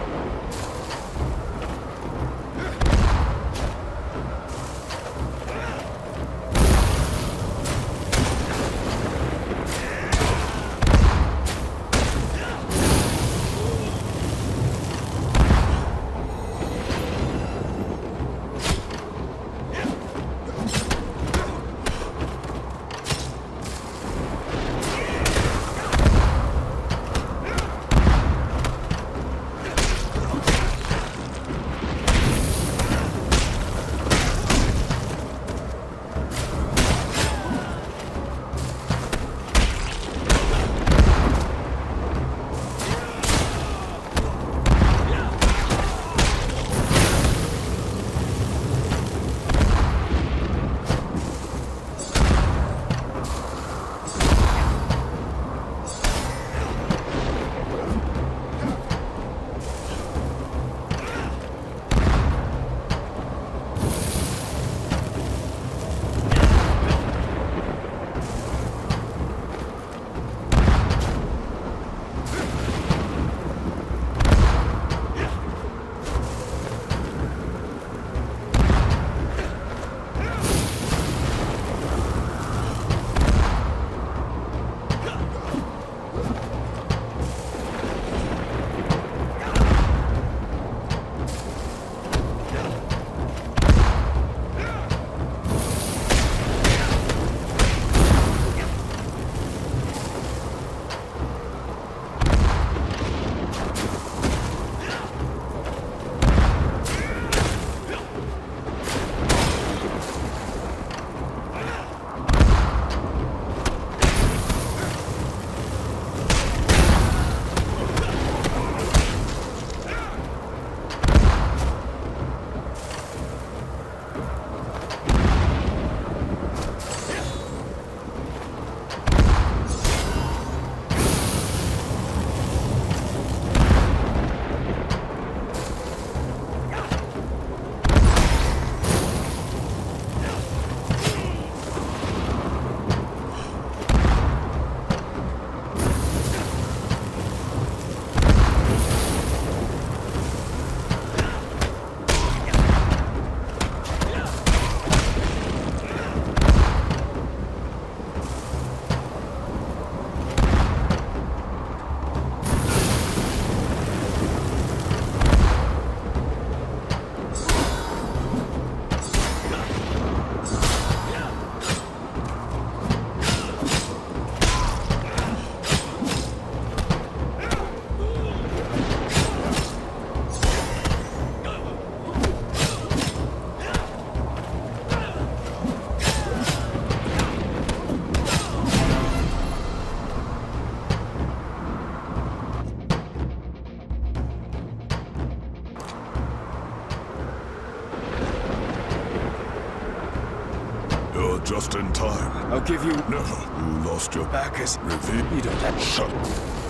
just in time. I'll give you... Never. You lost your back as... reveal. You don't have... Shut up.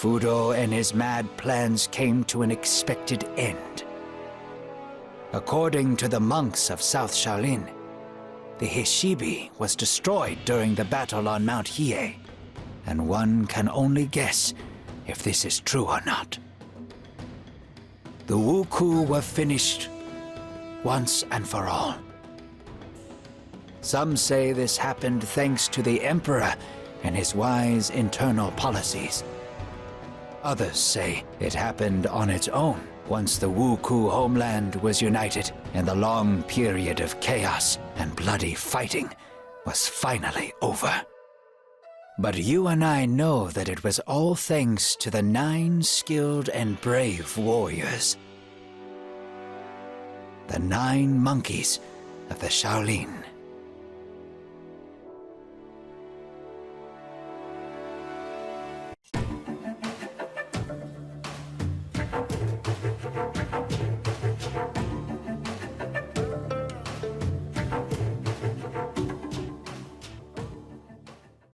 Fudo and his mad plans came to an expected end. According to the monks of South Shaolin, the Hishibi was destroyed during the battle on Mount Hiei, and one can only guess if this is true or not. The Wuku were finished once and for all. Some say this happened thanks to the Emperor and his wise internal policies. Others say it happened on its own once the Wuku homeland was united and the long period of chaos and bloody fighting was finally over. But you and I know that it was all thanks to the 9 skilled and brave warriors. The 9 monkeys of the Shaolin.